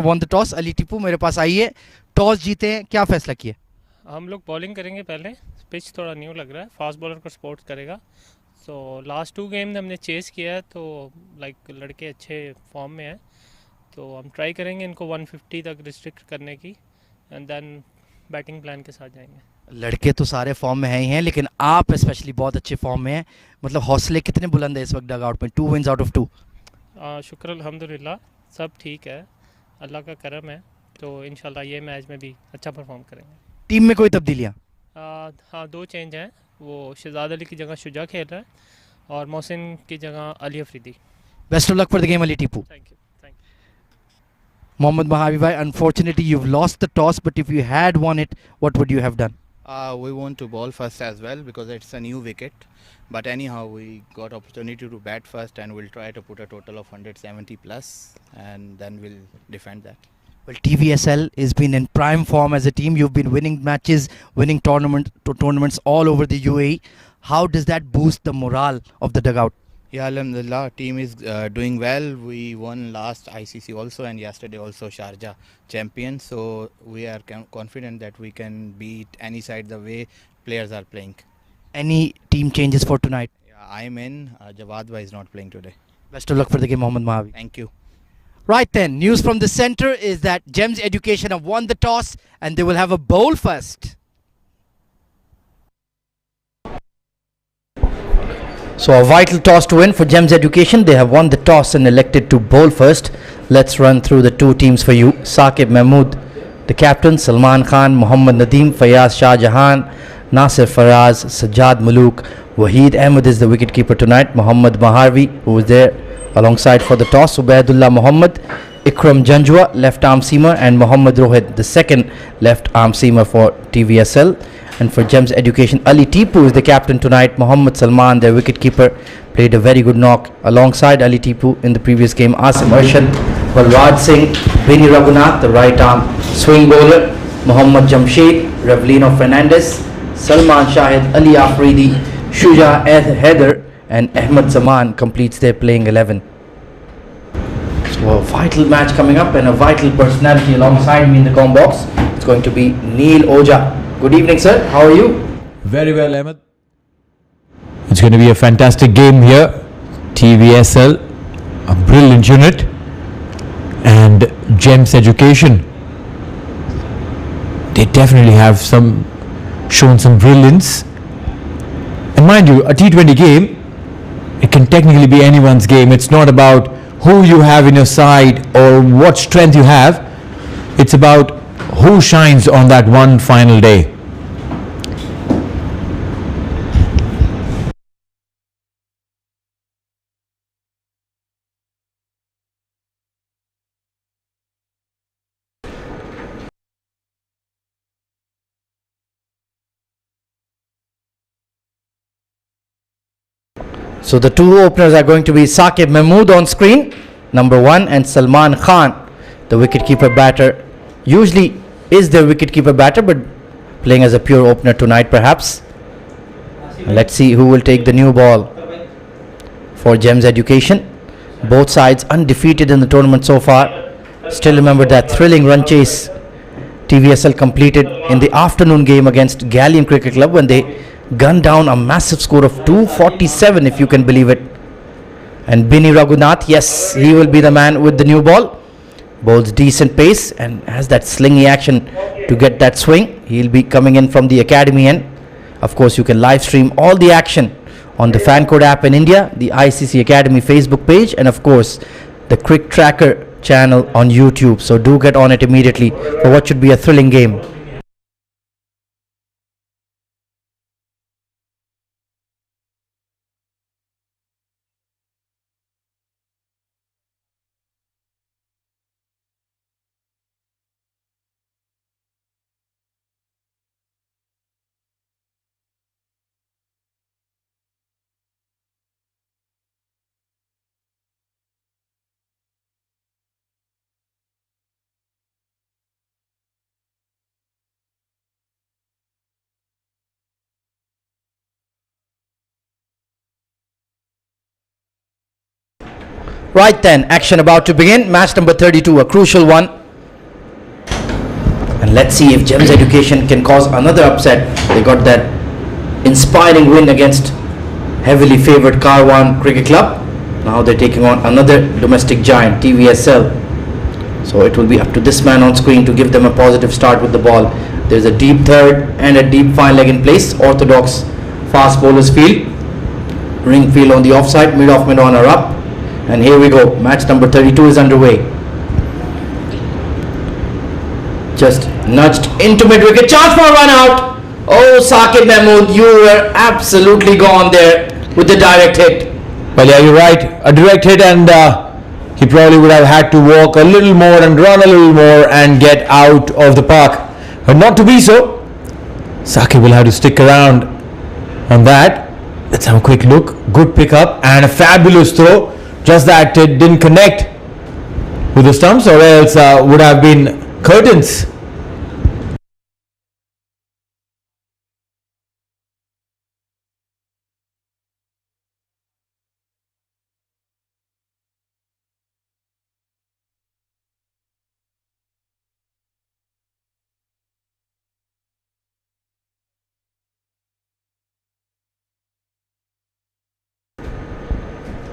One the toss. Ali Tipu मेरे पास आइए, toss जीते हैं, क्या फैसला किए? हम लोग बॉलिंग करेंगे पहले। पिच थोड़ा न्यू लग रहा है, फास्ट बॉलर को सपोर्ट करेगा। सो लास्ट 2 गेम हमने चेस किया है, तो लाइक लड़के अच्छे फॉर्म में हैं, तो हम ट्राई करेंगे इनको 150 तक रिस्ट्रिक्ट करने की, एंड देन बैटिंग प्लान के साथ जाएंगे। लड़के तो सारे फॉर्म में हैं ही हैं, लेकिन आप स्पेशली बहुत अच्छे फॉर्म में हैं। मतलब हौसले कितने बुलंद है इस वक्त डग आउट में? 2 विंस आउट ऑफ 2। शुक्र अल्हम्दुलिल्लाह, सब ठीक है, अल्लाह का करम है। तो इंशाल्लाह ये मैच में भी अच्छा परफॉर्म करेंगे। टीम में कोई तब्दीलियाँ? हाँ, 2 चेंज हैं। वो शहजाद अली की जगह शुजा खेल रहा है, और मोहसिन की जगह Ali Afridi. Best of luck for the game Ali Tipu. Thank you. Thank you. Mohammad Mahavi भाई, unfortunately you've lost the toss, but if you had won it, what would you have done? We want to bowl first as well because it's a new wicket. But anyhow, we got opportunity to bat first, and we'll try to put a total of 170 plus, and then we'll defend that. Well, TVSL has been in prime form as a team. You've been winning matches, winning tournaments all over the UAE. How does that boost the morale of the dugout? Yeah, Alhamdulillah, team is doing well. We won last ICC also, and yesterday also Sharjah champion. So we are confident that we can beat any side the way players are playing. Any team changes for tonight? Yeah, I'm in. Jawad is not playing today. Best of luck for the game, Mohammad Mahavi. Thank you. Right then, news from the center is that Gems Education have won the toss and they will have a bowl first. So a vital toss to win for Gems Education. They have won the toss and elected to bowl first. Let's run through the 2 teams for you. Saqib Mahmood, the captain, Salman Khan, Muhammad Nadeem, Fayaz Shah Jahan, Nasir Faraz, Sajjad Muluk, Waheed Ahmed is the wicketkeeper tonight, Muhammad Maharvi, who was there alongside for the toss, Ubaidullah Muhammad, Ikram Janjua, left arm seamer, and Muhammad Rohit, the second left arm seamer for TVSL. And for Gems Education, Ali Tipu is the captain tonight. Muhammad Salman, their wicketkeeper, played a very good knock alongside Ali Tipu in the previous game. Asim Arshad, Balraj Singh, Bini Raghunath, the right arm swing bowler, Muhammad Jamshed, Revlino Fernandez, Salman Shahid, Ali Afridi, Shuja Heather, and Ahmed Zaman completes their playing 11. So a vital match coming up, and a vital personality alongside me in the com box. It's going to be Neil Oja. Good evening, sir. How are you? Very well, Ahmed. It's going to be a fantastic game here. TVSL, a brilliant unit, and Gems Education. They definitely have shown some brilliance. And mind you, a T20 game, it can technically be anyone's game. It's not about who you have in your side or what strength you have. It's about who shines on that one final day. So the 2 openers are going to be Saqib Mahmood on screen, number 1, and Salman Khan, the wicketkeeper batter. Usually is their wicketkeeper batter, but playing as a pure opener tonight perhaps. Let's see who will take the new ball for Gems Education. Both sides undefeated in the tournament so far. Still remember that thrilling run chase TVSL completed in the afternoon game against Galleon Cricket Club when they gunned down a massive score of 247, if you can believe it. And Bini Raghunath, yes, he will be the man with the new ball. Bowls decent pace and has that slingy action to get that swing. He'll be coming in from the academy end. Of course, you can live stream all the action on the FanCode app in India, the ICC Academy Facebook page, and of course the CricTracker channel on YouTube. So do get on it immediately for what should be a thrilling game. Right then, action about to begin. Match number 32, a crucial one. And let's see if Gems Education can cause another upset. They got that inspiring win against heavily favoured Karwan Cricket Club. Now they're taking on another domestic giant, TVSL. So it will be up to this man on screen to give them a positive start with the ball. There's a deep third and a deep fine leg in place. Orthodox fast bowlers field. Ring field on the offside, mid-off, mid-on are up. And here we go. Match number 32 is underway. Just nudged into mid-wicket. Chance for a run out. Oh, Saqib Mahmood, you were absolutely gone there with the direct hit. Well, yeah, you're right. A direct hit, and he probably would have had to walk a little more and run a little more and get out of the park. But not to be so. Saqib will have to stick around on that. Let's have a quick look. Good pickup and a fabulous throw. Just that it didn't connect with the stumps, or else would have been curtains.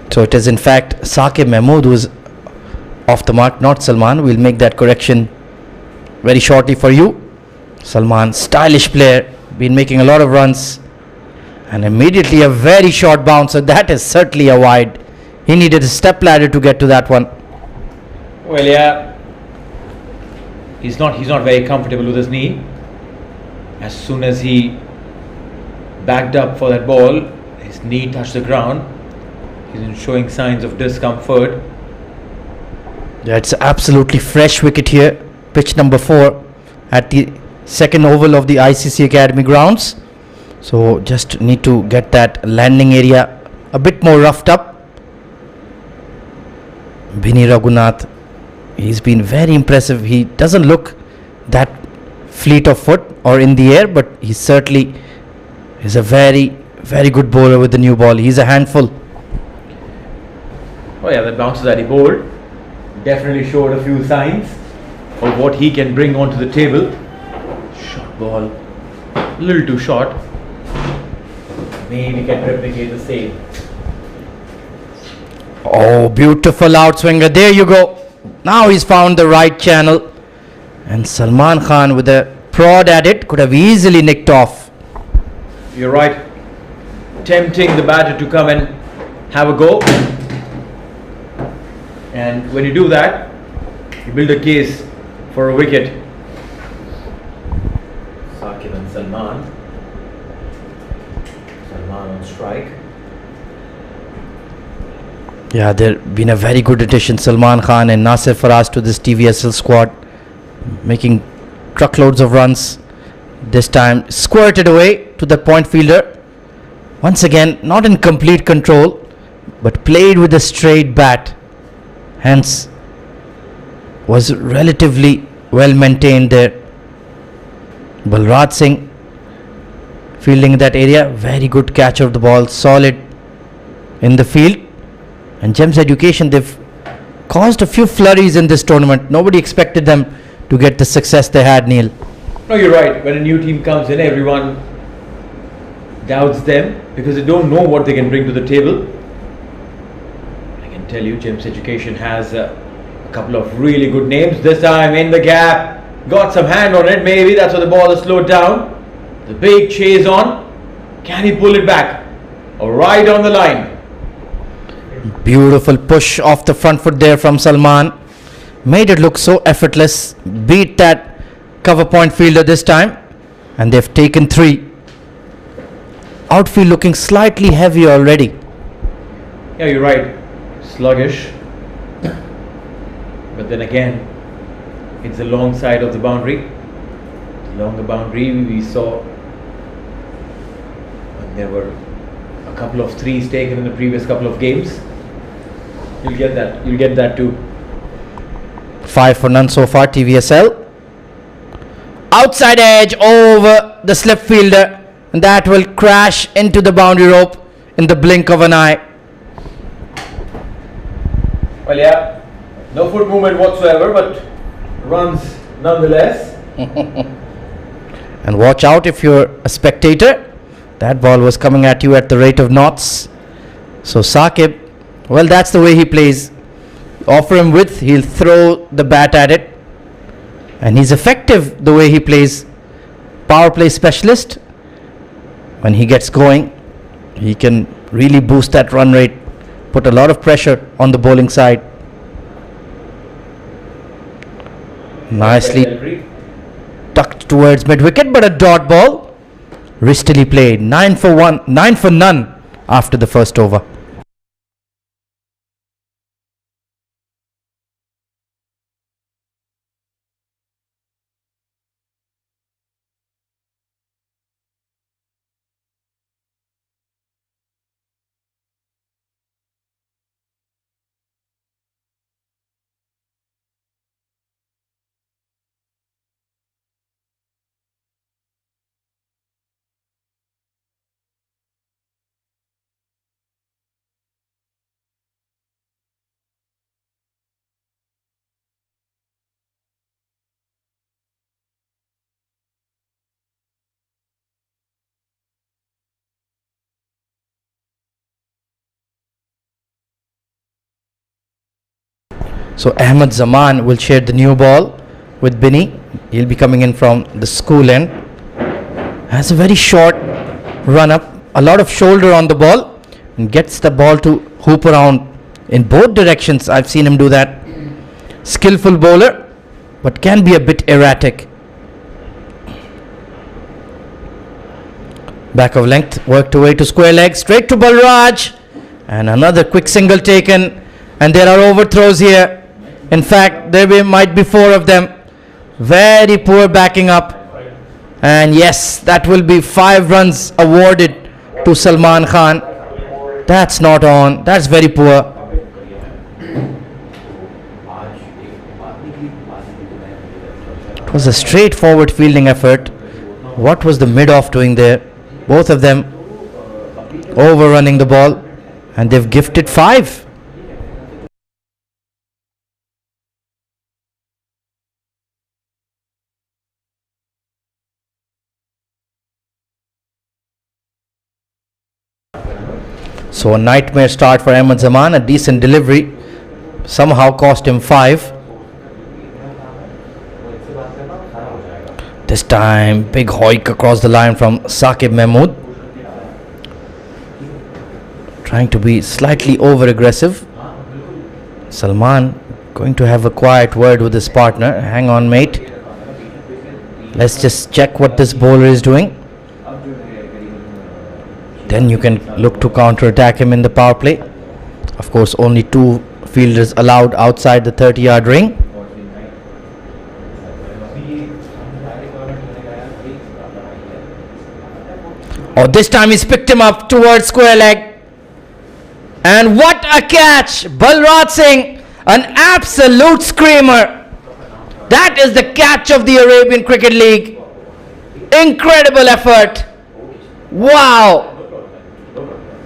So it is in fact Saqib Mahmood who is off the mark, not Salman. We'll make that correction very shortly for you. Salman, stylish player, been making a lot of runs, and immediately a very short bouncer. That is certainly a wide. He needed a step ladder to get to that one. Well, yeah, he's not very comfortable with his knee. As soon as he backed up for that ball, his knee touched the ground. He's showing signs of discomfort. Yeah, it's absolutely fresh wicket here. Pitch number 4 at the second oval of the ICCA Academy grounds. So just need to get that landing area a bit more roughed up. Bini Raghunath, he's been very impressive. He doesn't look that fleet of foot or in the air, but he certainly is a very, very good bowler with the new ball. He's a handful. Oh yeah, that bounces that he bowled definitely showed a few signs of what he can bring onto the table. Short ball, a little too short. Maybe can replicate the same. Oh, beautiful outswinger. There you go. Now he's found the right channel. And Salman Khan with a prod at it could have easily nicked off. You're right. Tempting the batter to come and have a go. And when you do that, you build a case for a wicket. Saqib and Salman. Salman on strike. Yeah, there been a very good addition, Salman Khan and Nasir Faraz, to this TVSL squad, making truckloads of runs. This time squirted away to the point fielder. Once again, not in complete control, but played with a straight bat. Hence, was relatively well maintained there. Balraj Singh fielding in that area. Very good catch of the ball, solid in the field. And Gems Education, they've caused a few flurries in this tournament. Nobody expected them to get the success they had, Neil. No, you're right. When a new team comes in, everyone doubts them because they don't know what they can bring to the table. I can tell you, Gems Education has a couple of really good names. This time in the gap, got some hand on it. Maybe that's why the ball is slowed down. The big chase on. Can he pull it back? Right on the line. Beautiful push off the front foot there from Salman. Made it look so effortless. Beat that cover point fielder this time. And they've taken 3. Outfield looking slightly heavy already. Yeah, you're right. Sluggish. But then again, it's the long side of the boundary. Along the boundary, we saw when there were a couple of 3s taken in the previous couple of games. You'll get that. You'll get that too. 5 for none so far, TVSL. Outside edge over the slip fielder. And that will crash into the boundary rope in the blink of an eye. Well, yeah, no foot movement whatsoever, but runs nonetheless. And watch out if you're a spectator. That ball was coming at you at the rate of knots. So Saqib, well, that's the way he plays. Offer him width, he'll throw the bat at it. And he's effective the way he plays. Power play specialist. When he gets going, he can really boost that run rate, put a lot of pressure on the bowling side. Nicely tucked towards mid wicket, but a dot ball. Wristily played. 9 for none after the first over. So Ahmed Zaman will share the new ball with Binny. He'll be coming in from the school end. Has a very short run up, a lot of shoulder on the ball, and gets the ball to hoop around in both directions. I've seen him do that. Skillful bowler, but can be a bit erratic. Back of length, worked away to square leg, straight to Balraj, and another quick single taken. And there are overthrows here. In fact, might be 4 of them. Very poor backing up. And yes, that will be 5 runs awarded to Salman Khan. That's not on. That's very poor. It was a straightforward fielding effort. What was the mid-off doing there? Both of them overrunning the ball. And they've gifted 5. So a nightmare start for Ahmed Zaman. A decent delivery somehow cost him 5. This time big hoik across the line from Saqib Mahmood. Trying to be slightly over aggressive. Salman going to have a quiet word with his partner. Hang on, mate. Let's just check what this bowler is doing. Then you can look to counter-attack him in the power play. Of course, only 2 fielders allowed outside the 30-yard ring. Oh, this time he's picked him up towards square leg. And what a catch! Balraj Singh, an absolute screamer. That is the catch of the Arabian Cricket League. Incredible effort. Wow.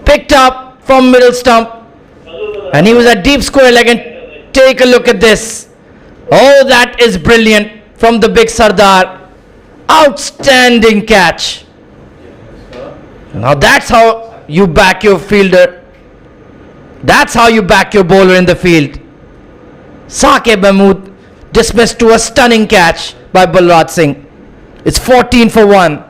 Picked up from middle stump. And he was at deep square leg, and take a look at this. Oh, that is brilliant from the big Sardar. Outstanding catch. Now that's how you back your fielder. That's how you back your bowler in the field. Saqib Mahmood dismissed to a stunning catch by Balraj Singh. It's 14 for 1.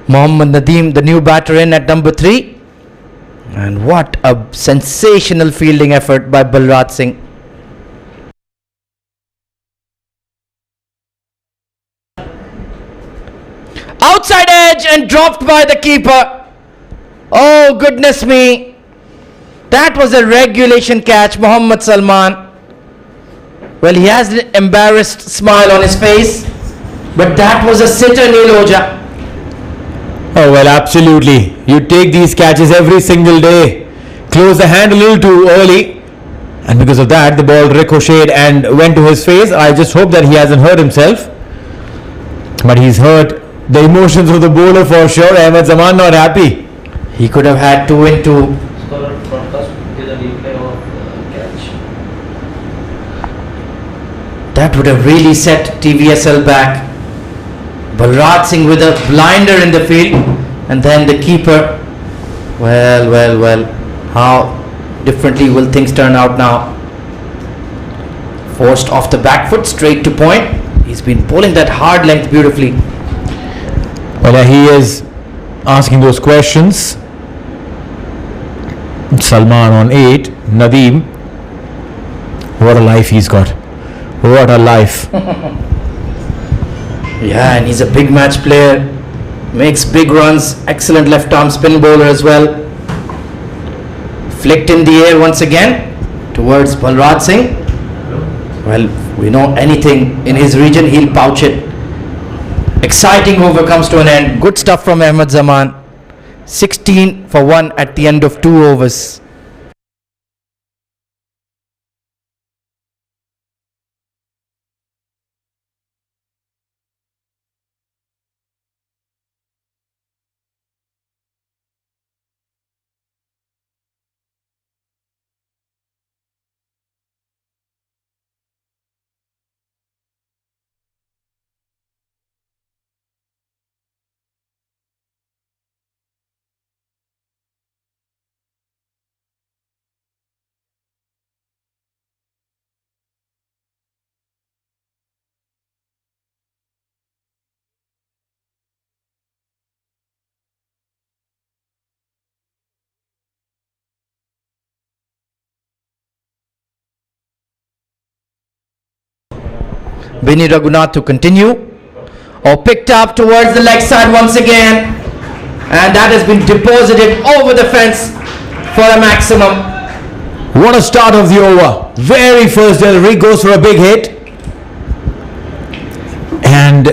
Mohammad Nadeem, the new batter, in at number 3. And what a sensational fielding effort by Balraj Singh. Outside edge and dropped by the keeper. Oh, goodness me. That was a regulation catch, Mohammad Salman. Well, he has an embarrassed smile on his face, but that was a sitter, Niloja. Oh, well, absolutely. You take these catches every single day. Close the hand a little too early, and because of that, the ball ricocheted and went to his face. I just hope that he hasn't hurt himself. But he's hurt the emotions of the bowler for sure. Ahmed Zaman not happy. He could have had 2 in 2. That would have really set TVSL back. Balraj Singh with a blinder in the field, and then the keeper. Well. How differently will things turn out now? Forced off the back foot, straight to point. He's been bowling that hard length beautifully. Well, he is asking those questions. Salman on 8. Nadeem. What a life he's got. What a life. Yeah, and he's a big match player. Makes big runs. Excellent left arm spin bowler as well. Flicked in the air once again towards Balraj Singh. Well, we know anything in his region, he'll pouch it. Exciting over comes to an end. Good stuff from Ahmed Zaman. 16 for 1 at the end of 2 overs. Vinny Raghunath to continue. Picked up towards the leg side once again. And that has been deposited over the fence for a maximum. What a start of the over. Very first delivery, goes for a big hit. And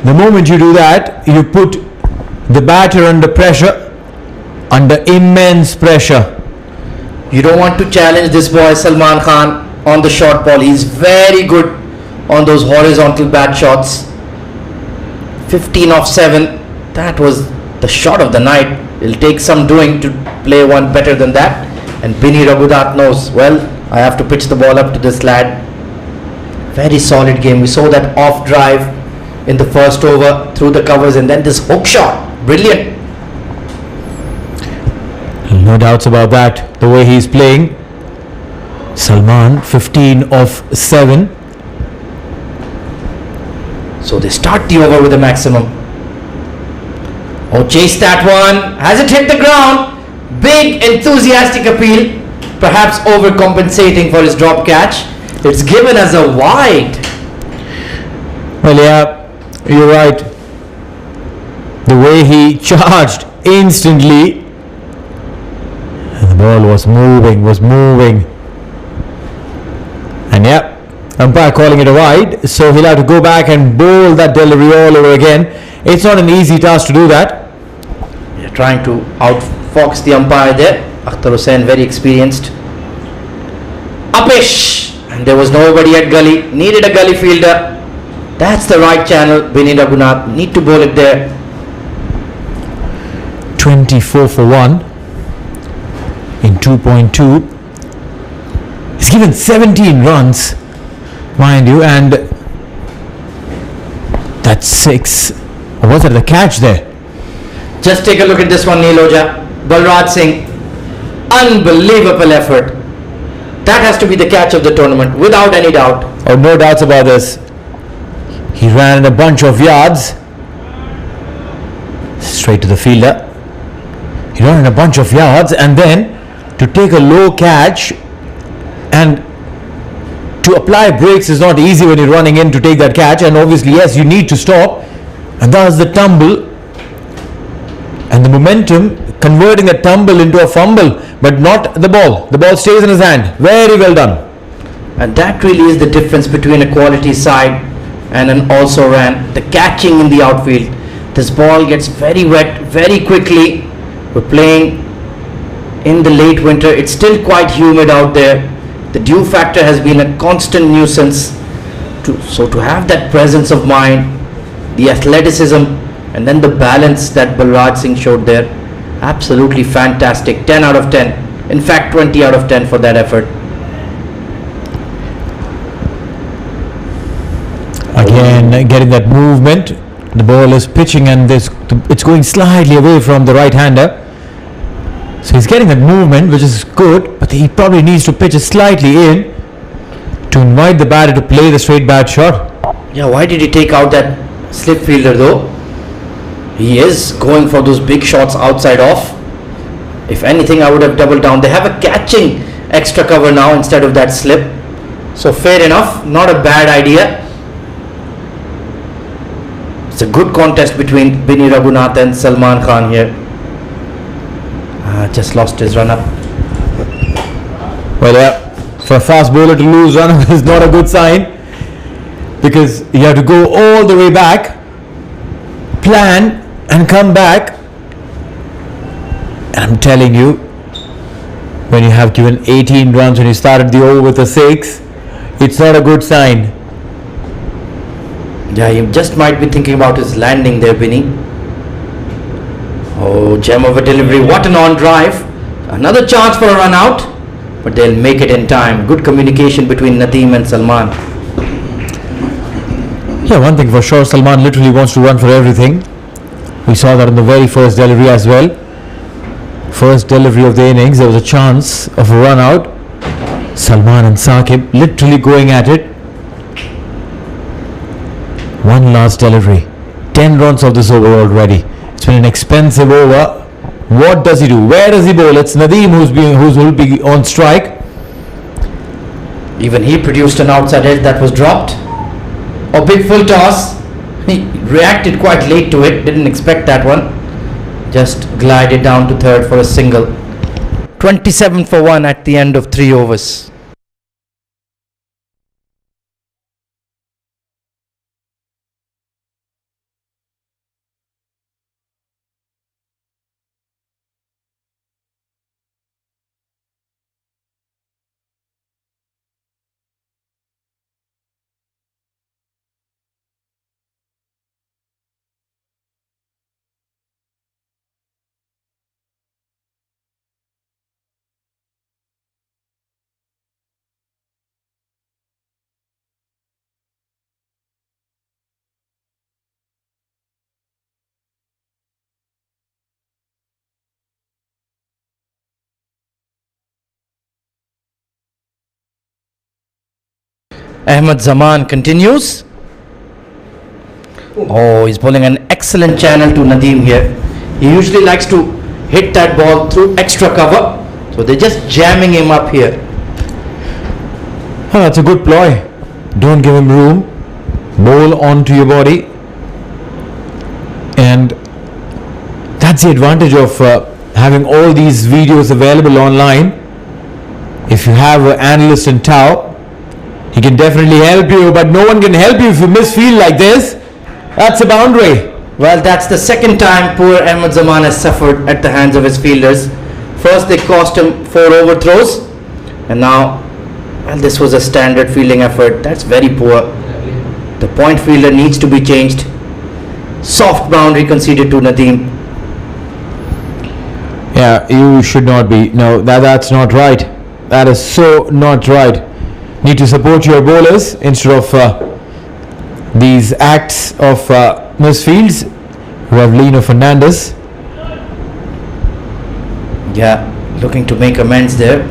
the moment you do that, you put the batter under pressure, under immense pressure. You don't want to challenge this boy Salman Khan on the short ball. He's very good on those horizontal bat shots. 15 off 7. That was the shot of the night. It'll take some doing to play one better than that. And Vinny Raghunath knows, well, I have to pitch the ball up to this lad. Very solid game. We saw that off drive in the first over through the covers, and then this hook shot. Brilliant. No doubts about that. The way he's playing. Salman 15 off 7. So they start the over with a maximum. Chase that one. Has it hit the ground? Big enthusiastic appeal. Perhaps overcompensating for his drop catch. It's given as a wide. Well, yeah, you're right. The way he charged instantly. And the ball was moving. And yeah, umpire calling it a wide, so he'll have to go back and bowl that delivery all over again. It's not an easy task to do that. You're trying to outfox the umpire there. Akhtar Hussain, very experienced. Upish! And there was nobody at gully. Needed a gully fielder. That's the right channel. Vinny Raghunath need to bowl it there. 24 for 1 in 2.2. He's given 17 runs, mind you, and that's 6. Or was it the catch there? Just take a look at this one, Niloja. Balraj Singh. Unbelievable effort. That has to be the catch of the tournament, without any doubt. Oh, no doubts about this. He ran a bunch of yards. Straight to the fielder. He ran a bunch of yards, and then to take a low catch and to apply brakes is not easy when you're running in to take that catch, and obviously yes, you need to stop, And thus the tumble and the momentum converting a tumble into a fumble, but not the ball. The ball stays in his hand. Very well done. And that really is the difference between a quality side and an also ran. The catching in the outfield. This ball gets very wet very quickly. We're playing in the late winter. It's still quite humid out there. The dew factor has been a constant nuisance. So to have that presence of mind, the athleticism, and then the balance that Balraj Singh showed there, absolutely fantastic. 10 out of 10. In fact, 20 out of 10 for that effort. Again, getting that movement. The ball is pitching and it's going slightly away from the right-hander. So he's getting that movement, which is good, but he probably needs to pitch it slightly in to invite the batter to play the straight bat shot. Yeah, why did he take out that slip fielder though? He is going for those big shots outside off. If anything, I would have doubled down. They have a catching extra cover now instead of that slip. So fair enough, not a bad idea. It's a good contest between Binny Raghunath and Salman Khan here. Just lost his run up. Well, yeah, for a fast bowler to lose run up is not a good sign, because you have to go all the way back, plan and come back. And I'm telling you, when you have given 18 runs when you started the over with a 6, it's not a good sign. Yeah, you just might be thinking about his landing there, Binny. Oh, gem of a delivery. What an on drive. Another chance for a run out, but they'll make it in time. Good communication between Nadeem and Salman. Yeah, one thing for sure, Salman literally wants to run for everything. We saw that in the very first delivery as well. First delivery of the innings, there was a chance of a run out. Salman and Saqib literally going at it. One last delivery. 10 runs of this over already. It's been an expensive over. What does he do? Where does he bowl? It's Nadeem who will be on strike. Even he produced an outside edge that was dropped. A big full toss. He reacted quite late to it. Didn't expect that one. Just glided down to third for a single. 27 for 1 at the end of 3 overs. Ahmed Zaman continues. Oh, he's bowling an excellent channel to Nadeem here. He usually likes to hit that ball through extra cover. So they're just jamming him up here. Oh, that's a good ploy. Don't give him room. Bowl onto your body. And that's the advantage of having all these videos available online. If you have an analyst in tow, he can definitely help you, but no one can help you if you misfield like this. That's a boundary. Well, that's the second time poor Ahmed Zaman has suffered at the hands of his fielders. First they cost him 4 overthrows, and now, well, this was a standard fielding effort. That's very poor. The point fielder needs to be changed. Soft boundary conceded to Nadeem. Yeah, you should not be. No, that's not right. That is so not right. Need to support your bowlers instead of these acts of misfields. We have Lino Fernandez. Yeah, looking to make amends there,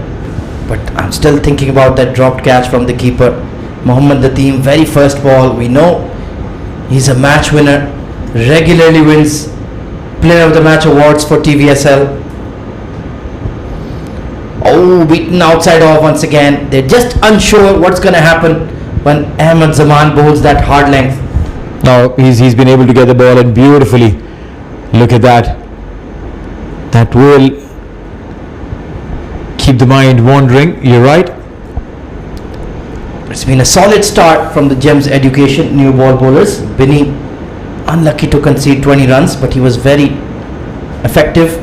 but I'm still thinking about that dropped catch from the keeper. Mohammad Nadeem, very first ball. We know he's a match winner, regularly wins Player of the Match awards for TVSL. Oh, beaten outside off once again. They're just unsure what's going to happen when Ahmed Zaman bowls that hard length. Now he's been able to get the ball in beautifully. Look at that. That will keep the mind wandering. You're right. It's been a solid start from the Gems Education new ball bowlers. Binny unlucky to concede 20 runs, but he was very effective.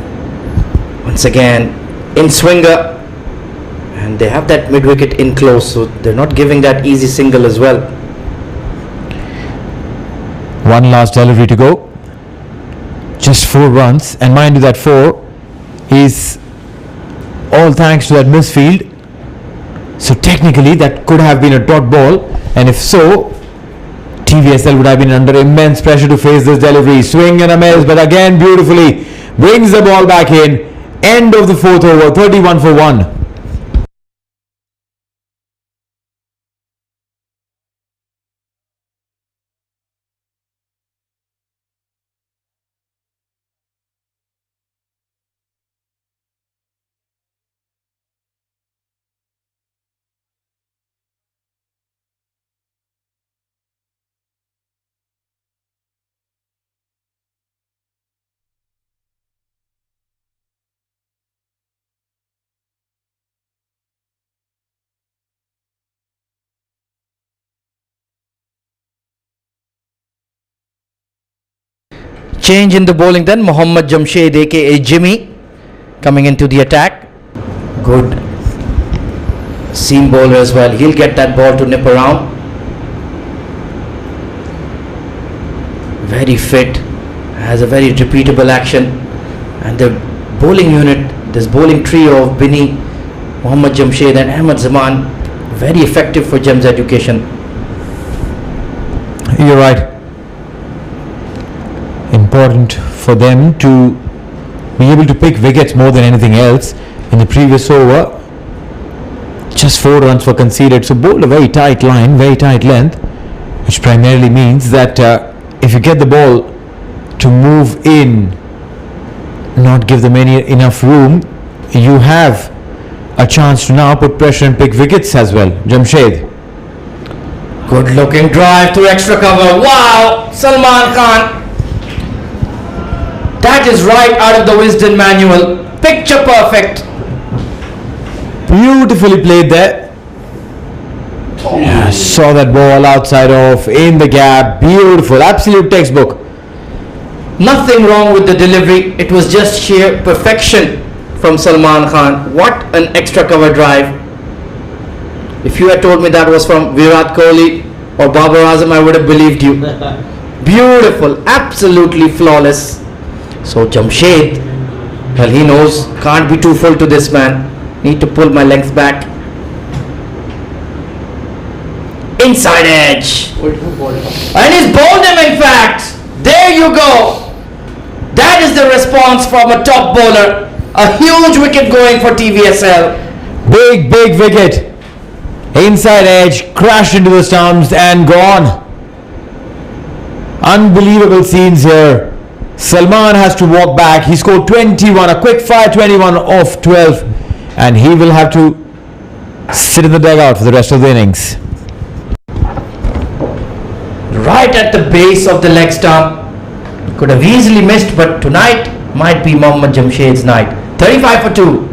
Once again, in swinger, and they have that mid wicket in close, so they're not giving that easy single as well. One last delivery to go. Just 4 runs, and mind you, that 4 is all thanks to that misfield. So technically that could have been a dot ball, and if so, TVSL would have been under immense pressure to face this delivery. Swing and a miss, but again beautifully brings the ball back in. End of the 4th over, 31 for 1. Change in the bowling then. Mohammad Jamshed aka Jimmy coming into the attack. Good seam bowler as well. He'll get that ball to nip around. Very fit, has a very repeatable action, and the bowling unit, this bowling trio of Binny, Mohammad Jamshed and Ahmed Zaman, very effective for Gems Education. You're right. Important for them to be able to pick wickets more than anything else. In the previous over, just 4 runs were conceded, so bowled a very tight line, very tight length, which primarily means that if you get the ball to move in, not give them enough room, you have a chance to now put pressure and pick wickets as well. Jamshed. Good looking drive to extra cover. Wow, Salman Khan. That is right out of the Wisden manual. Picture perfect. Beautifully played there. Yeah, saw that ball outside off in the gap. Beautiful, absolute textbook. Nothing wrong with the delivery. It was just sheer perfection from Salman Khan. What an extra cover drive. If you had told me that was from Virat Kohli or Babar Azam, I would have believed you. Beautiful, absolutely flawless. So Jamshed, well, he knows, can't be too full to this man. Need to pull my length back. Inside edge. And he's bowled him, in fact. There you go. That is the response from a top bowler. A huge wicket going for TVSL. Big wicket. Inside edge, crashed into the stumps and gone. Unbelievable scenes here. Salman has to walk back. He scored 21, a quick fire 21 off 12, and he will have to sit in the dugout for the rest of the innings. Right at the base of the leg stump. Could have easily missed, but tonight might be Mohammad Jamshed's night. 35 for 2.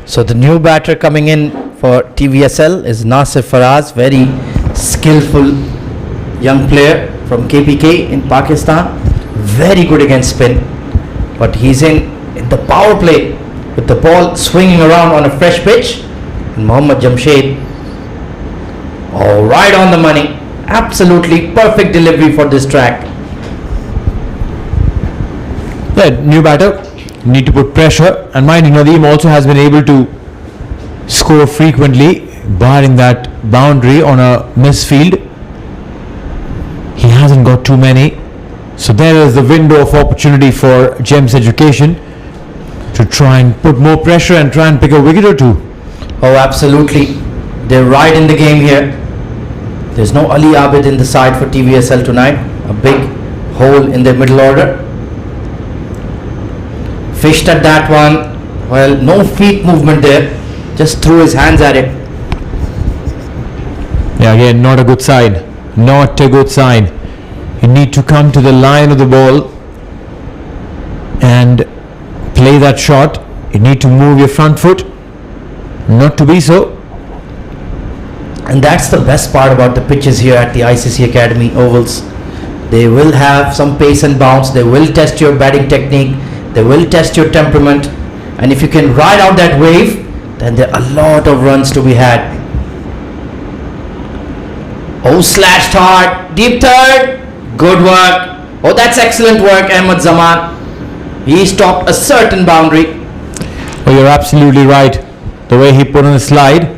So the new batter coming in for TVSL is Nasir Faraz, very skillful young player from KPK in Pakistan. Very good against spin, but he's in And the power play with the ball swinging around on a fresh pitch. And Mohammad Jamshed, oh, right on the money. Absolutely perfect delivery for this track. Yeah, new batter, need to put pressure, and mind you, Nadeem also has been able to score frequently, barring that boundary on a misfield. He hasn't got too many, so there is the window of opportunity for Gems Education to try and put more pressure and try and pick a wicket or two. Oh, absolutely. They're right in the game here. There's no Ali Abid in the side for TVSL tonight. A big hole in their middle order. Fished at that one. Well, no feet movement there. Just threw his hands at it. Yeah, again, not a good sign. Not a good sign. You need to come to the line of the ball and play that shot. You need to move your front foot. Not to be so. And that's the best part about the pitches here at the ICC Academy ovals. They will have some pace and bounce. They will test your batting technique. They will test your temperament. And if you can ride out that wave, then there are a lot of runs to be had. Oh, slashed hard. Deep third. Good work. Oh, that's excellent work, Ahmed Zaman. He stopped a certain boundary. Oh, you're absolutely right. The way he put on a slide,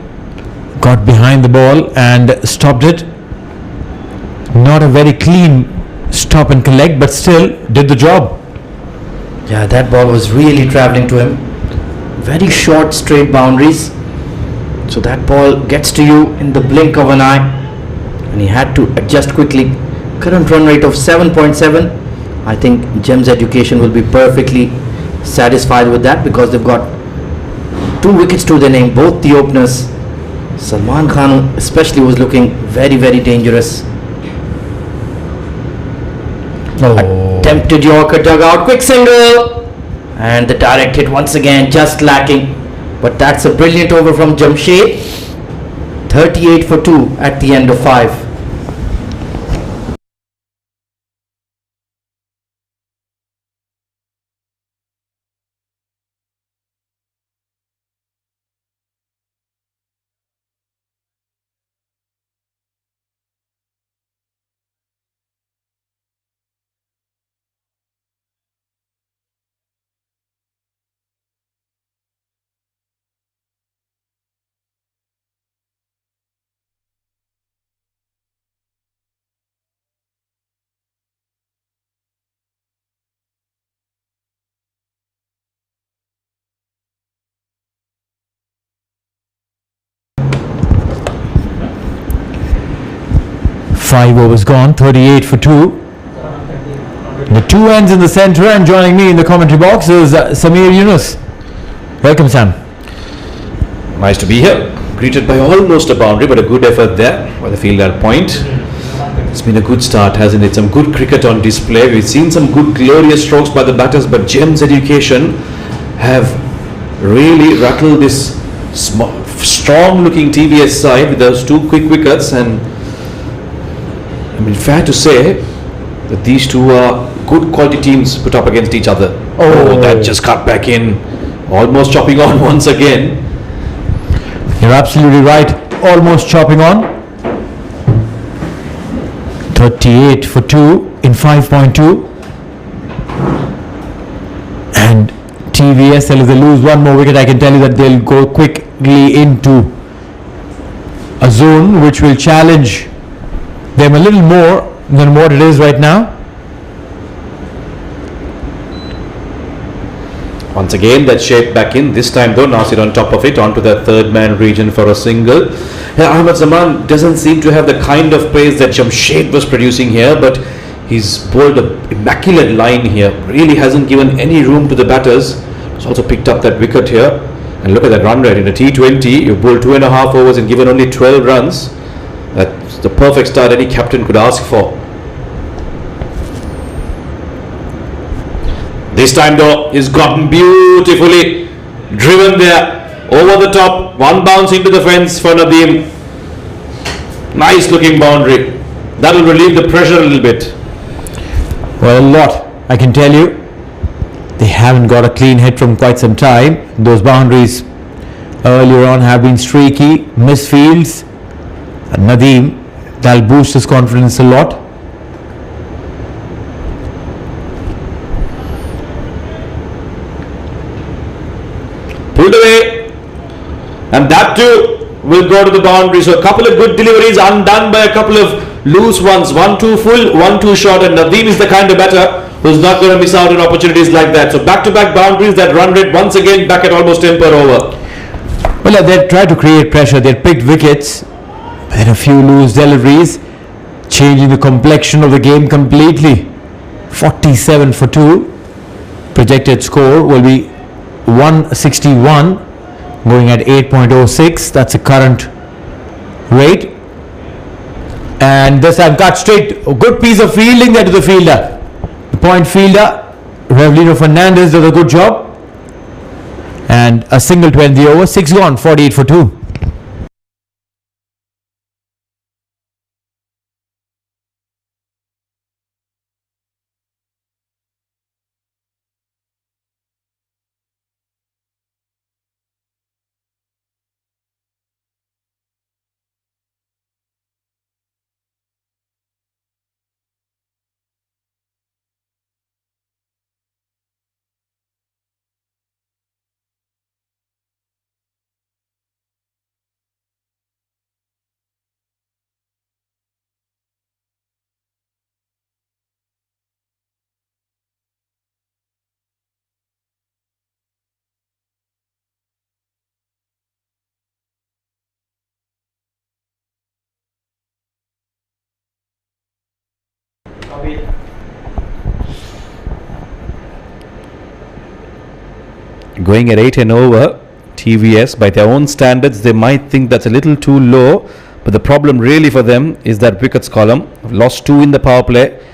got behind the ball and stopped it. Not a very clean stop and collect, but still did the job. Yeah, that ball was really traveling to him. Very short, straight boundaries. So that ball gets to you in the blink of an eye. And he had to adjust quickly. Current run rate of 7.7. I think Gems Education will be perfectly satisfied with that because they've got 2 wickets to their name. Both the openers. Salman Khan especially was looking very, very dangerous. Attempted Yorker dug out, quick single, and the direct hit once again just lacking. But that's a brilliant over from Jamshed. 38 for 2 at the end of 5. Five overs gone, 38 for 2. The 2 ends in the centre, and joining me in the commentary box is Samir Yunus. Welcome, Sam. Nice to be here. Greeted by almost a boundary, but a good effort there by the fielder point. It's been a good start, hasn't it? Some good cricket on display. We've seen some good glorious strokes by the batters, but Gems Education have really rattled this strong looking TVS side with those 2 quick wickets. And I mean, fair to say that these two are good quality teams put up against each other. Oh, that just cut back in, almost chopping on once again. You're absolutely right. Almost chopping on. 38 for 2 in 5.2. And TVSL, if they lose one more wicket, I can tell you that they'll go quickly into a zone which will challenge them a little more than what it is right now. Once again that shape back in, this time though Nasir on top of it, onto the third man region for a single. Yeah, Ahmed Zaman doesn't seem to have the kind of pace that Jamshed was producing here, but he's bowled an immaculate line here, really hasn't given any room to the batters. He's also picked up that wicket here, and look at that run rate. In a T20 you bowled 2.5 overs and given only 12 runs. That's the perfect start any captain could ask for. This time though, he's gotten beautifully driven there, over the top, one bounce into the fence for Nadeem. Nice looking boundary. That will relieve the pressure a little bit. Well, a lot, I can tell you. They haven't got a clean hit from quite some time. Those boundaries earlier on have been streaky, misfields. Nadeem, that'll boost his confidence a lot. Pulled away, and that too will go to the boundary. So a couple of good deliveries undone by a couple of loose ones. 1-2 full, 1-2 short, and Nadeem is the kind of batter who's not going to miss out on opportunities like that. So back-to-back boundaries, that run rate once again back at almost 10 per over. Well, they tried to create pressure. They picked wickets, but then a few loose deliveries, changing the complexion of the game completely. 47 for 2. Projected score will be 161, going at 8.06. That's a current rate. And this time cut straight. A good piece of fielding there to the fielder. The point fielder, Revelino Fernandez, does a good job. And a single to end the over. 6 gone, 48 for 2. Going at 8 and over, TVS, by their own standards, they might think that's a little too low, but the problem really for them is that wickets column. Lost 2 in the power play,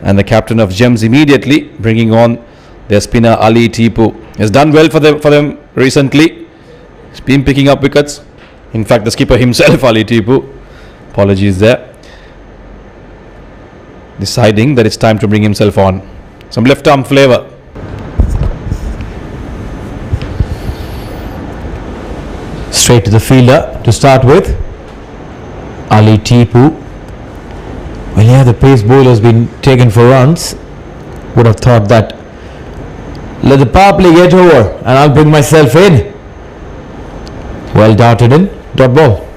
and the captain of Gems immediately bringing on their spinner Ali Tipu. Has done well for them recently. He's been picking up wickets. In fact, the skipper himself, Ali Tipu, apologies there, deciding that it's time to bring himself on. Some left arm flavour. Straight to the fielder to start with. Ali Tipu. Well, yeah, the pace bowler has been taken for runs. Would have thought that let the power play get over and I'll bring myself in. Well darted in, dot ball.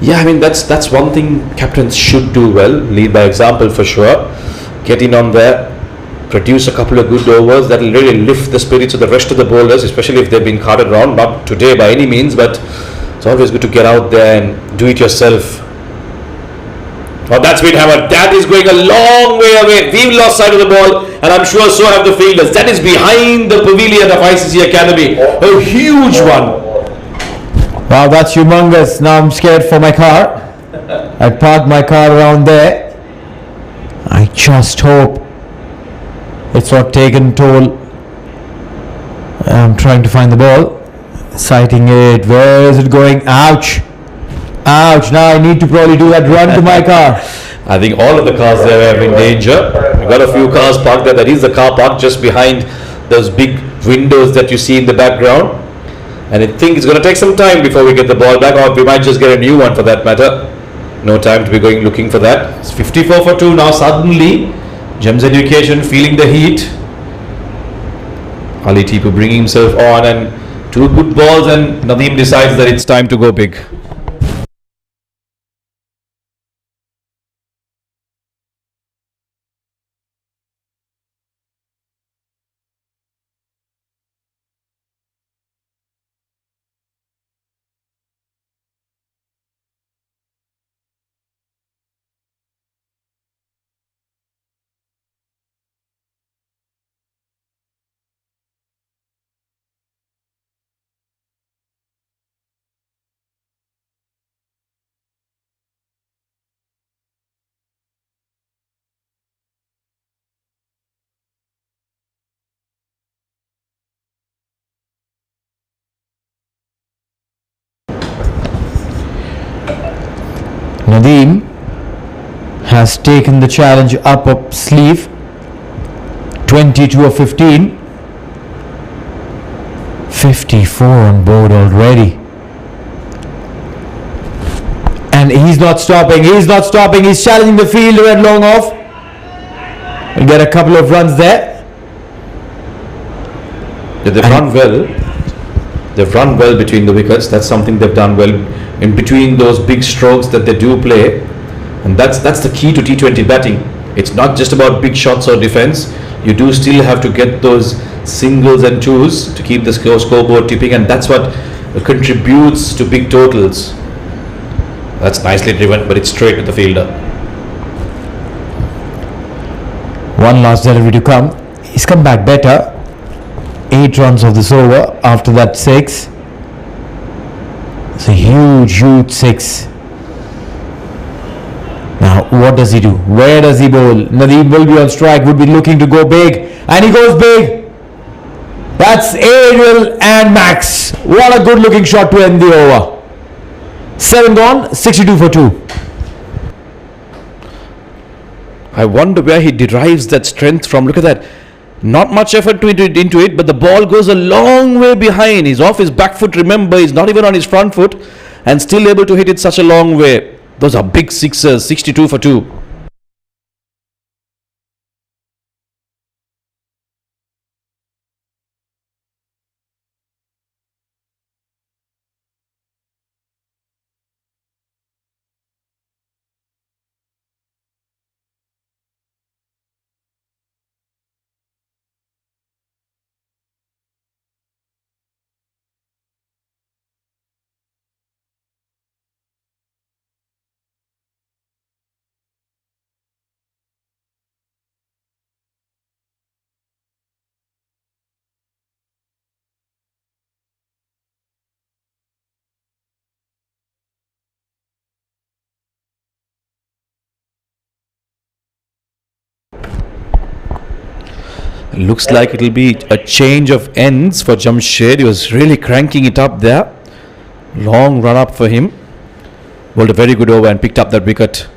Yeah, I mean that's one thing captains should do well. Lead by example for sure. Get in on there, produce a couple of good overs that will really lift the spirits of the rest of the bowlers, especially if they've been carted around. Not today by any means, but it's always good to get out there and do it yourself. Oh, that's been hammered. That is going a long way away. We've lost sight of the ball, and I'm sure so have the fielders. That is behind the pavilion of ICCA Academy. A huge one. Wow, that's humongous. Now I'm scared for my car. I parked my car around there. I just hope it's not taken toll. I'm trying to find the ball. Sighting it. Where is it going? Ouch. Ouch. Now I need to probably do that run to my car. I think all of the cars there are in danger. We've got a few cars parked there. That is the car park just behind those big windows that you see in the background. And I think it's going to take some time before we get the ball back, or we might just get a new one for that matter. No time to be going looking for that. It's 54 for 2 now. Suddenly, Gems Education feeling the heat. Ali Tipu bringing himself on, and 2 good balls, and Nadeem decides that it's time to go big. Nadeem has taken the challenge up sleeve. 22 of 15. 54 on board already. And he's not stopping, he's challenging the fielder at long off. He'll get a couple of runs there. Yeah, they've run well between the wickets. That's something they've done well in between those big strokes that they do play, and that's the key to T20 batting. It's not just about big shots or defense. You do still have to get those singles and twos to keep the scoreboard tipping, and that's what contributes to big totals. That's nicely driven, but it's straight to the fielder. One last delivery to come. He's come back better. 8 runs of this over after that 6. It's a huge 6. Now what does he do? Where does he bowl? Nadeem will be on strike, would be looking to go big, and he goes big. That's Ariel and Max. What a good looking shot to end the over. 7 gone, 62 for 2. I wonder where he derives that strength from. Look at that. Not much effort into it, but the ball goes a long way behind. He's off his back foot, remember. He's not even on his front foot, and still able to hit it such a long way. Those are big sixers. 62 for 2. Looks like it'll be a change of ends for Jamshed. He was really cranking it up there. Long run up for him. Bowled a very good over and picked up that wicket.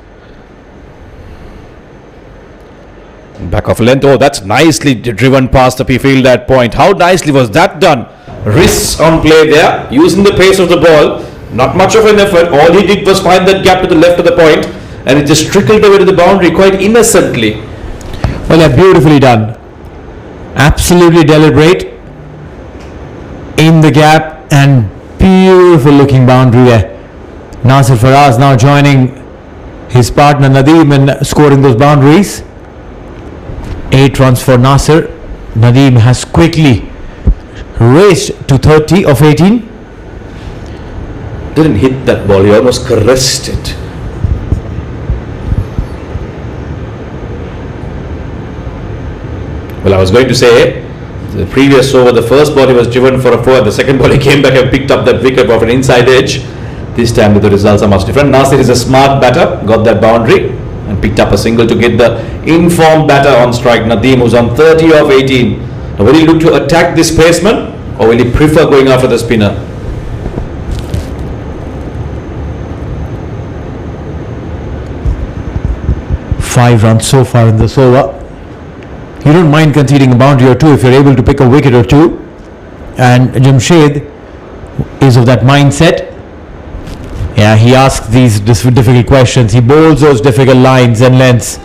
Back off length. Oh, that's nicely driven past the field at point. How nicely was that done? Wrists on play there, using the pace of the ball. Not much of an effort. All he did was find that gap to the left of the point, and it just trickled away to the boundary quite innocently. Well, they're beautifully done. Absolutely deliberate in the gap, and beautiful looking boundary there. Nasir Faraz now joining his partner Nadeem in scoring those boundaries. 8 runs for Nasir. Nadeem has quickly raced to 30 of 18. Didn't hit that ball, he almost caressed it. Well, I was going to say, the previous over, the first ball he was driven for a 4, the second ball he came back and picked up that wicket off an inside edge. This time the results are much different. Nasir is a smart batter, got that boundary and picked up a single to get the informed batter on strike. Nadeem, who's on 30 of 18. Now will he look to attack this paceman, or will he prefer going after the spinner? Five runs so far in this over. You don't mind conceding a boundary or two if you're able to pick a wicket or two, and Jamshed is of that mindset. Yeah, he asks these difficult questions, he bowls those difficult lines and lengths.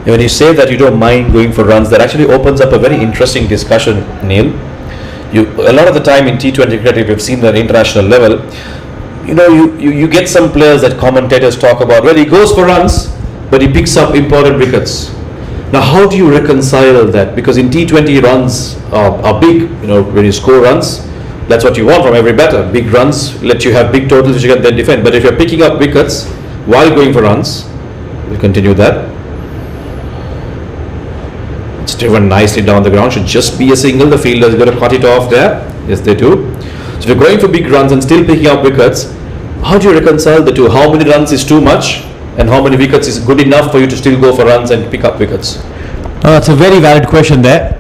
When you say that you don't mind going for runs, that actually opens up a very interesting discussion, Neil. A lot of the time in T20 cricket, we've seen that international level, you get some players that commentators talk about, well, he goes for runs, but he picks up important wickets. Now, how do you reconcile that? Because in T20 runs are big, when you score runs, that's what you want from every batter. Big runs let you have big totals which you can then defend. But if you're picking up wickets while going for runs, we'll continue that. It's driven nicely down the ground, should just be a single. The fielder is going to cut it off there. Yes, they do. So if you're going for big runs and still picking up wickets, how do you reconcile the two? How many runs is too much? And how many wickets is good enough for you to still go for runs and pick up wickets? That's a very valid question there.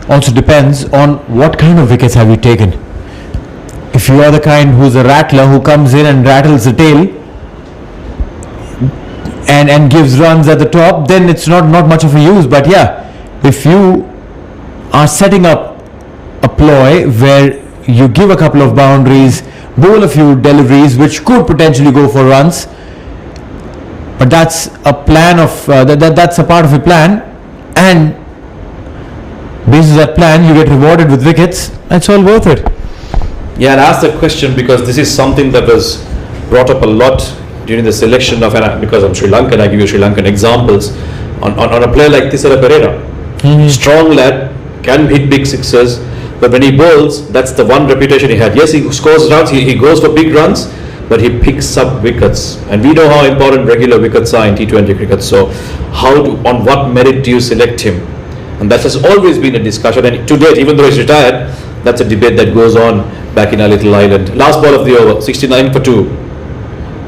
Also depends on what kind of wickets have you taken. If you are the kind who's a rattler who comes in and rattles the tail and gives runs at the top, then it's not much of a use. But yeah, if you are setting up a ploy where you give a couple of boundaries, bowl a few deliveries which could potentially go for runs, but that's a plan of that's a part of a plan, and based on that plan you get rewarded with wickets. It's all worth it. Yeah, and ask that question because this is something that was brought up a lot during the selection of, and because I'm Sri Lankan, I give you Sri Lankan examples on a player like Thisara Pereira. Strong lad, can hit big sixes, but when he bowls, that's the one reputation he had. Yes, he scores runs, he goes for big runs, but he picks up wickets, and we know how important regular wickets are in T20 cricket. So on what merit do you select him? And that has always been a discussion, and to date, even though he's retired, that's a debate that goes on back in our little island. Last ball of the over, 69 for 2.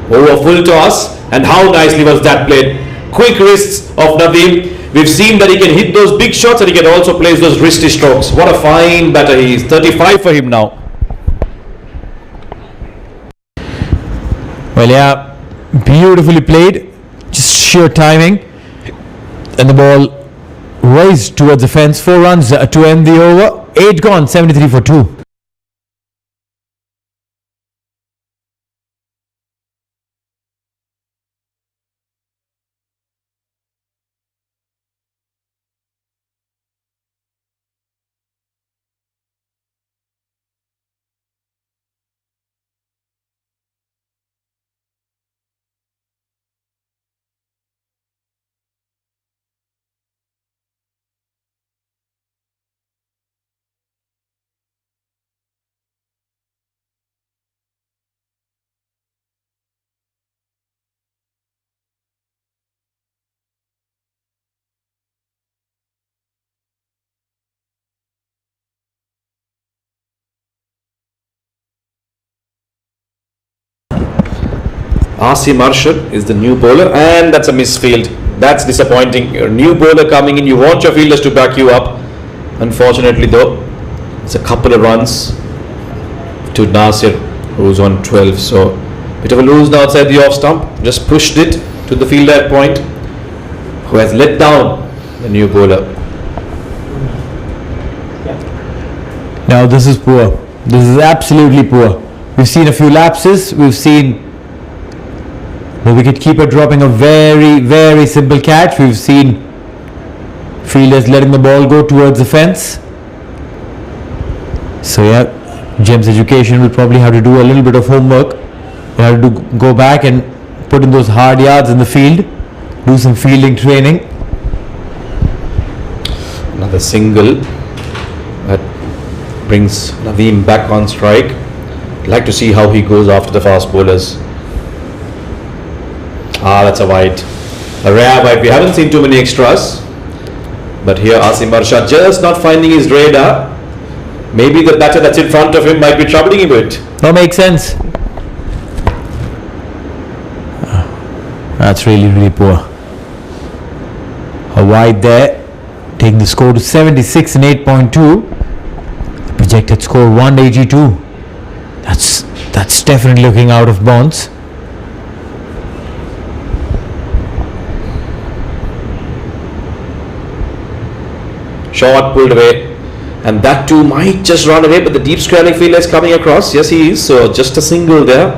Over full toss, and how nicely was that played. Quick wrists of Nadeem. We've seen that he can hit those big shots and he can also place those wristy strokes. What a fine batter he is. 35 for him now. Well, yeah, beautifully played, just sheer timing, and the ball raised towards the fence. 4 runs to end the over. 8 gone, 73 for 2. Asim Arshad is the new bowler, and that's a misfield. That's disappointing. Your new bowler coming in, you want your fielders to back you up. Unfortunately though, it's a couple of runs to Nasir, who's on 12. So bit of a lose now outside the off stump. Just pushed it to the fielder at point, who has let down the new bowler. Now this is poor. This is absolutely poor. We've seen a few lapses. We've seen the wicketkeeper dropping a very, very simple catch. We've seen fielders letting the ball go towards the fence. So yeah, Gems Education will probably have to do a little bit of homework. They have to go back and put in those hard yards in the field, do some fielding training. Another single that brings Naveem back on strike. I'd like to see how he goes after the fast bowlers. That's a wide. A rare wide. We haven't seen too many extras. But here Asim Arshad just not finding his radar. Maybe the batter that's in front of him might be troubling him a bit. That makes sense. That's really, really poor. A wide there, taking the score to 76 and 8.2. The projected score 182. That's definitely looking out of bounds. Shot pulled away, and that too might just run away, but the deep squaring fielder is coming across. Yes, he is. So just a single there.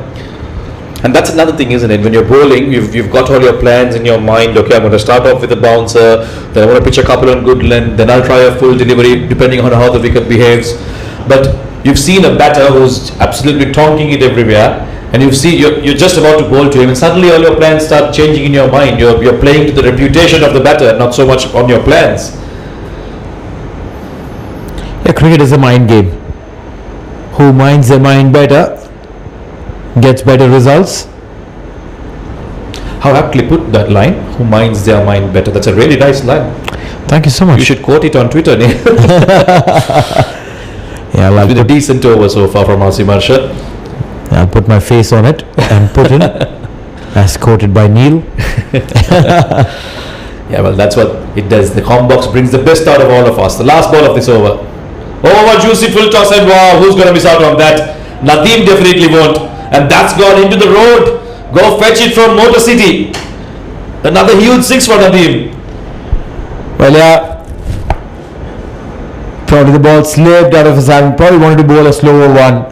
And that's another thing, isn't it? When you're bowling, you've got all your plans in your mind. Okay, I'm going to start off with a bouncer, then I want to pitch a couple on good length, then I'll try a full delivery depending on how the wicket behaves. But you've seen a batter who's absolutely tonking it everywhere, and you're just about to bowl to him, and suddenly all your plans start changing in your mind. You're playing to the reputation of the batter, not so much on your plans. Yeah, cricket is a mind game. Who minds their mind better gets better results. How aptly put that line. Who minds their mind better. That's a really nice line. Thank you so much. You should quote it on Twitter. Yeah, It's been a decent over so far from Asim Arshad. I'll put my face on it and put in as quoted by Neil. Yeah, well, that's what it does. The com box brings the best out of all of us. The last ball of this over. Oh, what juicy full toss, and wow, who's going to miss out on that? Nadeem definitely won't. And that's gone into the road. Go fetch it from Motor City. Another huge 6 for Nadeem. Well, yeah, Probably the ball slipped out of his hand. Probably wanted to bowl a slower one.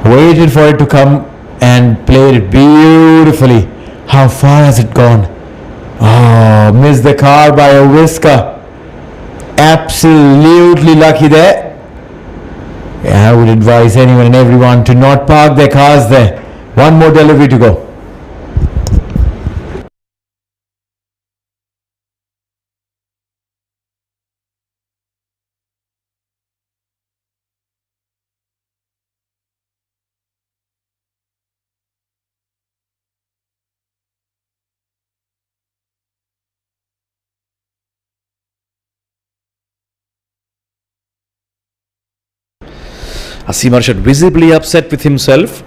Waited for it to come and played it beautifully. How far has it gone? Oh, missed the car by a whisker. Absolutely lucky there. Yeah, I would advise anyone and everyone to not park their cars there. One more delivery to go. Asim Arshad visibly upset with himself.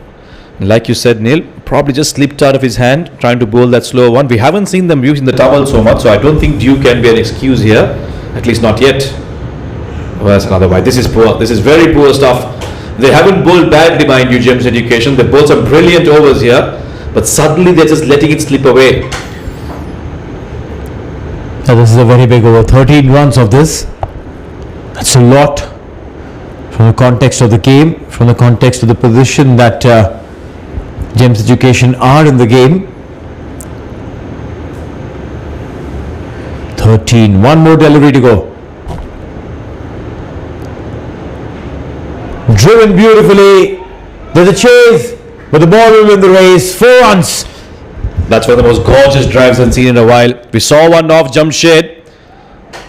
Like you said, Neil, probably just slipped out of his hand trying to bowl that slow one. We haven't seen them using the towel so much, so I don't think due can be an excuse here. At least not yet. Well, that's another wide. This is poor. This is very poor stuff. They haven't bowled badly, mind you, Gems Education. They bowled some brilliant overs here, but suddenly they're just letting it slip away. Now this is a very big over. 13 runs of this. That's a lot. From the context of the game, from the context of the position that Gems Education are in the game. 13. One more delivery to go. Driven beautifully. There's a chase, but the ball will win the race. 4 runs. That's one of the most gorgeous drives I've seen in a while. We saw one off Jamshed.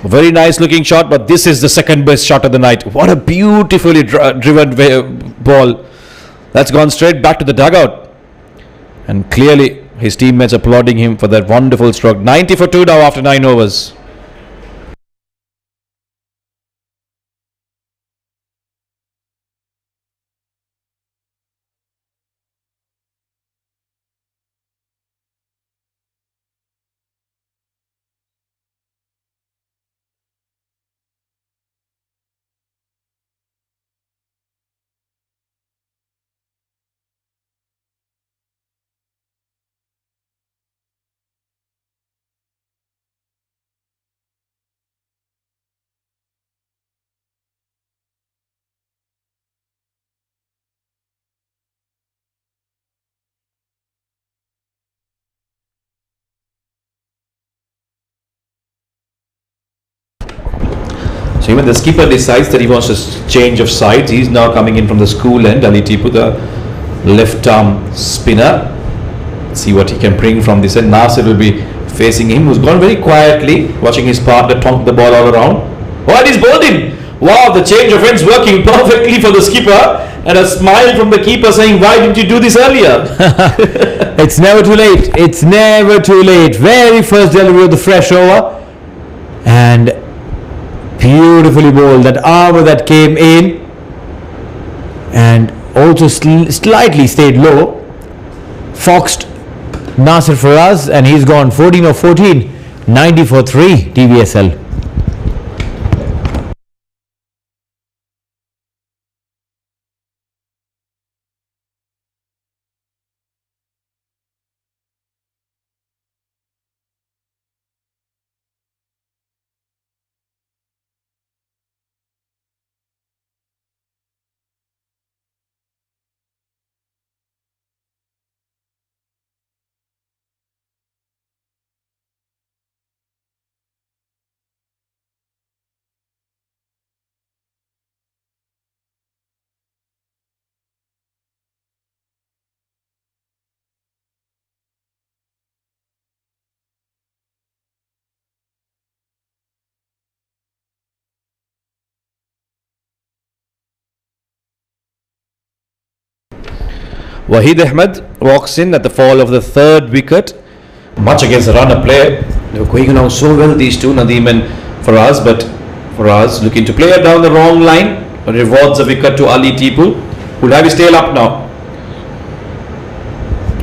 A very nice looking shot, but this is the second best shot of the night. What a beautifully driven ball. That's gone straight back to the dugout. And clearly his teammates applauding him for that wonderful stroke. 90 for 2 now after 9 overs. So even the skipper decides that he wants a change of sides. He's now coming in from the school end. Ali Tipu, the left arm spinner. See what he can bring from this end. Nasir will be facing him, who's gone very quietly, watching his partner tonk the ball all around. Oh, and he's bowled in. Wow, the change of ends working perfectly for the skipper. And a smile from the keeper saying, why didn't you do this earlier? It's never too late. It's never too late. Very first delivery of the fresh over. And beautifully bowled. That armour that came in and also slightly stayed low. Foxed Nasir Faraz, and he's gone 14 of 14. 90 for 3 TBSL. Wahid Ahmed walks in at the fall of the third wicket. Much against the runner play. They were going along so well, these two, Nadeem and Faraz, but Faraz looking to play it down the wrong line. Rewards the wicket to Ali Tipu, who'll have his tail up now.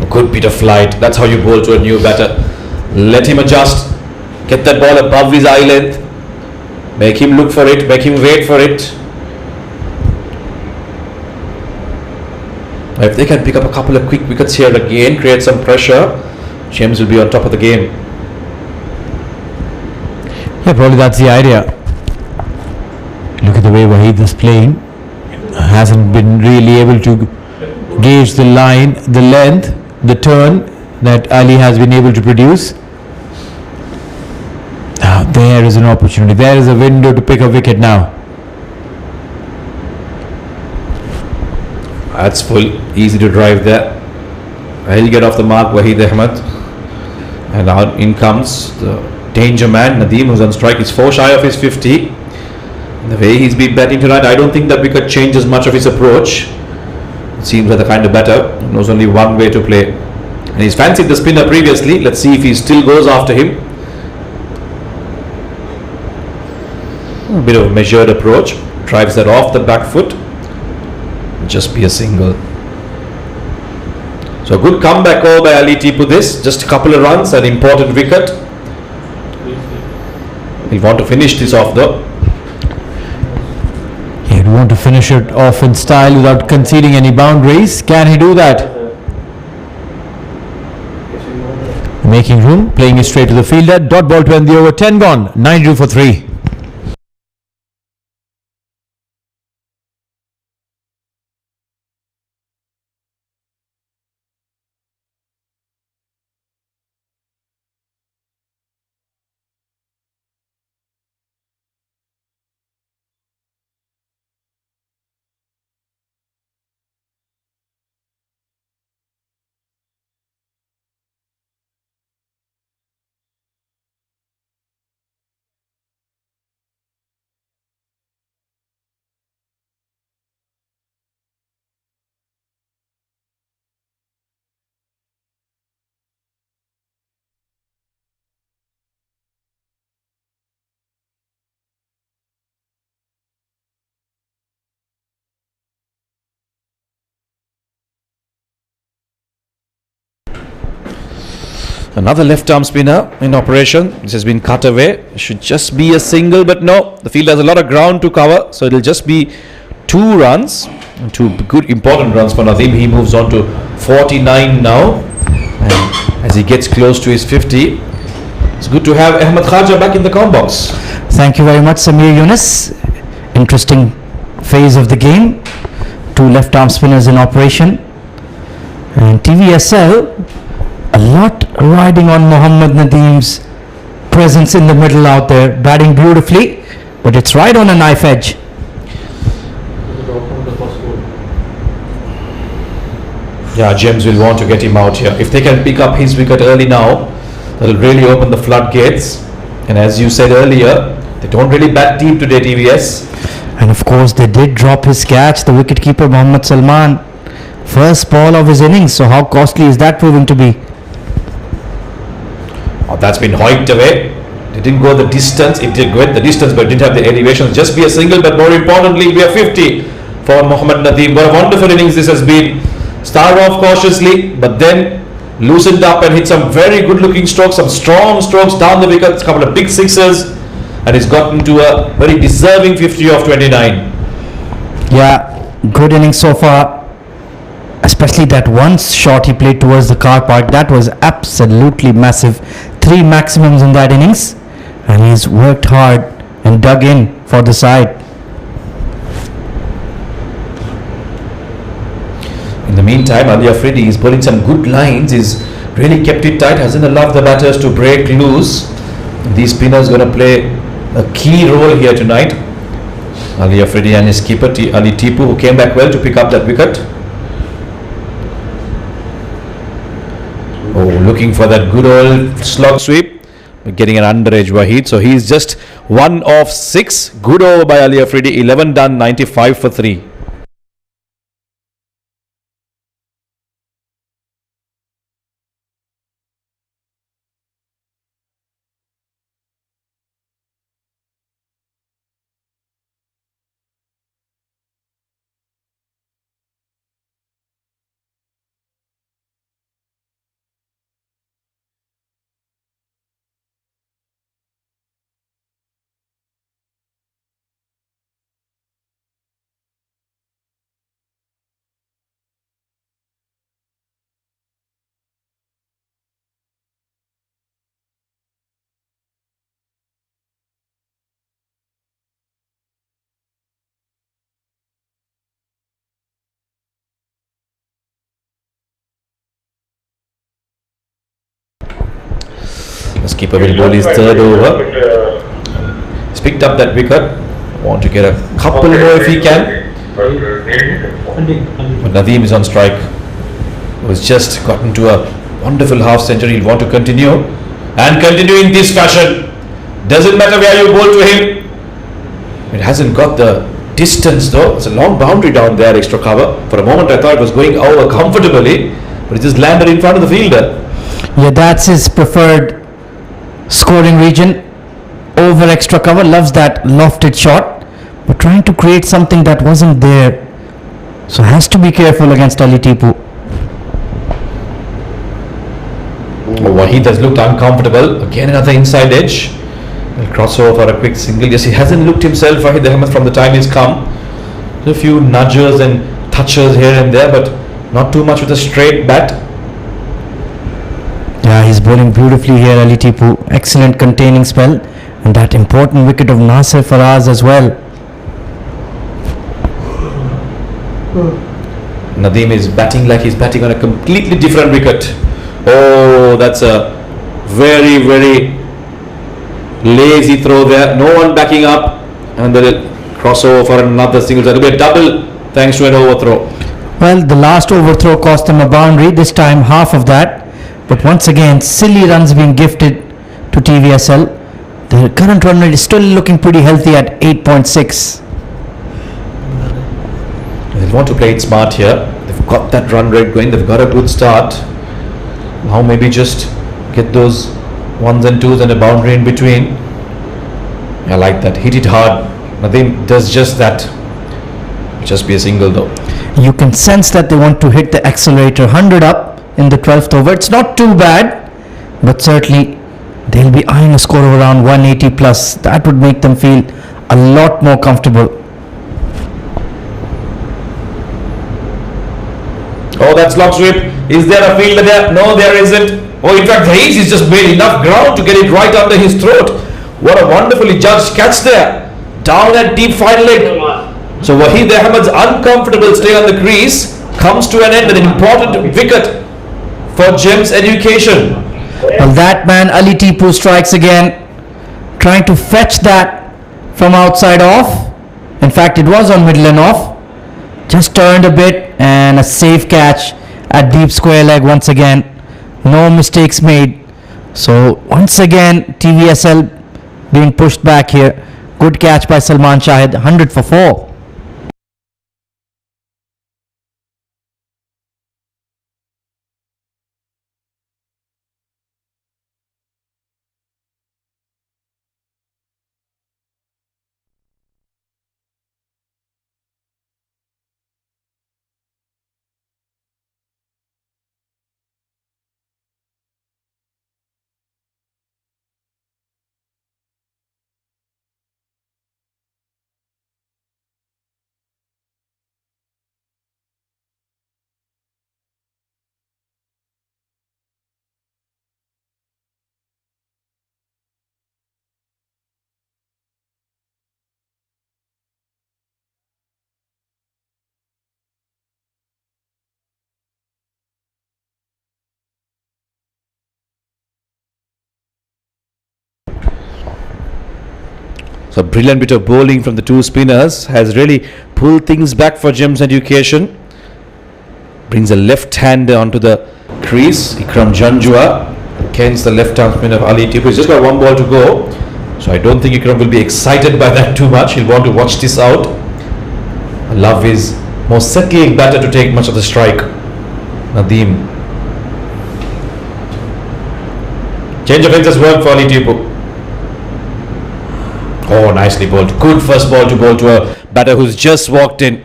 A good bit of flight. That's how you bowl to a new batter. Let him adjust. Get that ball above his eye length. Make him look for it. Make him wait for it. If they can pick up a couple of quick wickets here again, create some pressure, James will be on top of the game. Yeah, probably that's the idea. the way Waheed is playing, hasn't been really able to gauge the line, the length, the turn that Ali has been able to produce. There is an opportunity. There is a window to pick a wicket now. That's full. Easy to drive there. He'll get off the mark, Waheed Ahmed. And out in comes the danger man, Nadeem, who's on strike. He's 4 shy of his 50. The way he's been batting tonight, I don't think that wicket changes much of his approach. It seems like the kind of batter who knows only one way to play. And he's fancied the spinner previously. Let's see if he still goes after him. A bit of a measured approach. Drives that off the back foot. Just be a single. So a good comeback call by Ali Tipu this. Just a couple of runs, an important wicket. He'll want to finish this off though. He'd want to finish it off in style without conceding any boundaries. Can he do that? Making room, playing it straight to the fielder. Dot ball to end the over. 10 gone. 92 for 3. Another left arm spinner in operation. This has been cut away. It should just be a single, but no. The field has a lot of ground to cover, so it'll just be 2 runs. 2 good important runs for Nadeem. He moves on to 49 now. And as he gets close to his 50, it's good to have Ahmed Khaja back in the com box. Thank you very much, Samir Yunus. Interesting phase of the game. 2 left arm spinners in operation. And TVSL, a lot riding on Mohammad Nadeem's presence in the middle out there, batting beautifully, but it's right on a knife edge. Yeah, James will want to get him out here. If they can pick up his wicket early now, that'll really open the floodgates. And as you said earlier, they don't really bat deep today, TVS. And of course, they did drop his catch, the wicketkeeper Mohammad Salman. First ball of his innings, so how costly is that proving to be? Oh, that's been hoiked away. It didn't go the distance. It did go the distance, but didn't have the elevation. Just be a single, but more importantly, be a 50 for Mohammad Nadeem. What a wonderful innings this has been. Started off cautiously, but then loosened up and hit some very good-looking strokes, some strong strokes down the wickets, a couple of big sixes, and he's gotten to a very deserving 50 of 29. Yeah, good innings so far. Especially that one shot he played towards the car park, that was absolutely massive. 3 maximums in that innings, and he's worked hard and dug in for the side. In the meantime, Ali Afridi is pulling some good lines. He's really kept it tight, hasn't allowed the batters to break loose. These spinners going to play a key role here tonight. Ali Afridi and his keeper Ali Tipu, who came back well to pick up that wicket. Oh, looking for that good old slog sweep, getting an underage Waheed. So he's just 1 of 6. Good over by Ali Afridi. 11 done, 95 for 3. Skipper will bowl his third over. He's picked up that wicket. Want to get a couple more if he can. But Nadeem is on strike. Who's just gotten to a wonderful half century. He'll want to continue. And continue in this fashion. Doesn't matter where you bowl to him. It hasn't got the distance though. It's a long boundary down there, extra cover. For a moment I thought it was going over comfortably, but it just landed in front of the fielder. Yeah, that's his preferred scoring region. Over extra cover, loves that lofted shot, but trying to create something that wasn't there. So has to be careful against Ali Tipu. Wahid has looked uncomfortable. Again another inside edge. He'll cross over for a quick single. Yes, he hasn't looked himself, Wahid Ahmed, from the time he's come. A few nudges and touches here and there, but not too much with a straight bat. Yeah, he's bowling beautifully here, Ali Tipu. Excellent containing spell. And that important wicket of Nasir Faraz as well. Nadeem is batting like he's batting on a completely different wicket. Oh, that's a very, very lazy throw there. No one backing up. And then it'll cross over for another single. So it'll be a double thanks to an overthrow. Well, the last overthrow cost them a boundary. This time half of that. But once again, silly runs being gifted to TVSL. The current run rate is still looking pretty healthy at 8.6. They want to play it smart here. They've got that run rate going. They've got a good start. Now maybe just get those ones and twos and a boundary in between. I like that. Hit it hard. Nadeem does just that. Just be a single though. You can sense that they want to hit the accelerator. 100 up in the 12th over. It's not too bad, but certainly they'll be eyeing a score of around 180 plus. That would make them feel a lot more comfortable. Oh, that's lock sweep. Is there a fielder there? No, there isn't. Oh, in fact, Hayes has just made enough ground to get it right under his throat. What a wonderfully judged catch there. Down at deep final leg. So Wahid Ahmed's uncomfortable stay on the crease comes to an end with an important wicket for Gems Education. Well, that man Ali Tipu strikes again, trying to fetch that from outside off. In fact, it was on middle and off. Just turned a bit and a safe catch at deep square leg once again. No mistakes made. So once again, TVSL being pushed back here. Good catch by Salman Shahid, 100 for 4. So brilliant bit of bowling from the two spinners has really pulled things back for Gems Education. Brings a left hand onto the crease. Ikram Janjua against the left arm spinner of Ali Tipu. He's just got one ball to go. So I don't think Ikram will be excited by that too much. He'll want to watch this out. Love is more settling batter to take much of the strike. Nadeem. Change of fences work for Ali Tipu. Oh, nicely bowled. Good first ball to bowl to a batter who's just walked in.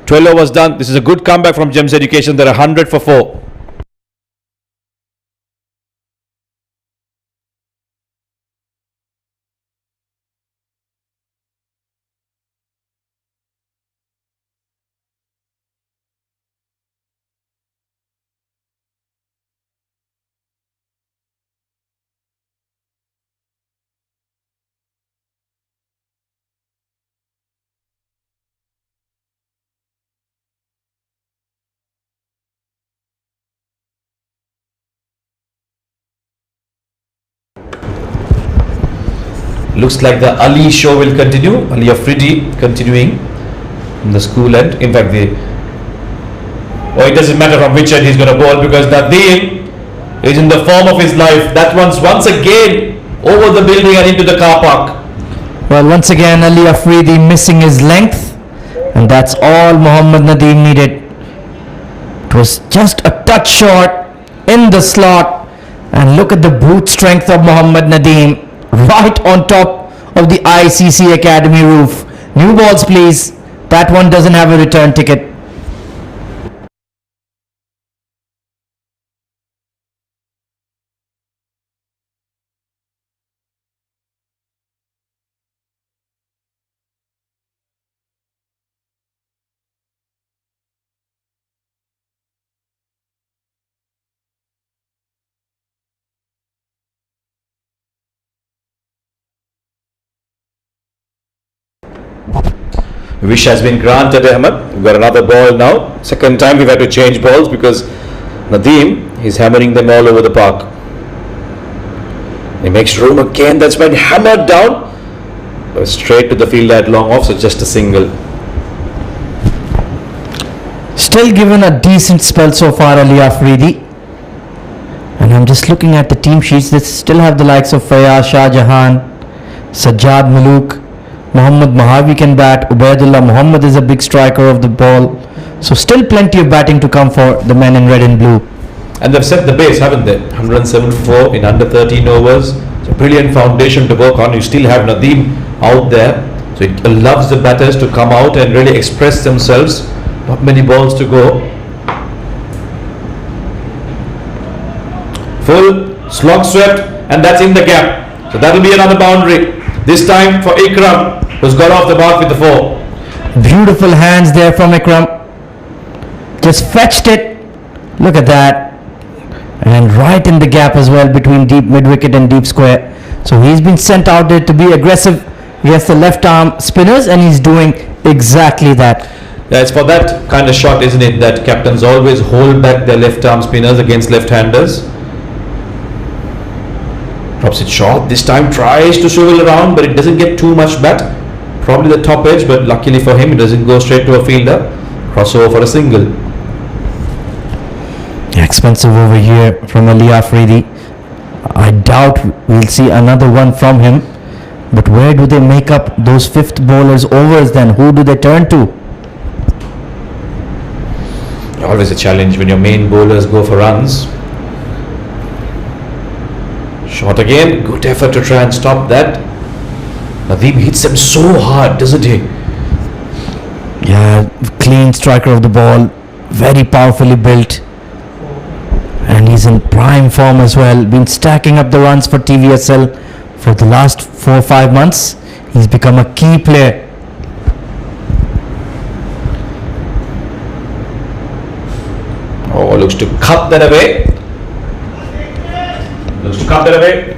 12 overs done. This is a good comeback from Gems Education. They're 100 for 4. Looks like the Ali show will continue. Ali Afridi continuing from the school end. In fact, it doesn't matter from which end he's going to bowl, because Nadeem is in the form of his life. That one's once again over the building and into the car park. Well, once again, Ali Afridi missing his length, and that's all Mohammad Nadeem needed. It was just a touch short in the slot, and look at the brute strength of Mohammad Nadeem right on top of the ICCA Academy roof. New balls, please. That one doesn't have a return ticket. Wish has been granted, Ahmed. We've got another ball now. Second time we've had to change balls because Nadeem is hammering them all over the park. He makes room again. That's been hammered down. Straight to the fielder at long off, so just a single. Still given a decent spell so far, Ali Afridi. And I'm just looking at the team sheets. They still have the likes of Fayaz Shah Jahan, Sajjad Malook, Muhammad Mahavi can bat, Ubaidullah Muhammad is a big striker of the ball. So still plenty of batting to come for the men in red and blue. And they've set the base, haven't they? 174 in under 13 overs. It's a brilliant foundation to work on. You still have Nadeem out there. So it allows the batters to come out and really express themselves. Not many balls to go. Full, slog swept, and that's in the gap. So that will be another boundary. This time for Ikram, who's got off the mark with the 4. Beautiful hands there from Ikram. Just fetched it. Look at that. And right in the gap as well between deep mid-wicket and deep square. So he's been sent out there to be aggressive against the left-arm spinners, and he's doing exactly that. Yeah, it's for that kind of shot, isn't it, that captains always hold back their left-arm spinners against left-handers. Drops it short. This time tries to swivel around, but it doesn't get too much bat. Probably the top edge, but luckily for him, it doesn't go straight to a fielder. Crossover for a single. Expensive over here from Ali Afridi. I doubt we'll see another one from him. But where do they make up those fifth bowlers overs then? Who do they turn to? Always a challenge when your main bowlers go for runs. Shot again. Good effort to try and stop that. Nadeem hits them so hard, doesn't he? Yeah, clean striker of the ball. Very powerfully built. And he's in prime form as well. Been stacking up the runs for TVSL for the last 4 or 5 months. He's become a key player. Oh, looks to cut that away. Looks to cut that away.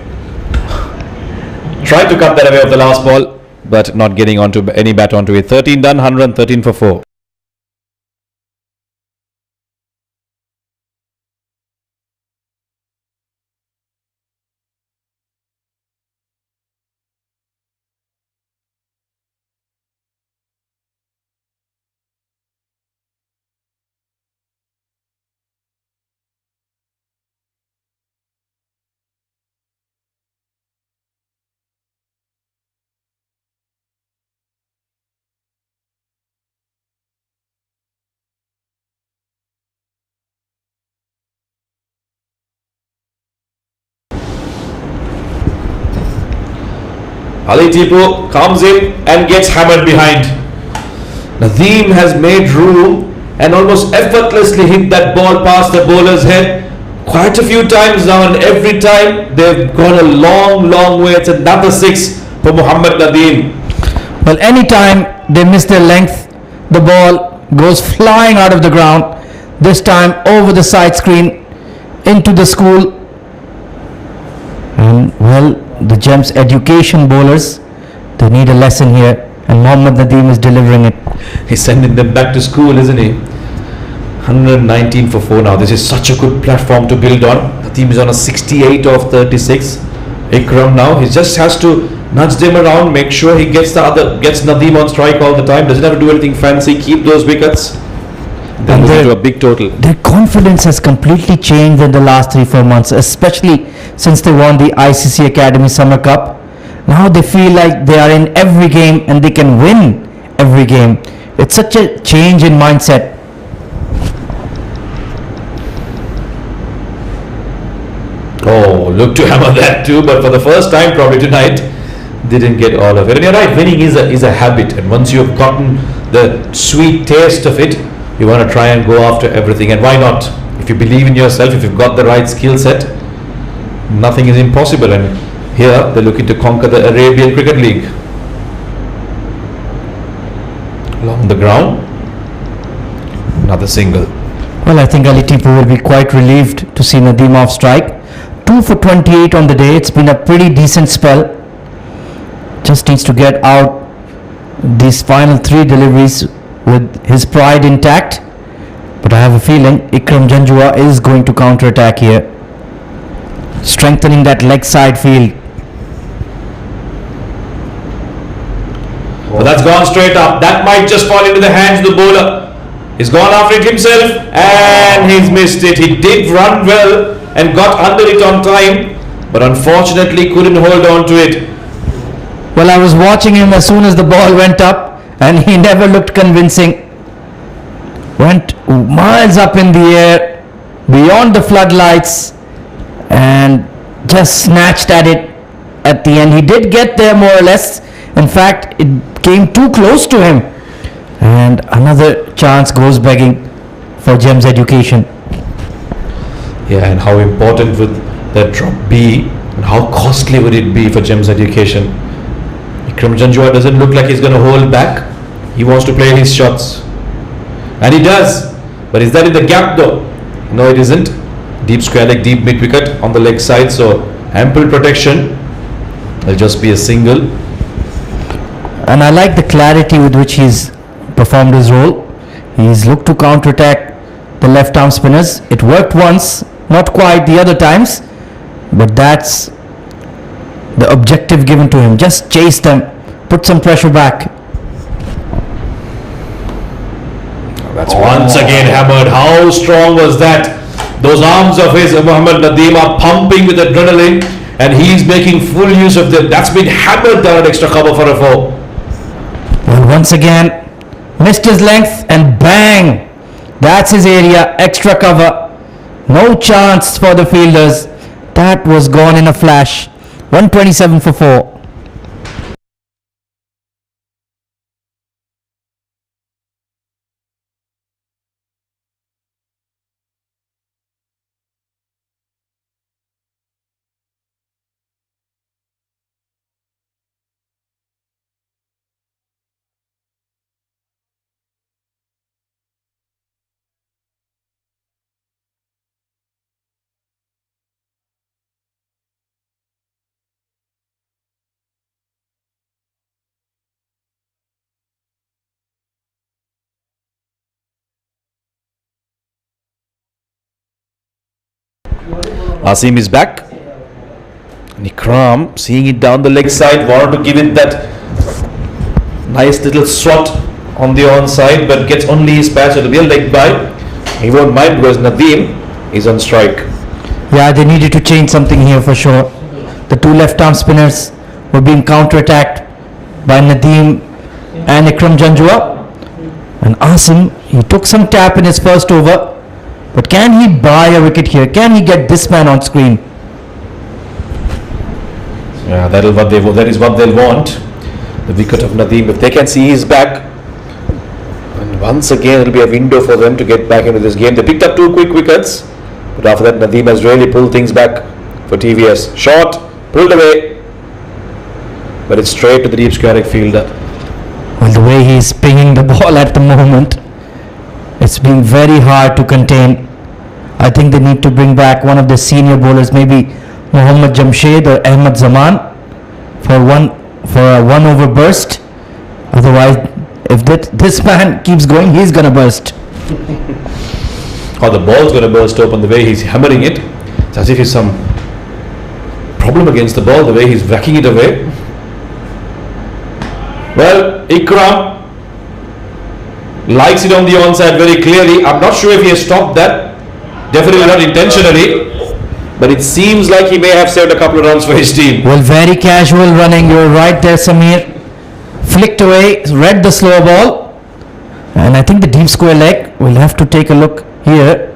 Tried to cut that away of the last ball, but not getting onto any bat onto it. 13 done, 113 for 4. Ali Tipu comes in and gets hammered behind. Nadeem has made room and almost effortlessly hit that ball past the bowler's head quite a few times now, and every time they've gone a long way. It's another 6 for Mohammad Nadeem. Well, anytime they miss their length, the ball goes flying out of the ground. This time over the side screen into the school. And well, the Gems education bowlers, they need a lesson here, and Mohammad Nadeem is delivering it. He's sending them back to school, isn't he? 119 for 4 now. This is such a good platform to build on. Nadeem is on a 68 of 36. Ikram now, he just has to nudged him around, make sure he gets Nadeem on strike all the time, doesn't have to do anything fancy, keep those wickets, then move into a big total. Their confidence has completely changed in the last 3-4 months, especially since they won the ICCA Academy Summer Cup. Now they feel like they are in every game and they can win every game. It's such a change in mindset. Oh, look to hammer that too, but for the first time probably tonight, didn't get all of it. And you're right, winning is a habit, and once you've gotten the sweet taste of it, you want to try and go after everything. And why not? If you believe in yourself, if you've got the right skill set, nothing is impossible. And here they're looking to conquer the Arabian Cricket League. Along the ground, another single. Well, I think Ali Tipu will be quite relieved to see Nadeem off strike. 2 for 28 on the day. It's been a pretty decent spell. Just needs to get out these final 3 deliveries with his pride intact. But I have a feeling Ikram Janjua is going to counter-attack here, strengthening that leg side field. But that's gone straight up. That might just fall into the hands of the bowler. He's gone after it himself and he's missed it. He did run well and got under it on time, but unfortunately couldn't hold on to it. Well, I was watching him as soon as the ball went up and he never looked convincing. Went miles up in the air, beyond the floodlights, and just snatched at it at the end. He did get there more or less. In fact, it came too close to him. And another chance goes begging for Gems Education. Yeah, and how important would that drop be, and how costly would it be for Gems Education? Ikram Janjua doesn't look like he's going to hold back. He wants to play his shots, and he does. But is that in the gap though? No, it isn't. Deep square leg, deep mid wicket on the leg side, so ample protection. It'll just be a single. And I like the clarity with which he's performed his role. He's looked to counter-attack the left arm spinners. It worked once, not quite the other times, but that's the objective given to him. Just chase them, put some pressure back. That's once again hammered. How strong was that? Those arms of his, Mohammad Nadeem, are pumping with adrenaline, and he's making full use of them. That's been hammered down at extra cover for a 4. Well, once again, missed his length and bang! That's his area, extra cover. No chance for the fielders. That was gone in a flash. 127 for 4. Asim is back. And Ikram, seeing it down the leg side, wanted to give it that nice little swat on the onside, but gets only his patch. It'll be a leg by. He won't mind because Nadeem is on strike. Yeah, they needed to change something here for sure. The 2 left arm spinners were being counter-attacked by Nadeem and Ikram Janjua. And Asim, he took some tap in his first over. But can he buy a wicket here? Can he get this man on screen? Yeah, that is what they'll want. The wicket of Nadeem. If they can see he's back, and once again it'll be a window for them to get back into this game. They picked up 2 quick wickets, but after that Nadeem has really pulled things back for TVS. Shot, pulled away, but it's straight to the deep square leg fielder. Well, the way he's pinging the ball at the moment, it's been very hard to contain. I think they need to bring back one of the senior bowlers, maybe Mohammad Jamshed or Ahmad Zaman, for a 1 over burst. Otherwise, if this man keeps going, he's gonna burst. Or the ball's gonna burst open the way he's hammering it. It's as if he's some problem against the ball, the way he's whacking it away. Well, Ikram likes it on the onside very clearly. I'm not sure if he has stopped that. Definitely not intentionally. But it seems like he may have saved a couple of runs for his team. Well, very casual running. You're right there, Samir. Flicked away, read the slower ball. And I think the deep square leg, we'll have to take a look here.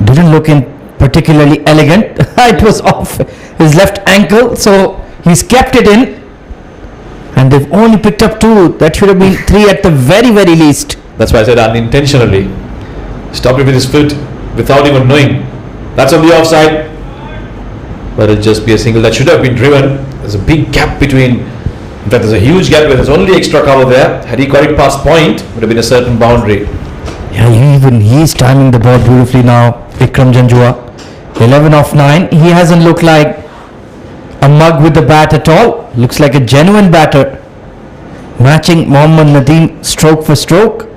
Didn't look in particularly elegant. It was off his left ankle, so he's kept it in. And they've only picked up 2. That should have been 3 at the very, very least. That's why I said unintentionally. Stopped it with his foot without even knowing. That's on the offside. But it'll just be a single that should have been driven. There's a big gap between. In fact, there's a huge gap where there's only extra cover there. Had he got it past point, it would have been a certain boundary. Yeah, he's timing the ball beautifully now. Vikram Janjua, 11 off 9. He hasn't looked like a mug with the bat at all. Looks like a genuine batter. Matching Mohammad Nadeem stroke for stroke.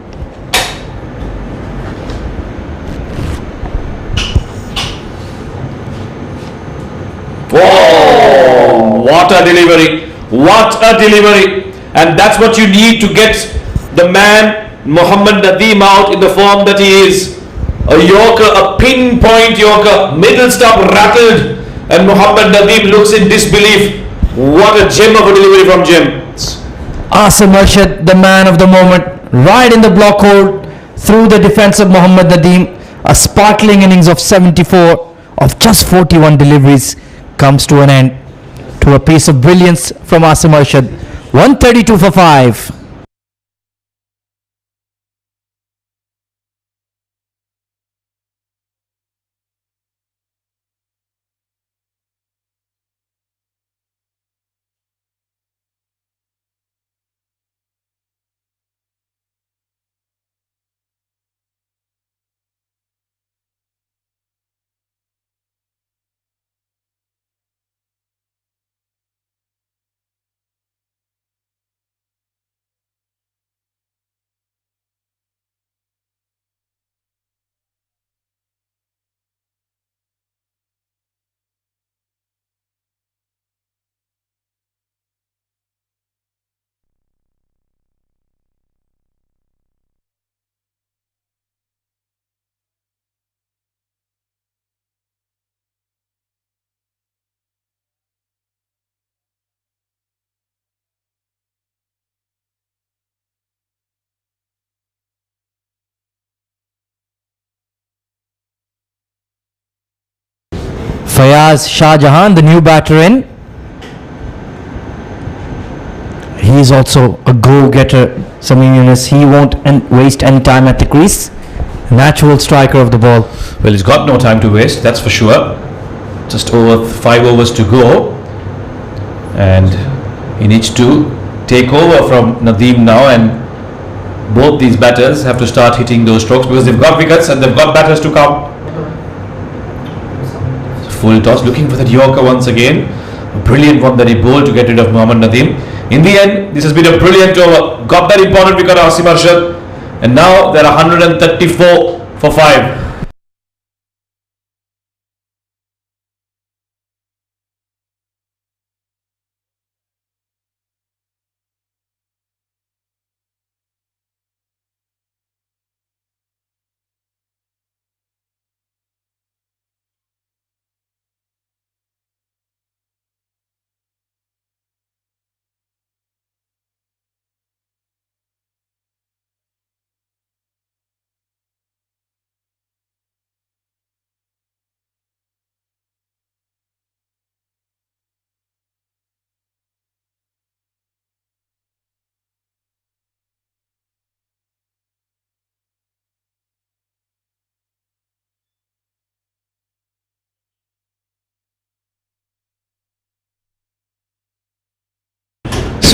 Whoa! What a delivery! What a delivery! And that's what you need to get the man Mohammad Nadeem out in the form that he is. A yorker, a pinpoint yorker, middle stump rattled, and Mohammad Nadeem looks in disbelief. What a gem of a delivery from Jim. Asim Arshad, the man of the moment, right in the block hold through the defense of Mohammad Nadeem. A sparkling innings of 74 of just 41 deliveries comes to an end to a piece of brilliance from Asim Arshad. 132 for 5. Fayaz Shah Jahan, the new batter in. He is also a go-getter, Samir Yunus. He won't waste any time at the crease. Natural striker of the ball. Well, he's got no time to waste, that's for sure. Just over 5 overs to go. And he needs to take over from Nadeem now, and both these batters have to start hitting those strokes because they've got wickets and they've got batters to come. Full toss, looking for that yorker once again. A brilliant one that he bowled to get rid of Mohammad Nadeem. In the end, this has been a brilliant over. Got that important wicket, Asim Arshad. And now they're 134 for 5.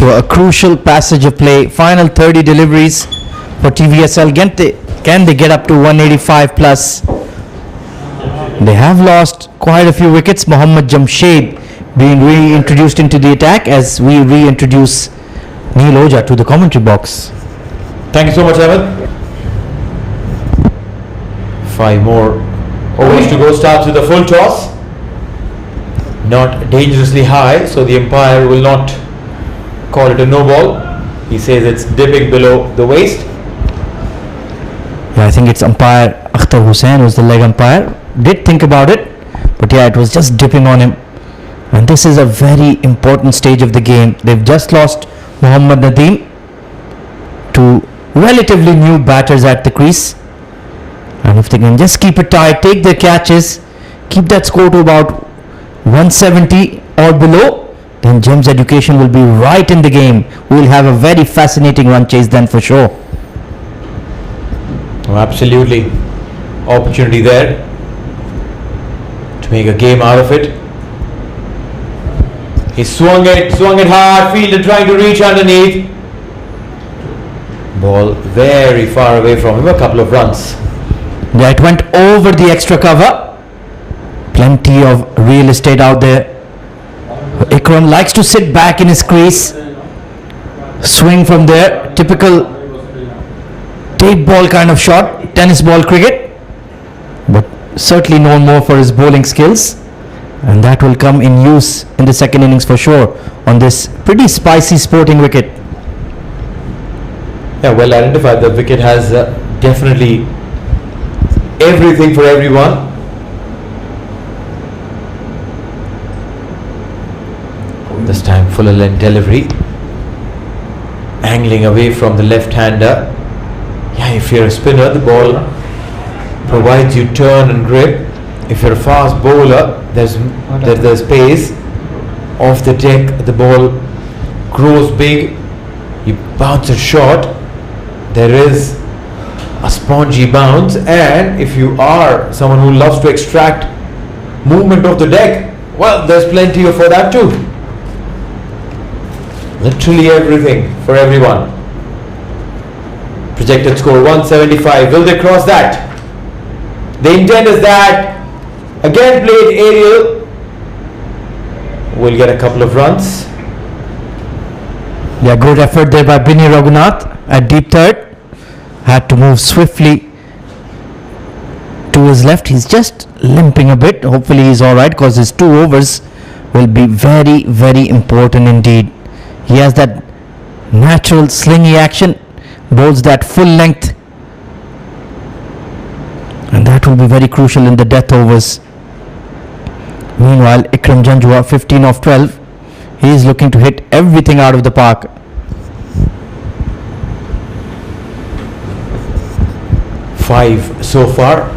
So a crucial passage of play. Final 30 deliveries for TVSL. Can they get up to 185 plus? They have lost quite a few wickets. Mohammad Jamshed being reintroduced into the attack as we reintroduce Neil Oja to the commentary box. Thank you so much, Ahmed. 5 more overs to go. Starts with a full toss. Not dangerously high, so the umpire will not call it a no ball. He says it's dipping below the waist. Yeah, I think it's umpire Akhtar Hussain who's the leg umpire. Did think about it, but yeah, it was just dipping on him. And this is a very important stage of the game. They've just lost Mohammad Nadeem to relatively new batters at the crease. And if they can just keep it tight, take their catches, keep that score to about 170 or below, then Gems Education will be right in the game. We'll have a very fascinating run chase then for sure. Oh, absolutely. Opportunity there to make a game out of it. He swung it hard, fielder trying to reach underneath. Ball very far away from him, a couple of runs. Yeah, it went over the extra cover. Plenty of real estate out there. Ikram likes to sit back in his crease, swing from there, typical tape ball kind of shot, tennis ball cricket, but certainly known more for his bowling skills, and that will come in use in the second innings for sure on this pretty spicy sporting wicket. Yeah, well identified. The wicket has definitely everything for everyone. This time full length delivery, angling away from the left-hander. Yeah, if you're a spinner, the ball provides you turn and grip. If you're a fast bowler, there's pace off the deck. The ball grows big. You bounce it short. There is a spongy bounce, and if you are someone who loves to extract movement of the deck, well, there's plenty for that too. Literally everything for everyone. Projected score 175. Will they cross that? The intent is that again played aerial will get a couple of runs. Yeah, good effort there by Bini Raghunath at deep third. Had to move swiftly to his left. He's just limping a bit. Hopefully he's alright, because his 2 overs will be very, very important indeed. He has that natural slingy action, bowls that full length, and that will be very crucial in the death overs. Meanwhile, Ikram Janjua, 15 of 12, he is looking to hit everything out of the park. Five so far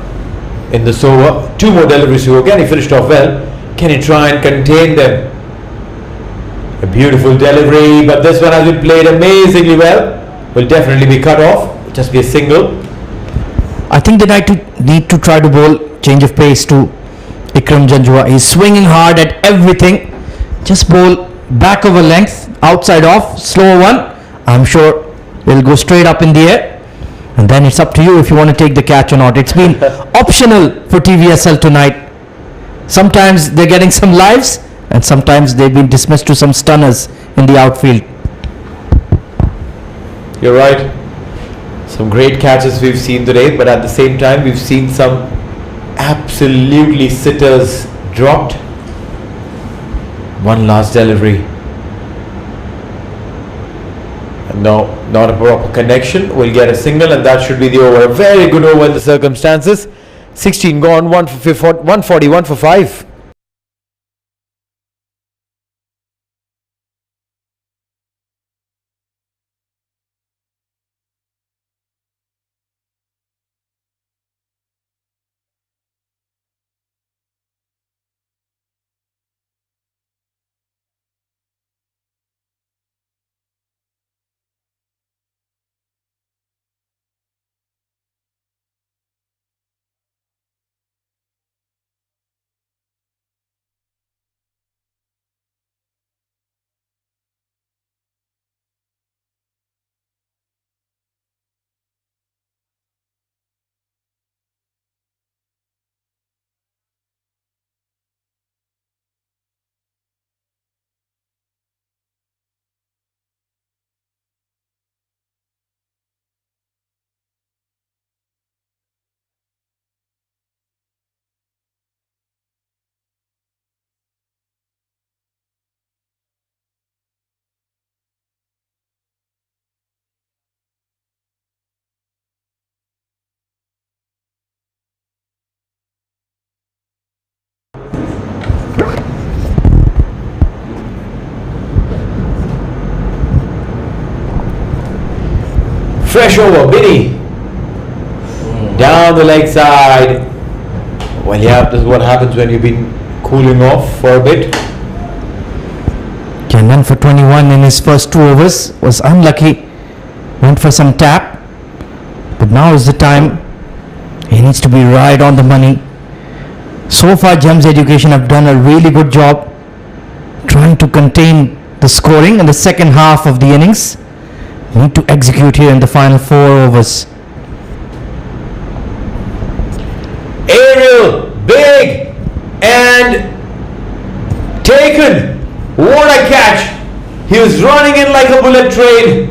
in this over. 2 more deliveries to go. Again, he finished off well. Can he try and contain them? A beautiful delivery, but this one has been played amazingly well. Will definitely be cut off. Just be a single. I think they need to try to bowl change of pace to Ikram Janjua. He's swinging hard at everything. Just bowl back over length, outside off, slow one. I'm sure it'll go straight up in the air. And then it's up to you if you want to take the catch or not. It's been optional for TVSL tonight. Sometimes they're getting some lives, and sometimes they've been dismissed to some stunners in the outfield. You're right. Some great catches we've seen today, but at the same time we've seen some absolutely sitters dropped. One last delivery. No, not a proper connection. We'll get a single, and that should be the over. A very good over in the circumstances. 16 gone, 141 for 5. Fresh over, Binny. Down the leg side. Well, yeah, this is what happens when you've been cooling off for a bit. Kennan for 21 in his first 2 overs was unlucky. Went for some tap. But now is the time. He needs to be right on the money. So far, Gems Education have done a really good job trying to contain the scoring in the second half of the innings. Need to execute here in the final 4 overs. Aerial, big, and taken. What a catch. He was running in like a bullet train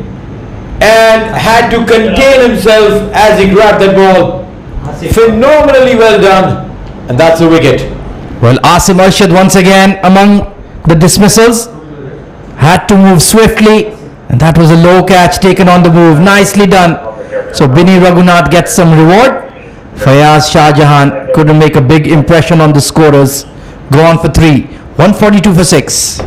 and had to contain himself as he grabbed that ball. Phenomenally well done. And that's a wicket. Well, Asim Arshad once again among the dismissals. Had to move swiftly, and that was a low catch taken on the move. Nicely done. So Binny Raghunath gets some reward. Fayaz Shah Jahan couldn't make a big impression on the scorers. Gone for 3. 142 for 6.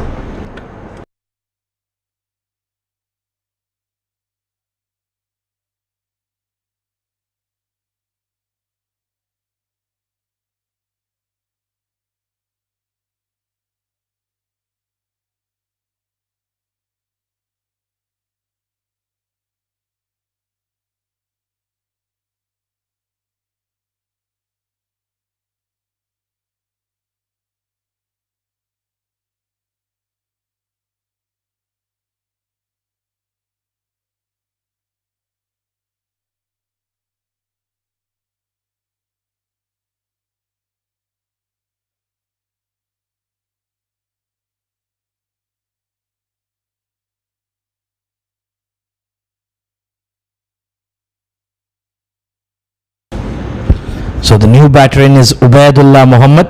So the new batter in is Ubaidullah Muhammad.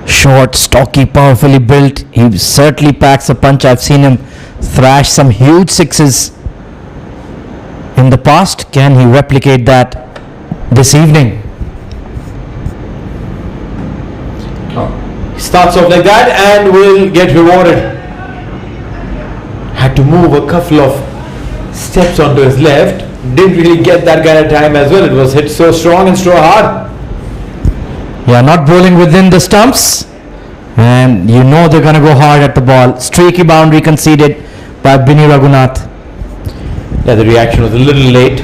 Short, stocky, powerfully built. He certainly packs a punch. I've seen him thrash some huge sixes in the past. Can he replicate that this evening? He starts off like that and will get rewarded. Had to move a couple of steps onto his left. Didn't really get that kind of time as well. It was hit so strong and so hard. Yeah, not bowling within the stumps. And you know they're going to go hard at the ball. Streaky boundary conceded by Binny Raghunath. Yeah, the reaction was a little late.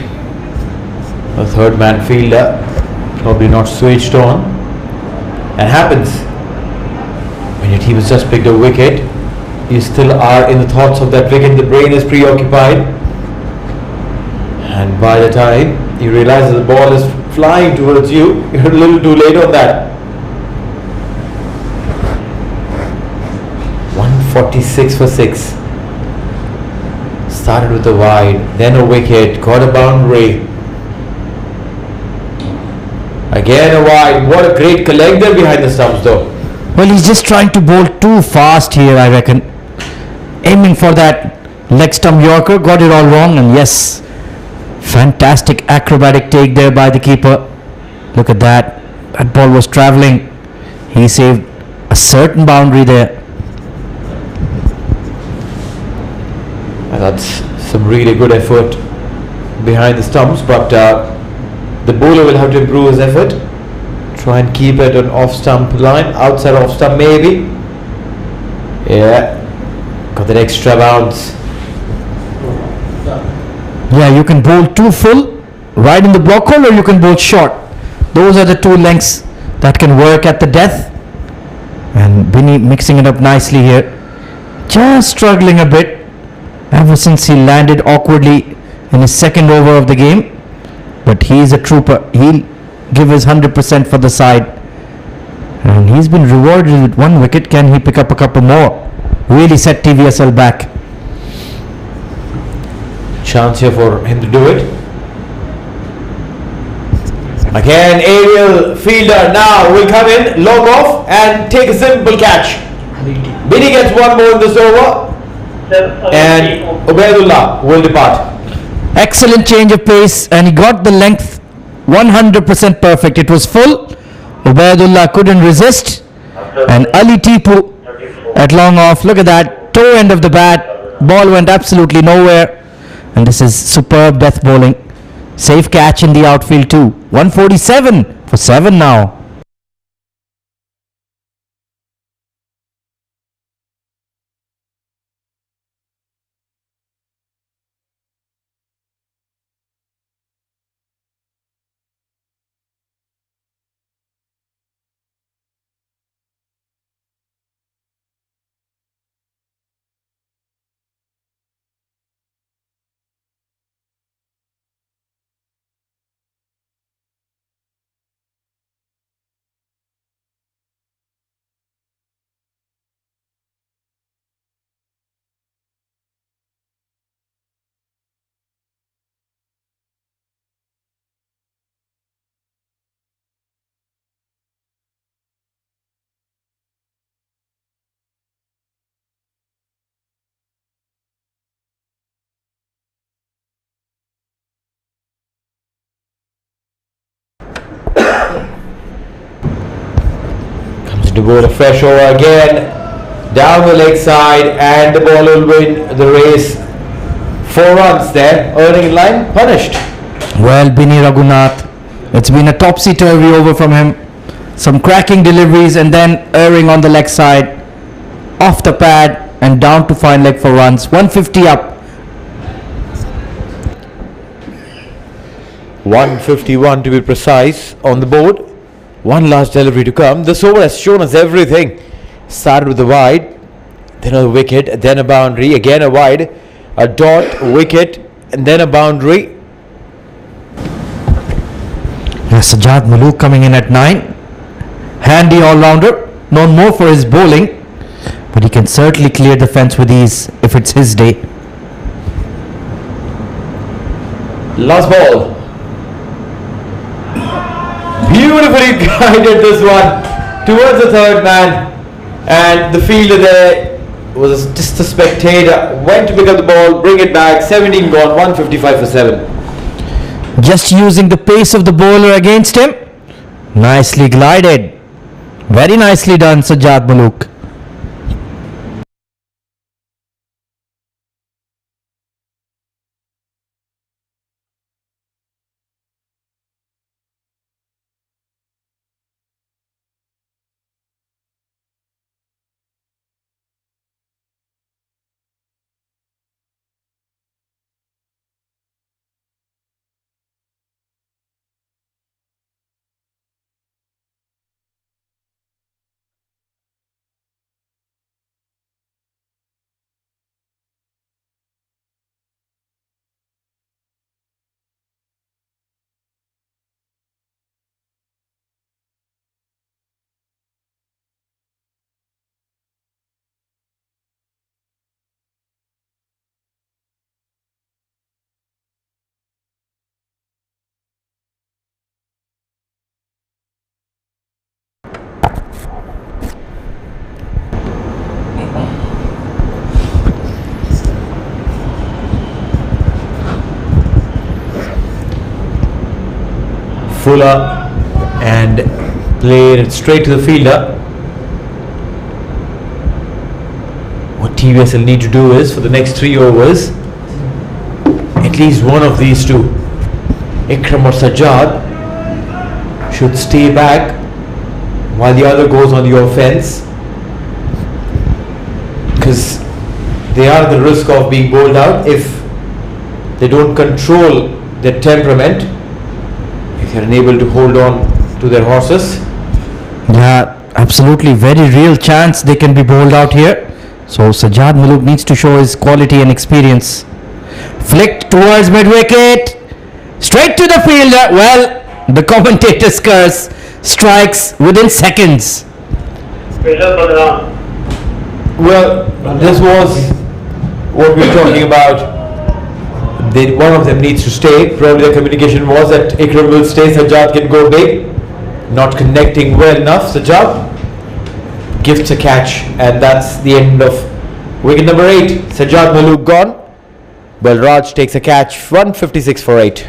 The third man fielder probably not switched on. And happens when your team has just picked a wicket. You still are in the thoughts of that wicket. The brain is preoccupied. And by the time you realize that the ball is flying towards you, you're a little too late on that. 146 for 6. Started with a wide, then a wicket, got a boundary. Again a wide. What a great collector behind the stumps though. Well, he's just trying to bowl too fast here, I reckon. Aiming for that leg stump Yorker, got it all wrong, and yes, fantastic acrobatic take there by the keeper. Look at that. That ball was travelling. He saved a certain boundary there. And that's some really good effort behind the stumps, but the bowler will have to improve his effort. Try and keep it on off stump line, outside off stump maybe. Yeah, got that extra bounce. Yeah, you can bowl too full, right in the block hole, or you can bowl short. Those are the two lengths that can work at the death. And Binny mixing it up nicely here. Just struggling a bit ever since he landed awkwardly in his second over of the game. But he's a trooper. He'll give his 100% for the side. And he's been rewarded with 1 wicket. Can he pick up a couple more? Really set TVSL back. Chance here for him to do it. Again, aerial fielder now will come in, long off and take a simple catch. Binny gets 1 more in this over and Ubaidullah will depart. Excellent change of pace, and he got the length 100% perfect. It was full. Ubaidullah couldn't resist, and Ali Tipu at long off. Look at that toe end of the bat. Ball went absolutely nowhere. And this is superb death bowling. Safe catch in the outfield too. 147 for 7 now. Comes to bowl a fresh over again. Down the leg side, and the ball will win the race. 4 runs there, earning in line, punished. Well, Bini Raghunath, it's been a topsy-turvy over from him. Some cracking deliveries and then erring on the leg side. Off the pad and down to fine leg for runs. 150 up. 151 to be precise on the board. One last delivery to come. This over has shown us everything. Started with a wide, then a wicket, then a boundary, again a wide, a dot, a wicket, and then a boundary. Sajjad Malook coming in at 9. Handy all-rounder, known more for his bowling, but he can certainly clear the fence with ease if it's his day. Last ball. Beautifully guided this one towards the third man, and the fielder there was just a spectator. Went to pick up the ball, bring it back. 17 gone, 155 for 7. Just using the pace of the bowler against him. Nicely glided. Very nicely done, Sajjad Malook. Fuller and played it straight to the fielder. What TVS will need to do is, for the next 3 overs, at least one of these two, Ikram or Sajjad, should stay back while the other goes on the offense, because they are at the risk of being bowled out if they don't control their temperament, if they're unable to hold on to their horses. Yeah, absolutely. Very real chance they can be bowled out here. So Sajjad Malook needs to show his quality and experience. Flicked towards mid-wicket. Straight to the fielder. Well, the commentator's curse strikes within seconds. Well, this was what we were talking about. One of them needs to stay. Probably the communication was that Ikram will stay, Sajjad can go big. Not connecting well enough. Sajjad gifts a catch, and that's the end of wicket number 8. Sajjad Malook gone. Balraj takes a catch, 156 for 8.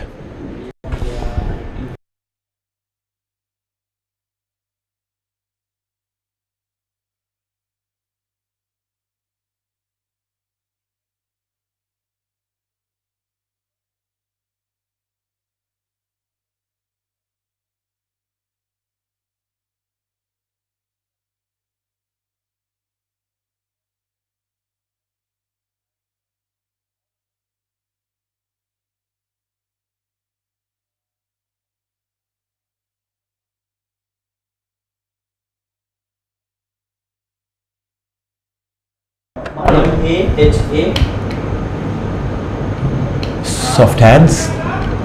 Soft hands.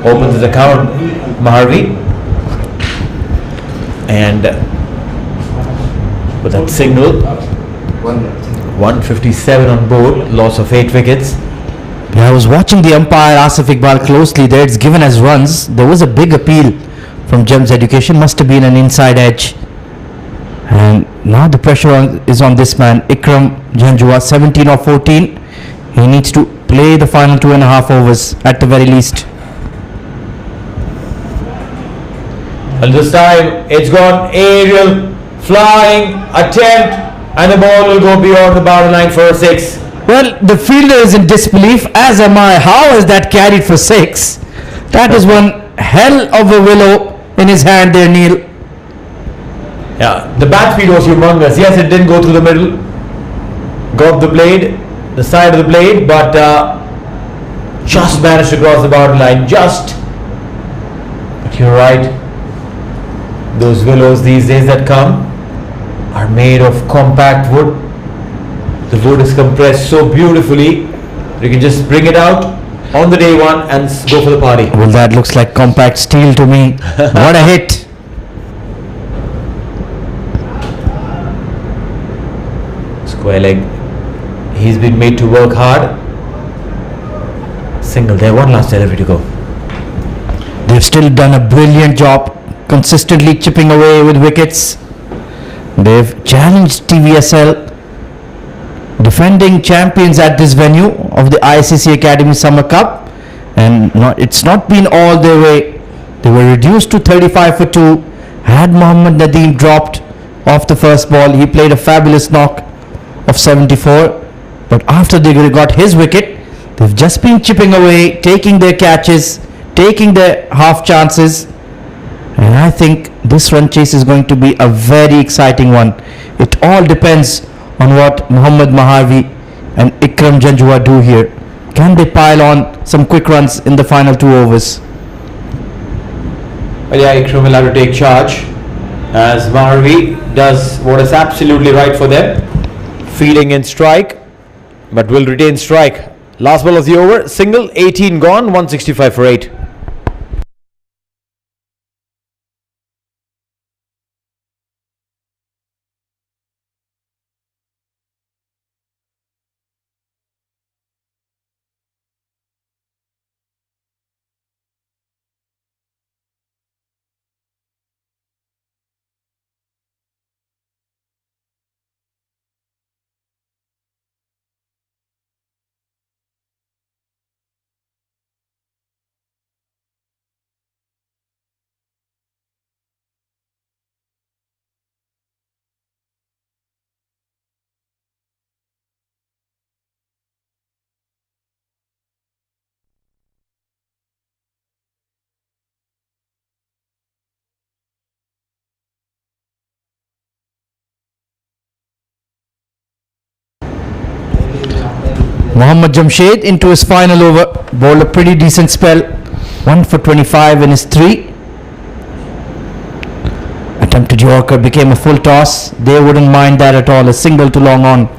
Opens his account, Maharvi. And with that signal, 157 on board, loss of 8 wickets. I was watching the umpire Asif Iqbal closely there. It's given as runs. There was a big appeal from Gems Education. Must have been an inside edge. And now the pressure is on this man, Ikram Janjua, 17 or 14. He needs to play the final 2.5 overs at the very least. And this time it's gone aerial, flying, attempt, and the ball will go beyond the boundary line for a 6. Well, the fielder is in disbelief, as am I. How is that carried for 6? That is one hell of a willow in his hand there, Neil. Yeah, the bat speed was humongous. Yes, it didn't go through the middle. Got the blade, the side of the blade, but just managed to cross the boundary line. Just. But you're right. Those willows these days that come are made of compact wood. The wood is compressed so beautifully. You can just bring it out on the day one and go for the party. Well, that looks like compact steel to me. What a hit. Square leg. He's been made to work hard. Single there, one last delivery to go. They've still done a brilliant job, consistently chipping away with wickets. They've challenged TVSL, defending champions at this venue of the ICCA Academy Summer Cup, and it's not been all their way. They were reduced to 35 for 2. Had Mohammad Nadeem dropped off the first ball, he played a fabulous knock of 74, but after they got his wicket, they've just been chipping away, taking their catches, taking their half chances, and I think this run chase is going to be a very exciting one. It all depends on what Muhammad Maharvi and Ikram Janjua do here. Can they pile on some quick runs in the final 2 overs? Well, yeah, Ikram will have to take charge as Maharvi does what is absolutely right for them. Fielding in strike, but will retain strike. Last ball of the over, single, 18 gone, 165 for 8. Mohammad Jamshed into his final over, bowled a pretty decent spell, 1 for 25 in his 3. Attempted Yorker, became a full toss. They wouldn't mind that at all, a single to long on.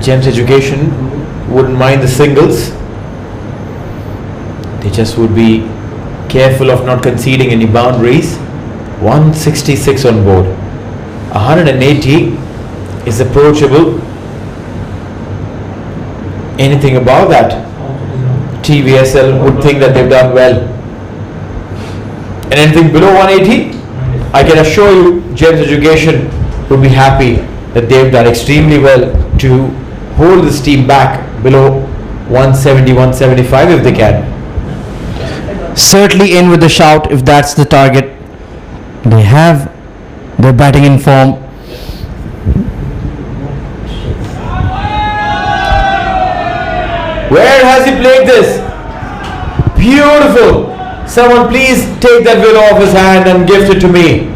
Gems Education wouldn't mind the singles. They just would be careful of not conceding any boundaries. 166 on board. 180 is approachable. Anything above that, TVSL would think that they've done well. And anything below 180, I can assure you, Gems Education would be happy that they've done extremely well to hold this team back below 170, 175 if they can. Certainly in with the shout if that's the target. They have their batting in form. Where has he played this? Beautiful. Someone please take that willow off his hand and gift it to me.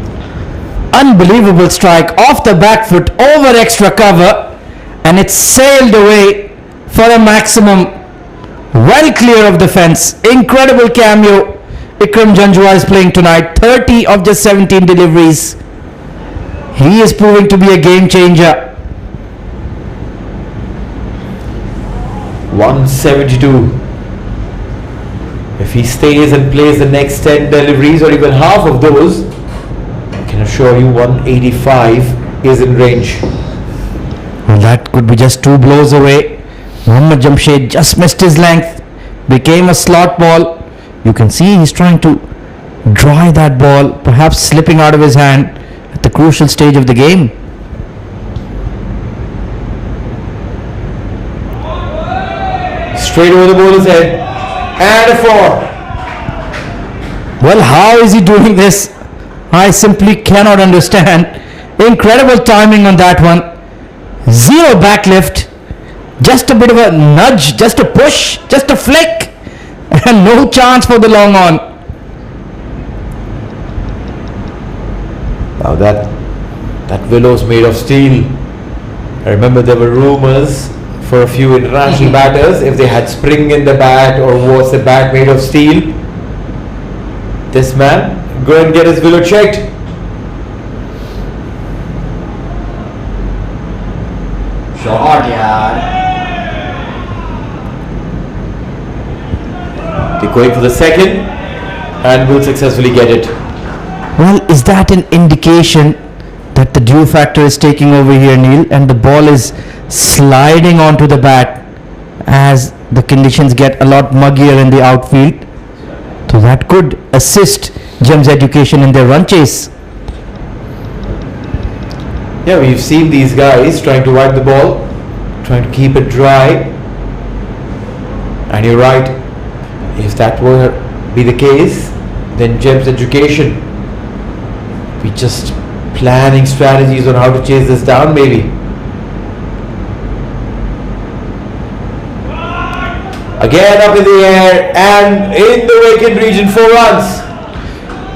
Unbelievable strike off the back foot over extra cover, and it sailed away for a maximum, well clear of the fence. Incredible cameo Ikram Janjua is playing tonight. 30 of just 17 deliveries. He is proving to be a game changer. 172. If he stays and plays the next 10 deliveries or even half of those, I can assure you 185 is in range. Well, that could be just 2 blows away. Mohammad Jamshed just missed his length, became a slot ball. You can see he's trying to dry that ball, perhaps slipping out of his hand at the crucial stage of the game. Straight over the bowler's head and a 4. Well, how is he doing this? I simply cannot understand. Incredible timing on that one. Zero backlift, just a bit of a nudge, just a push, just a flick, and no chance for the long on. Now that willow's made of steel. I remember there were rumors for a few international batters, if they had spring in the bat or was the bat made of steel. This man, go and get his willow checked. Short, yaar. They're going for the second and will successfully get it. Well, is that an indication that the dew factor is taking over here, Neil, and the ball is sliding onto the bat as the conditions get a lot muggier in the outfield? So that could assist Gems Education in their run chase. Yeah, we've seen these guys trying to wipe the ball, trying to keep it dry. And you're right, if that were be the case, then Gems Education be just planning strategies on how to chase this down, maybe. Again up in the air and in the vacant region, 4 runs.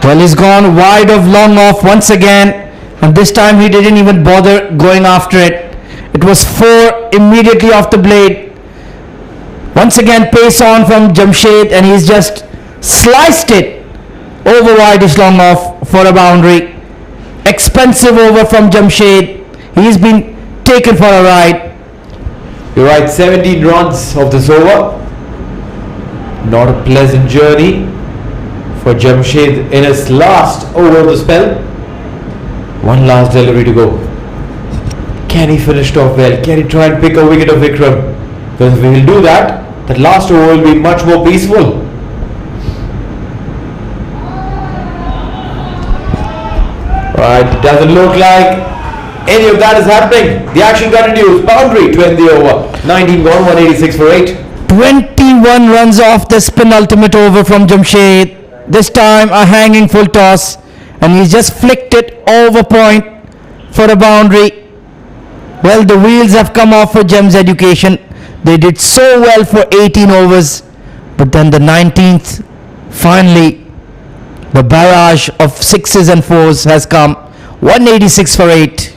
Well, he's gone wide of long off once again, and this time he didn't even bother going after it. It was 4 immediately off the blade. Once again pace on from Jamshed, and he's just sliced it over wide-ish long off for a boundary. Expensive over from Jamshed. He's been taken for a ride. You're right, 17 runs of this over. Not a pleasant journey for Jamshed in his last over of the spell. One last delivery to go. Can he finish it off well? Can he try and pick a wicket of Vikram? Because if he will do that, that last over will be much more peaceful. Right, doesn't look like any of that is happening. The action continues. Boundary to end the over. 19 gone, 186 for 8. 21 runs off this penultimate over from Jamshed. This time a hanging full toss, and he's just flicked it over point for a boundary. Well, the wheels have come off for Gems Education. They did so well for 18 overs, but then the 19th, finally, the barrage of 6s and 4s has come. 186 for 8.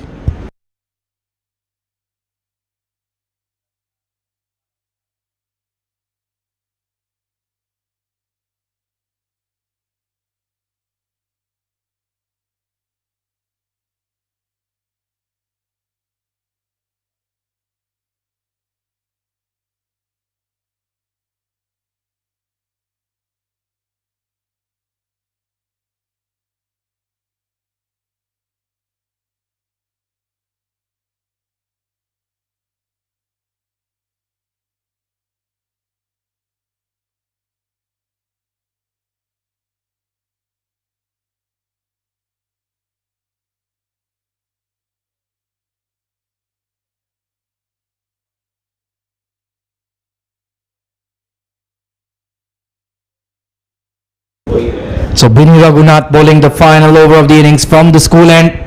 So Bini Raghunath bowling the final over of the innings from the school end.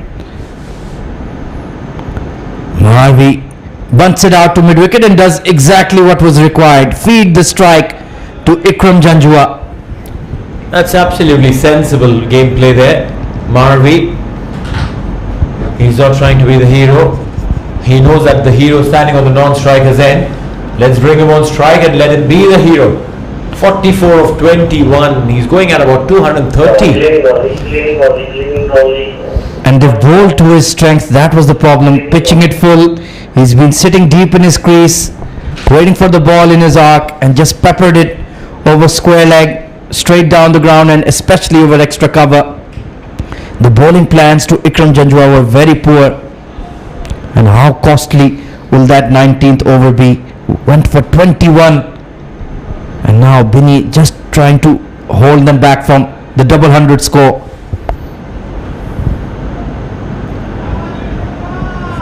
Harvey bunts it out to mid-wicket and does exactly what was required. Feed the strike to Ikram Janjua. That's absolutely sensible gameplay there. Marvi, he's not trying to be the hero. He knows that the hero is standing on the non-striker's end. Let's bring him on strike and let him be the hero. 44 of 21. He's going at about 230. And they've bowled to his strength. That was the problem. Pitching it full. He's been sitting deep in his crease. waiting for the ball in his arc and just peppered it over square leg, straight down the ground, and especially over extra cover. The bowling plans to Ikram Janjua were very poor. And how costly will that 19th over be? Went for 21. And now Binny just trying to hold them back from the double hundred score.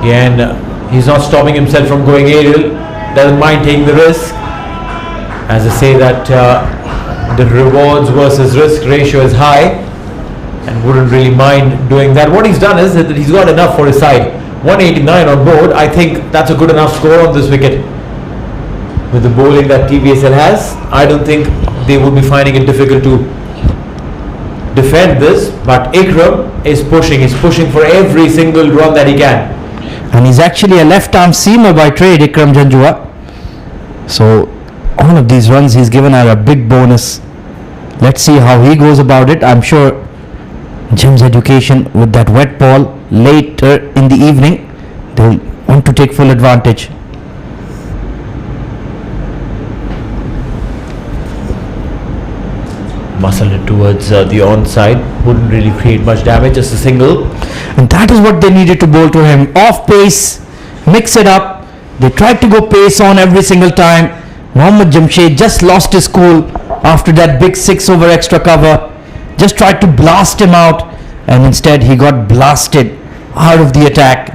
Again, he's not stopping himself from going aerial. Doesn't mind taking the risk. As I say that the rewards versus risk ratio is high, and wouldn't really mind doing that. What he's done is that he's got enough for his side. 189 on board. I think that's a good enough score on this wicket. With the bowling that TVSL has, I don't think they would be finding it difficult to defend this. But Ikram is pushing. He's pushing for every single run that he can. And he's actually a left-arm seamer by trade, Ikram Janjua. So all of these runs he's given are a big bonus. Let's see how he goes about it. I'm sure Gems Education, with that wet ball later in the evening, they'll want to take full advantage. Muscle it towards the onside. Wouldn't really create much damage, just a single. And that is what they needed to bowl to him. Off pace, mix it up. They tried to go pace on every single time. Mohammad Jamshed just lost his cool after that big 6 over extra cover. Just tried to blast him out, and instead he got blasted out of the attack.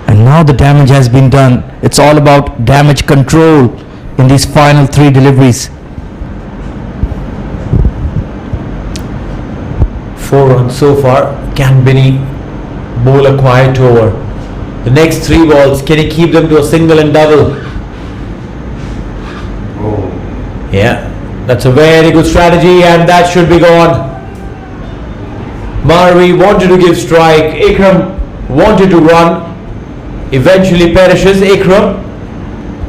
And now the damage has been done. It's all about damage control in these final 3 deliveries. 4 runs so far. Can Binny bowl a quiet over? The next 3 balls, can he keep them to a single and double? Yeah, that's a very good strategy, and that should be gone. Marvi wanted to give strike. Ikram wanted to run. Eventually perishes. Ikram,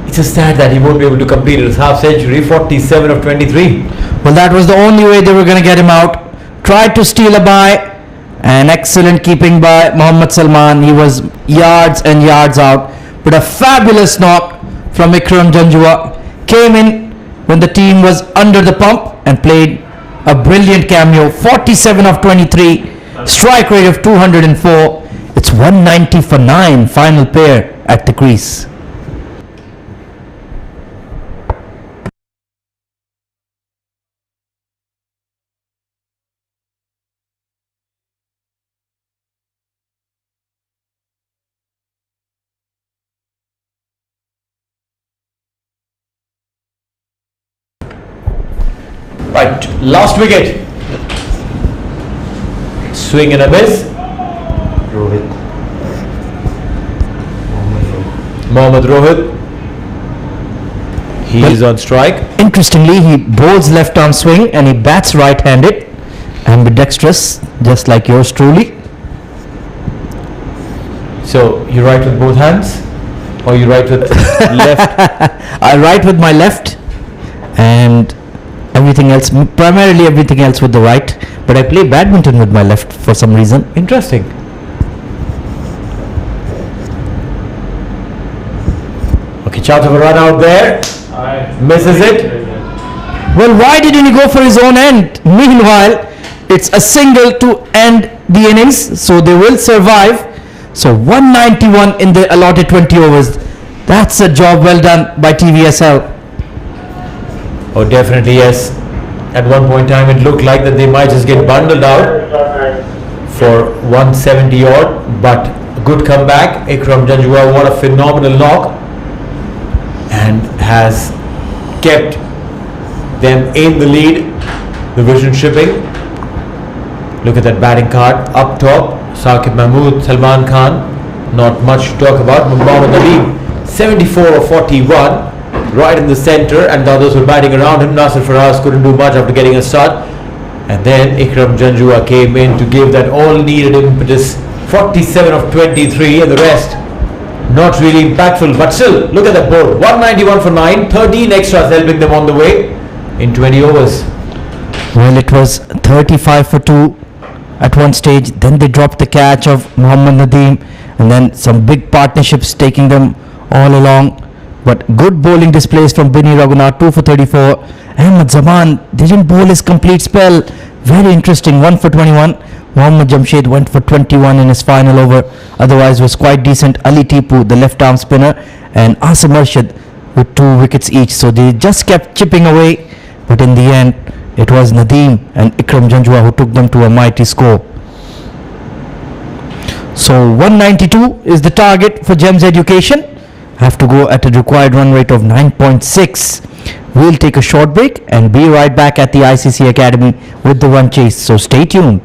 it's a stat that he won't be able to compete at his half century. 47 of 23. Well, that was the only way they were going to get him out. Tried to steal a bye. An excellent keeping by Mohammad Salman. He was yards and yards out. But a fabulous knock from Ikram Janjua. Came in when the team was under the pump and played a brilliant cameo. 47 of 23. Strike rate of 204. It's 190 for 9. Final pair at the crease. Right, last wicket. Swing and a miss. Mohammad Rohit. He is on strike. Interestingly, he bowls left arm swing and he bats right-handed, ambidextrous, just like yours truly. So you write with both hands, or you write with left? I write with my left, and everything else, primarily everything else with the right, but I play badminton with my left for some reason. Interesting. Okay, chance of a run out there. Misses it. Well, why didn't he go for his own end? Meanwhile, it's a single to end the innings, so they will survive. So 191 in the allotted 20 overs. That's a job well done by TVSL. Oh, definitely yes. At one point in time, it looked like that they might just get bundled out for 170 odd, but good comeback. Ikram Janjua, what a phenomenal knock, and has kept them in the lead. The vision shipping. Look at that batting card up top. Saqib Mahmood, Salman Khan, not much to talk about. Mohammad Nadeem, 74 of 41. Right in the center, and the others were batting around him. Nasir Faraz couldn't do much after getting a start, and then Ikram Janjua came in to give that all needed impetus. 47 of 23, and the rest not really impactful, but still look at that board. 191 for 9, 13 extras helping them on the way in 20 overs. Well, it was 35 for 2 at one stage, then they dropped the catch of Mohammad Nadeem, and then some big partnerships taking them all along But good bowling displays from Bini Raghunath, 2 for 34. Ahmed Zaman didn't bowl his complete spell. Very interesting, 1 for 21. Mohammad Jamshed went for 21 in his final over. Otherwise was quite decent. Ali Tipu, the left arm spinner, and Asim Arshad with 2 wickets each. So they just kept chipping away. But in the end, it was Nadeem and Ikram Janjua who took them to a mighty score. So 192 is the target for Gems Education. Have to go at a required run rate of 9.6. We'll take a short break and be right back at the ICC Academy with the run chase. So stay tuned.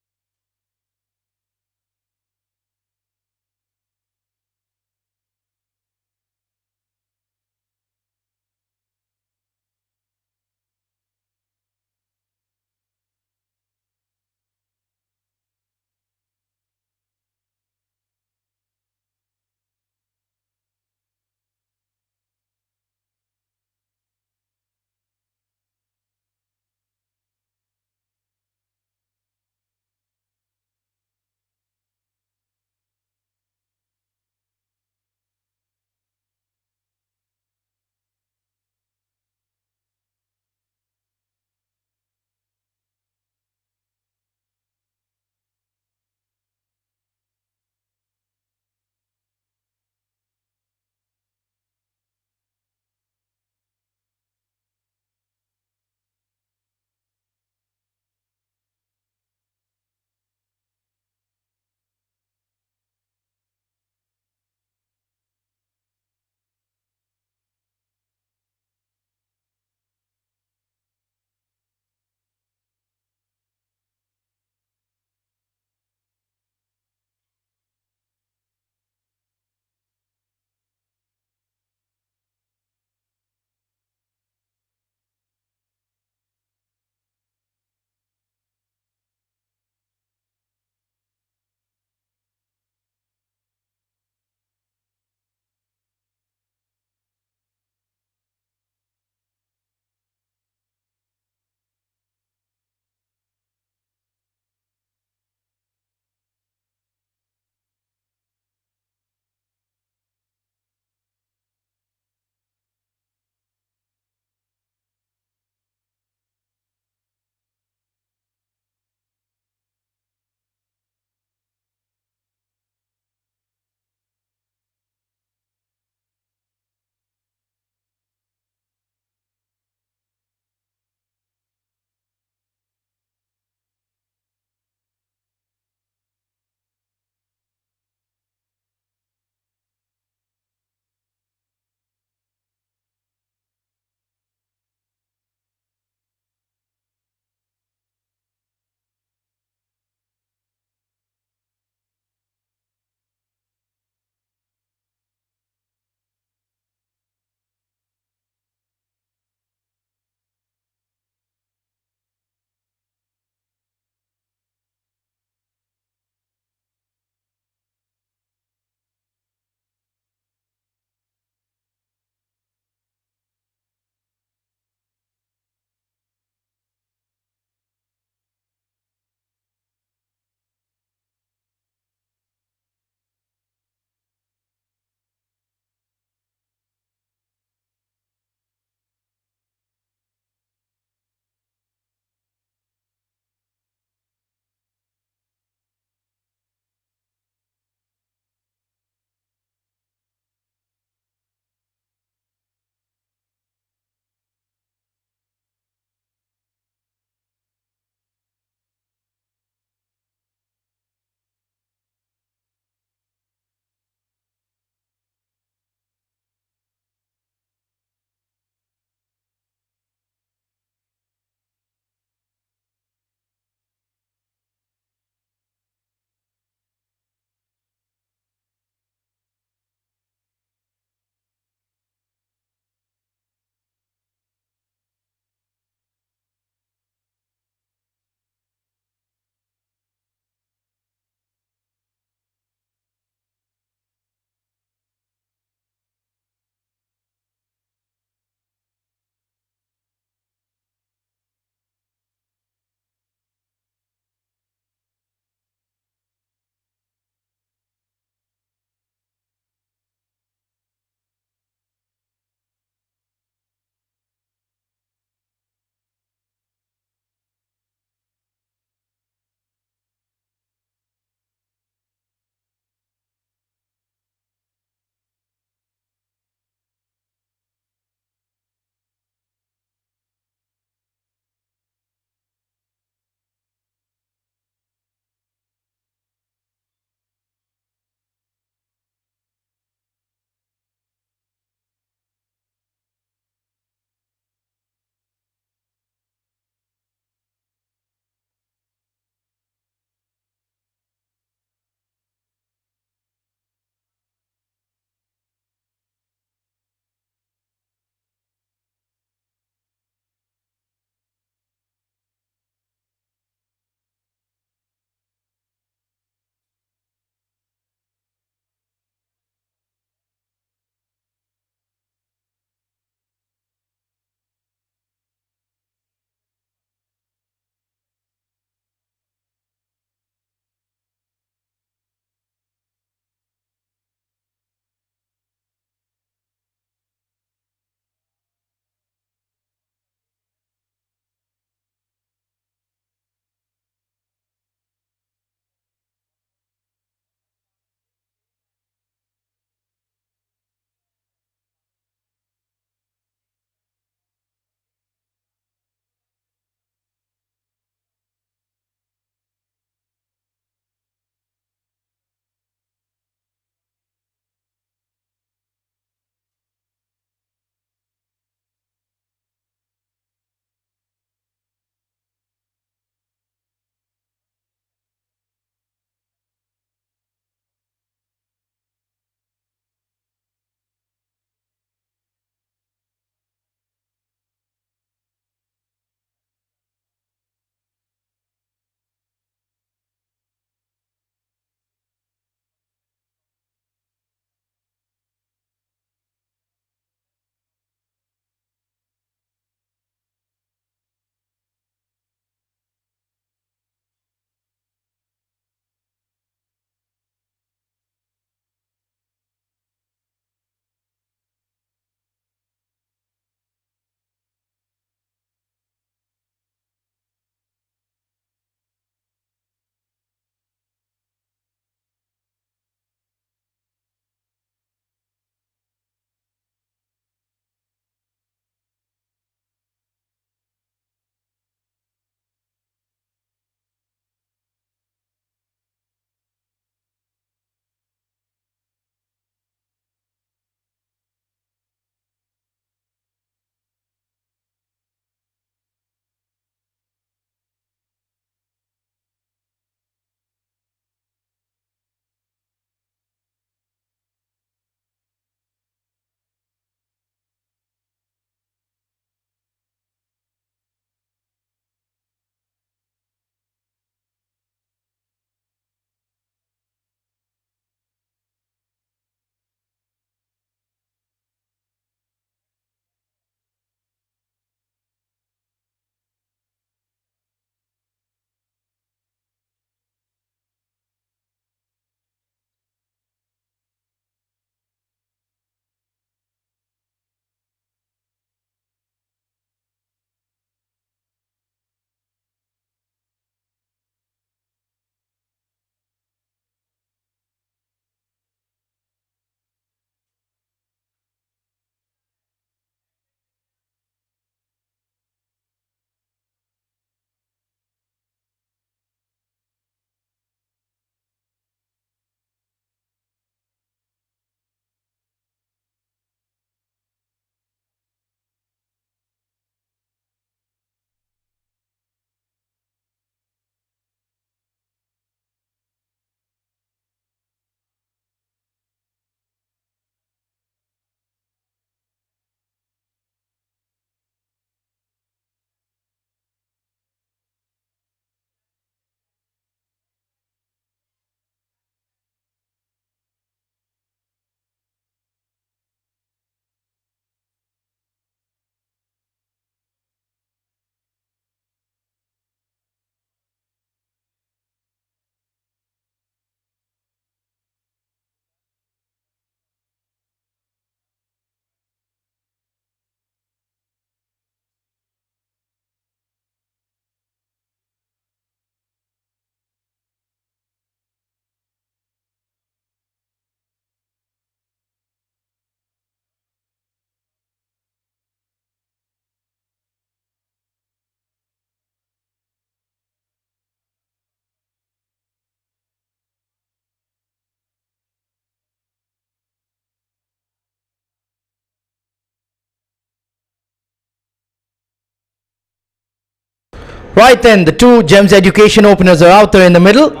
Right then, the two Gems Education openers are out there in the middle.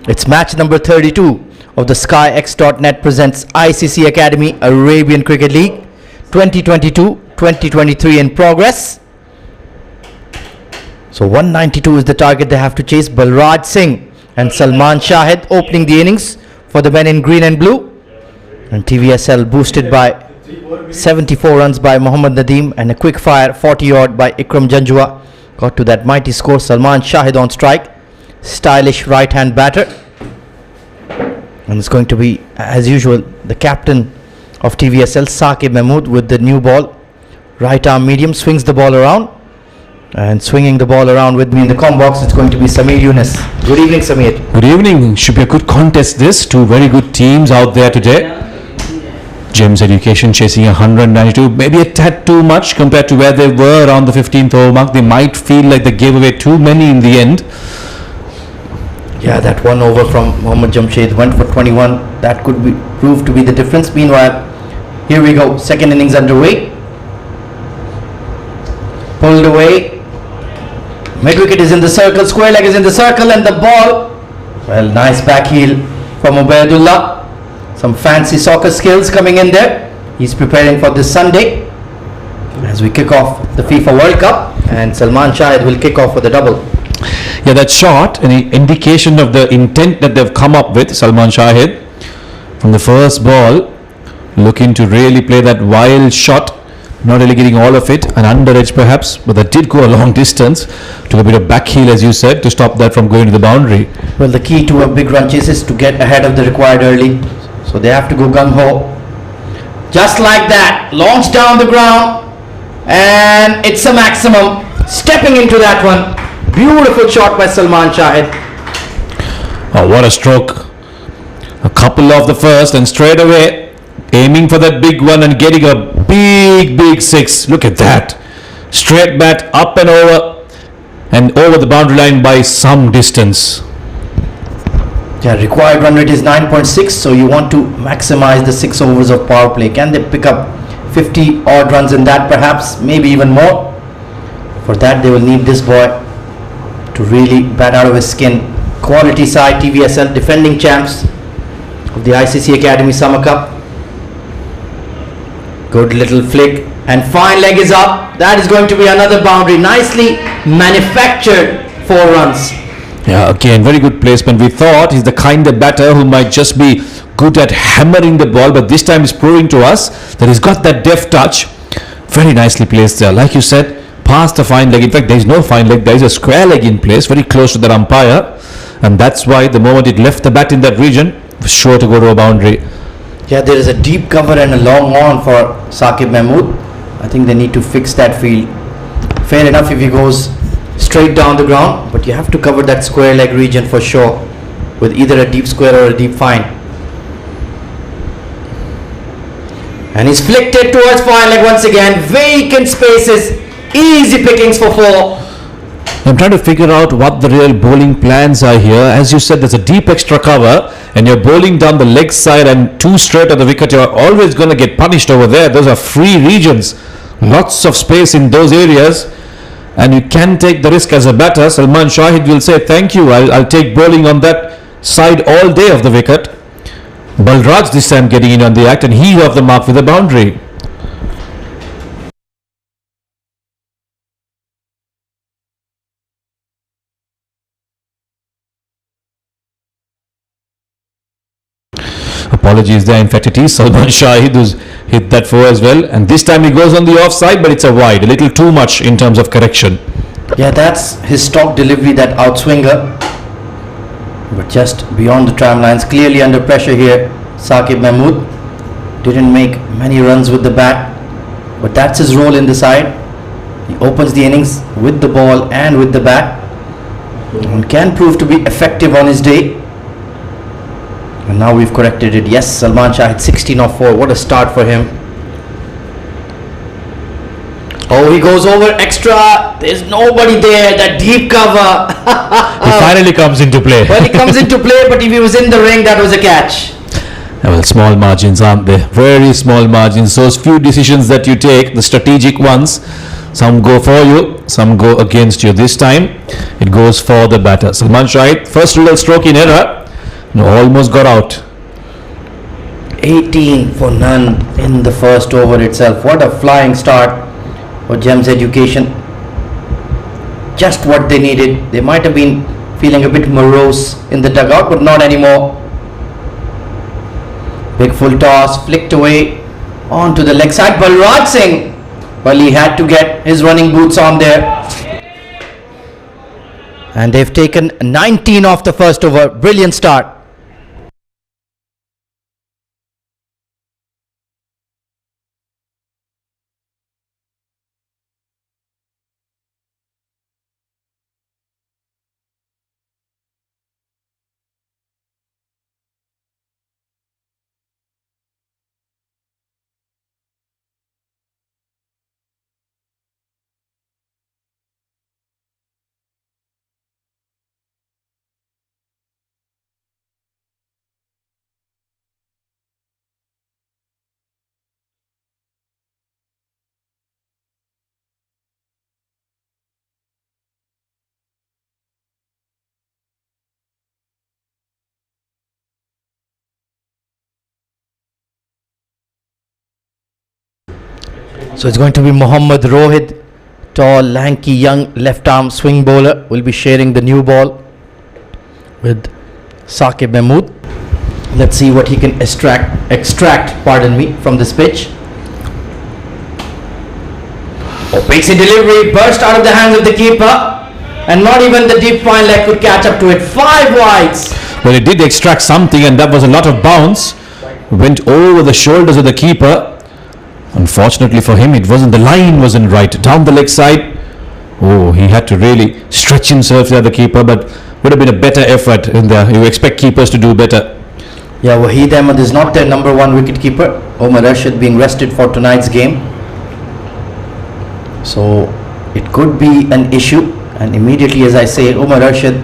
It's match number 32 of the SkyX.net presents ICC Academy Arabian Cricket League 2022-2023 in progress. So 192 is the target they have to chase. Balraj Singh and Salman Shahid opening the innings for the men in green and blue. And TVSL boosted by 74 runs by Mohammad Nadeem and a quick fire 40 odd by Ikram Janjua. Got to that mighty score. Salman Shahid on strike. Stylish right hand batter. And it's going to be, as usual, the captain of TVSL, Saqib Mahmood, with the new ball. Right arm medium, swings the ball around. And swinging the ball around with me in the comm box, it's going to be Sameer Yunus. Good evening, Sameer. Good evening. Should be a good contest this. Two very good teams out there today. Gems Education chasing 192, maybe a tad too much compared to where they were around the 15th over mark. They might feel like they gave away too many in the end. Yeah, that one over from Mohammad Jamshed went for 21. That could prove to be the difference. Meanwhile, here we go. Second innings underway. Pulled away. Mid wicket is in the circle. Square leg is in the circle, and the ball. Well, nice back heel from Ubaidullah. Some fancy soccer skills coming in there. He's preparing for this Sunday as we kick off the FIFA World Cup, and Salman Shahid will kick off with a double. Yeah, that shot, an indication of the intent that they've come up with. Salman Shahid from the first ball, looking to really play that wild shot, not really getting all of it, an under edge perhaps, but that did go a long distance. Took a bit of back heel, as you said, to stop that from going to the boundary. Well, the key to a big run chase is to get ahead of the required early, so they have to go gung-ho. Just like that, launch down the ground, and it's a maximum. Stepping into that one. Beautiful shot by Salman Shahid. Oh, what a stroke. A couple off the first and straight away aiming for that big one and getting a big six. Look at that. Straight bat up and over the boundary line by some distance. Yeah, required run rate is 9.6, so you want to maximize the 6 overs of power play. Can they pick up 50 odd runs in that, perhaps, maybe even more? For that they will need this boy to really bat out of his skin. Quality side, TVSL, defending champs of the ICC Academy Summer Cup. Good little flick, and fine leg is up. That is going to be another boundary. Nicely manufactured 4 runs. Yeah, again, very good placement. We thought he's the kind of batter who might just be good at hammering the ball, but this time he's proving to us that he's got that deft touch. Very nicely placed there. Like you said, past the fine leg. In fact, there is no fine leg. There is a square leg in place, very close to the umpire, and that's why the moment it left the bat in that region, it was sure to go to a boundary. Yeah, there is a deep cover and a long on for Saqib Mahmood. I think they need to fix that field. Fair enough if he goes straight down the ground, but you have to cover that square leg region for sure with either a deep square or a deep fine. And he's flicked it towards fine leg once again. Vacant spaces, easy pickings for 4. I'm trying to figure out what the real bowling plans are here. As you said, there's a deep extra cover and you're bowling down the leg side and too straight at the wicket. You're always going to get punished over there. Those are free regions. Lots of space in those areas. And you can take the risk as a batter. Salman Shahid will say, thank you, I'll take bowling on that side all day of the wicket. Balraj this time getting in on the act, and he's off the mark with a boundary. Apologies there. In fact, it is Salman Shahid who's hit that 4 as well, and this time he goes on the offside, but it's a wide, a little too much in terms of correction. Yeah, that's his stock delivery, that outswinger, but just beyond the tram lines. Clearly under pressure here, Saqib Mahmood didn't make many runs with the bat, but that's his role in the side. He opens the innings with the ball and with the bat, and can prove to be effective on his day. And now we've corrected it. Yes, Salman Shahid 16 off 4. What a start for him. Oh, he goes over extra. There's nobody there. That deep cover. He finally comes into play. Well, he comes into play, but if he was in the ring, that was a catch. Well, small margins, aren't they? Very small margins. Those few decisions that you take, the strategic ones, Some go for you, some go against you. This time, it goes for the batter. Salman Shahid, first little stroke in error, almost got out. 18 for none in the first over itself. What a flying start for Gems Education. Just what they needed. They might have been feeling a bit morose in the dugout, but not anymore. Big full toss, flicked away onto the leg side. Balraj Singh, well, he had to get his running boots on there. And they've taken 19 off the first over. Brilliant start. So it's going to be Mohammad Rohid, tall, lanky, young left-arm swing bowler, will be sharing the new ball with Saqib Mahmood. Let's see what he can extract, from this pitch. Oh, pacey delivery, burst out of the hands of the keeper, and not even the deep fine leg could catch up to it. 5 wides. Well, it did extract something, and that was a lot of bounce. Went over the shoulders of the keeper. Unfortunately for him, the line wasn't right. Down the leg side, oh, he had to really stretch himself there, the keeper, but would have been a better effort in there. You expect keepers to do better. Yeah, Waheed Ahmed is not their number one wicket keeper. Omar Rashid being rested for tonight's game. So it could be an issue. And immediately, as I say, Omar Rashid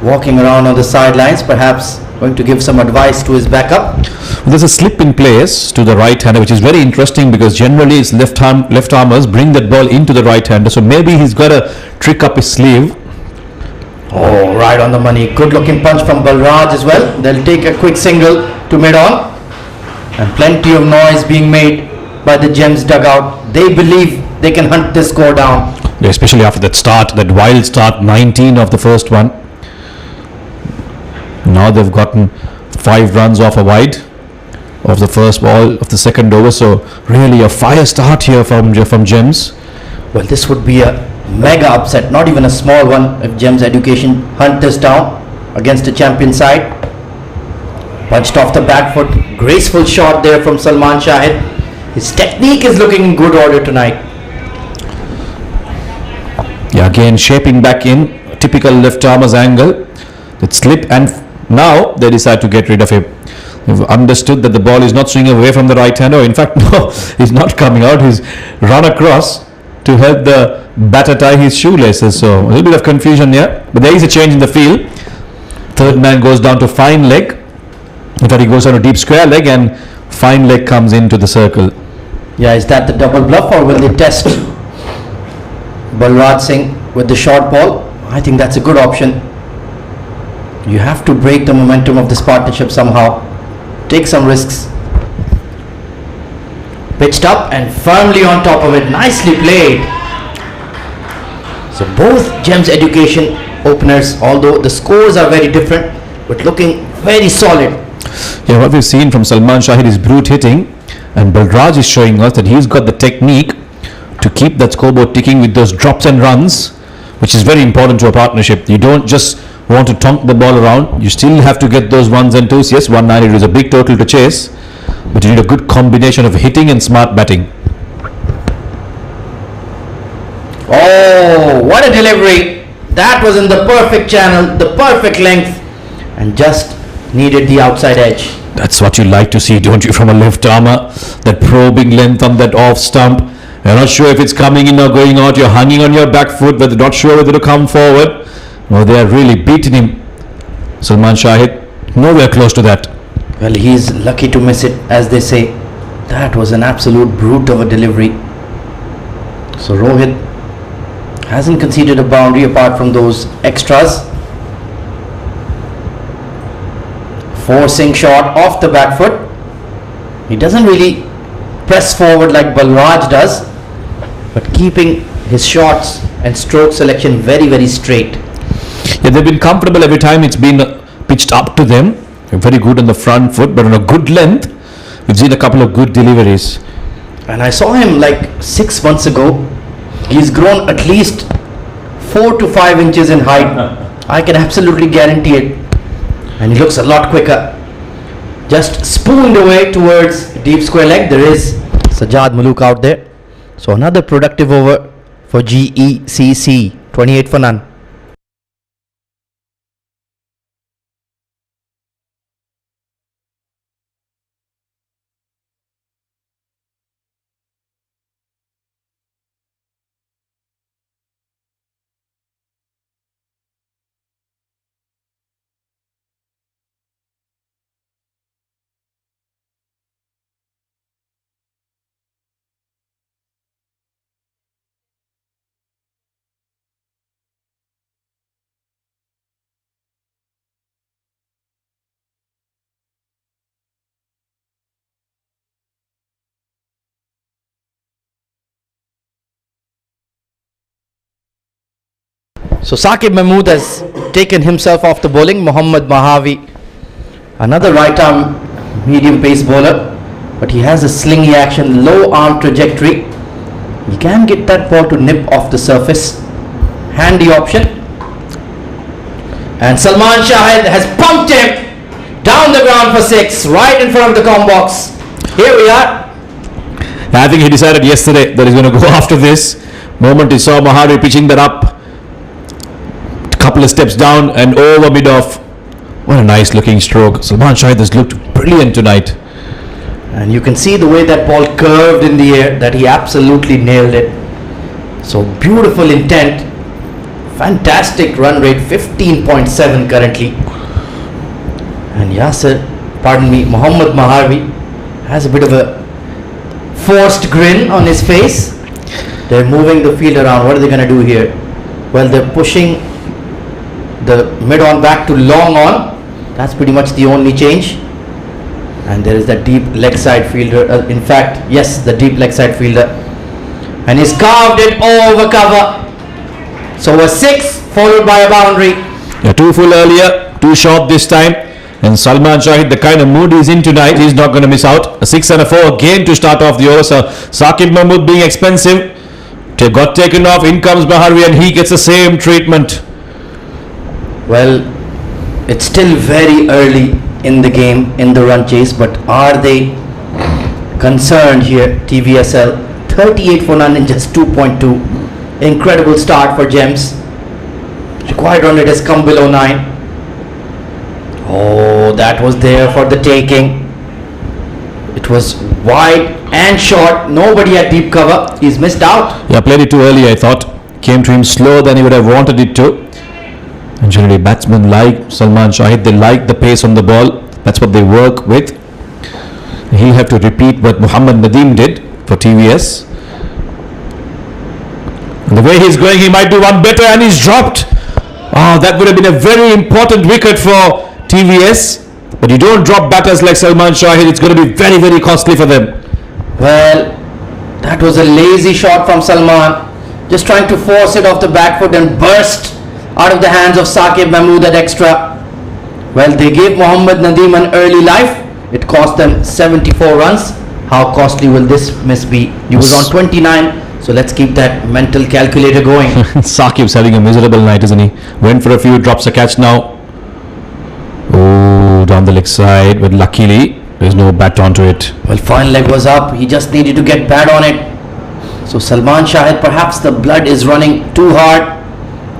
walking around on the sidelines, perhaps going to give some advice to his backup. There's a slip in place to the right hander, which is very interesting because generally his left armers bring that ball into the right hander. So maybe he's got a trick up his sleeve. Oh, right on the money. Good looking punch from Balraj as well. They'll take a quick single to mid-on. And plenty of noise being made by the Gems dugout. They believe they can hunt this score down. Yeah, especially after that wild start, 19 of the first one. Now they've gotten 5 runs off a wide of the first ball of the second over. So really a fire start here from Gems. Well, this would be a mega upset, not even a small one, if Gems Education hunt this down against a champion side. Punched off the back foot. Graceful shot there from Salman Shahid. His technique is looking in good order tonight. Yeah, again shaping back in. Typical left armer's angle. That slip, and now they decide to get rid of him. They've understood that the ball is not swinging away from the right hander. In fact, no, he's not coming out. He's run across to help the batter tie his shoelaces. So a little bit of confusion here. But there is a change in the field. Third man goes down to fine leg. In fact, he goes on a deep square leg, and fine leg comes into the circle. Yeah, is that the double bluff, or will they test Balraj Singh with the short ball? I think that's a good option. You have to break the momentum of this partnership somehow. Take some risks. Pitched up and firmly on top of it. Nicely played. So both Gems Education openers, although the scores are very different, but looking very solid. Yeah, what we've seen from Salman Shahid is brute hitting, and Balraj is showing us that he's got the technique to keep that scoreboard ticking with those drops and runs, which is very important to a partnership. You don't just want to tonk the ball around, you still have to get those ones and twos. Yes, 190 is a big total to chase, but you need a good combination of hitting and smart batting. Oh, what a delivery. That was in the perfect channel, the perfect length, and just needed the outside edge. That's what you like to see, don't you, from a left armer? That probing length on that off stump. You're not sure if it's coming in or going out. You're hanging on your back foot, but not sure whether to come forward. No, they are really beating him. Salman Shahid, nowhere close to that. Well, he's lucky to miss it, as they say. That was an absolute brute of a delivery. So Rohit hasn't conceded a boundary apart from those extras. Forcing shot off the back foot. He doesn't really press forward like Balraj does, but keeping his shots and stroke selection very, very straight. Yeah, they've been comfortable every time it's been pitched up to them. They're very good on the front foot, but on a good length, we've seen a couple of good deliveries. And I saw him like 6 months ago. He's grown at least 4 to 5 inches in height. I can absolutely guarantee it. And he looks a lot quicker. Just spooned away towards deep square leg. There is Sajjad Muluk out there. So another productive over for GECC. 28 for none. So Saqib Mahmood has taken himself off the bowling. Mohammad Mahavi, another right arm medium pace bowler, but he has a slingy action, low arm trajectory. He can get that ball to nip off the surface. Handy option. And Salman Shahid has pumped him down the ground for 6, right in front of the com box. Here we are. I think he decided yesterday that he's going to go after this. Moment he saw Mahavi pitching that up, couple of steps down and over mid-off. What a nice looking stroke. Salman Shahid has looked brilliant tonight. And you can see the way that ball curved in the air, that he absolutely nailed it. So beautiful intent. Fantastic run rate, 15.7 currently. And Mohammad Mahavi has a bit of a forced grin on his face. They're moving the field around. What are they going to do here? Well, they're pushing the mid on back to long on. That's pretty much the only change. And there is that deep leg side fielder. In fact, yes, the deep leg side fielder. And he's carved it over cover. So a 6 followed by a boundary. Yeah, 2 full earlier, 2 short this time. And Salman Shahid, the kind of mood he's in tonight, he's not going to miss out. A 6 and a 4 again to start off the over. So Saqib Mahmood being expensive, got taken off. In comes Mahavi and he gets the same treatment. Well, it's still very early in the game, in the run chase, but are they concerned here? TVSL 38 for none in just 2.2. Incredible start for Gems. Required run rate has come below 9. Oh, that was there for the taking. It was wide and short. Nobody had deep cover. He's missed out. Yeah, played it too early, I thought. Came to him slower than he would have wanted it to. And generally batsmen like Salman Shahid, they like the pace on the ball. That's what they work with. He'll have to repeat what Muhammad Nadeem did for TVS. And the way he's going, he might do one better, and he's dropped. Oh, that would have been a very important wicket for TVS. But you don't drop batters like Salman Shahid, it's going to be very, very costly for them. Well, that was a lazy shot from Salman. Just trying to force it off the back foot and burst out of the hands of Saqib Mahmood at extra. Well, they gave Muhammad Nadeem an early life. It cost them 74 runs. How costly will this miss be? He was on 29, so let's keep that mental calculator going. Saqib's having a miserable night, isn't he? Went for a few, drops a catch now. Oh, down the leg side, but luckily there's no bat onto it. Well, final leg was up. He just needed to get bat on it. So Salman Shahid, perhaps the blood is running too hard.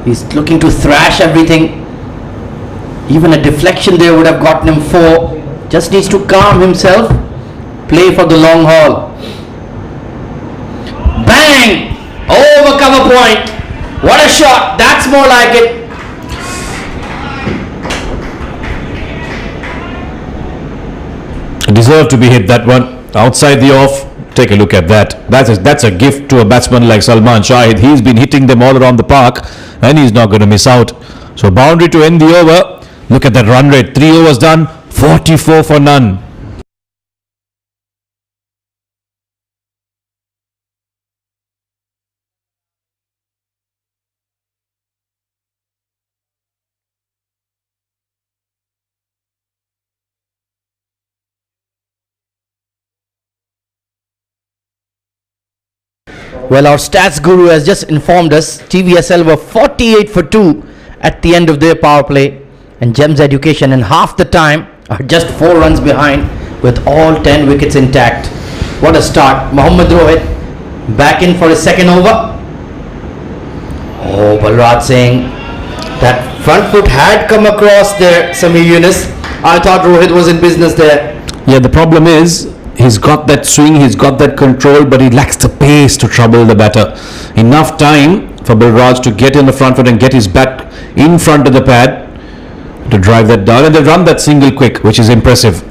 He's looking to thrash everything. Even a deflection there would have gotten him 4. Just needs to calm himself. Play for the long haul. Bang! Over cover point. What a shot. That's more like it. Deserved to be hit, that one. Outside the off. Take a look at that. That's a gift to a batsman like Salman Shahid. He's been hitting them all around the park and he's not going to miss out. So boundary to end the over. Look at that run rate. 3 overs done, 44 for none. Well, our stats guru has just informed us TVSL were 48 for 2 at the end of their power play, and Gems Education in half the time are just 4 runs behind with all 10 wickets intact. What a start. Mohammad Rohit back in for his second over. Oh, Balraj Singh, that front foot had come across there, Samir Yunus. I thought Rohit was in business there. Yeah, the problem is he's got that swing, he's got that control, but he lacks the pace to trouble the batter. Enough time for Balraj to get in the front foot and get his bat in front of the pad to drive that down, and they run that single quick, which is impressive.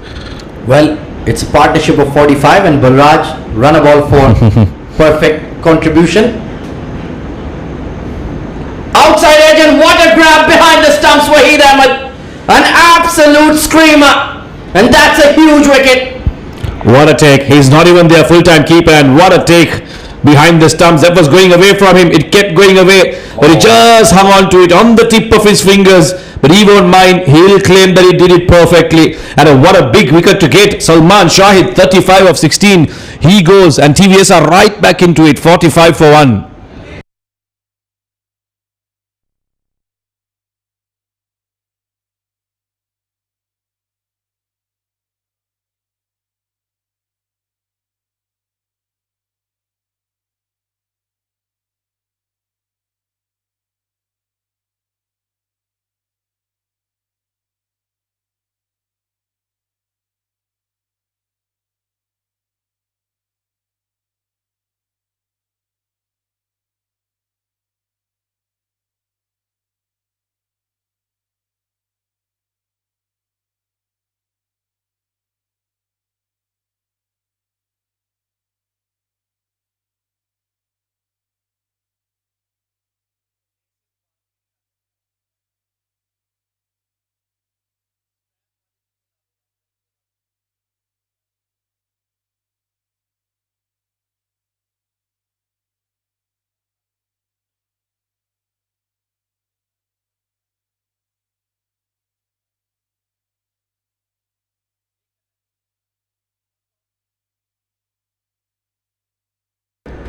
Well, it's a partnership of 45 and Balraj run a ball for perfect contribution. Outside edge, and what a grab behind the stumps, Waheed Ahmed. An absolute screamer, and that's a huge wicket. What a take. He's not even their full-time keeper, and what a take behind the stumps. That was going away from him. It kept going away, but he just hung on to it on the tip of his fingers. But he won't mind. He'll claim that he did it perfectly. And what a big wicket to get. Salman Shahid, 35 of 16. He goes, and TVS are right back into it, 45 for 1.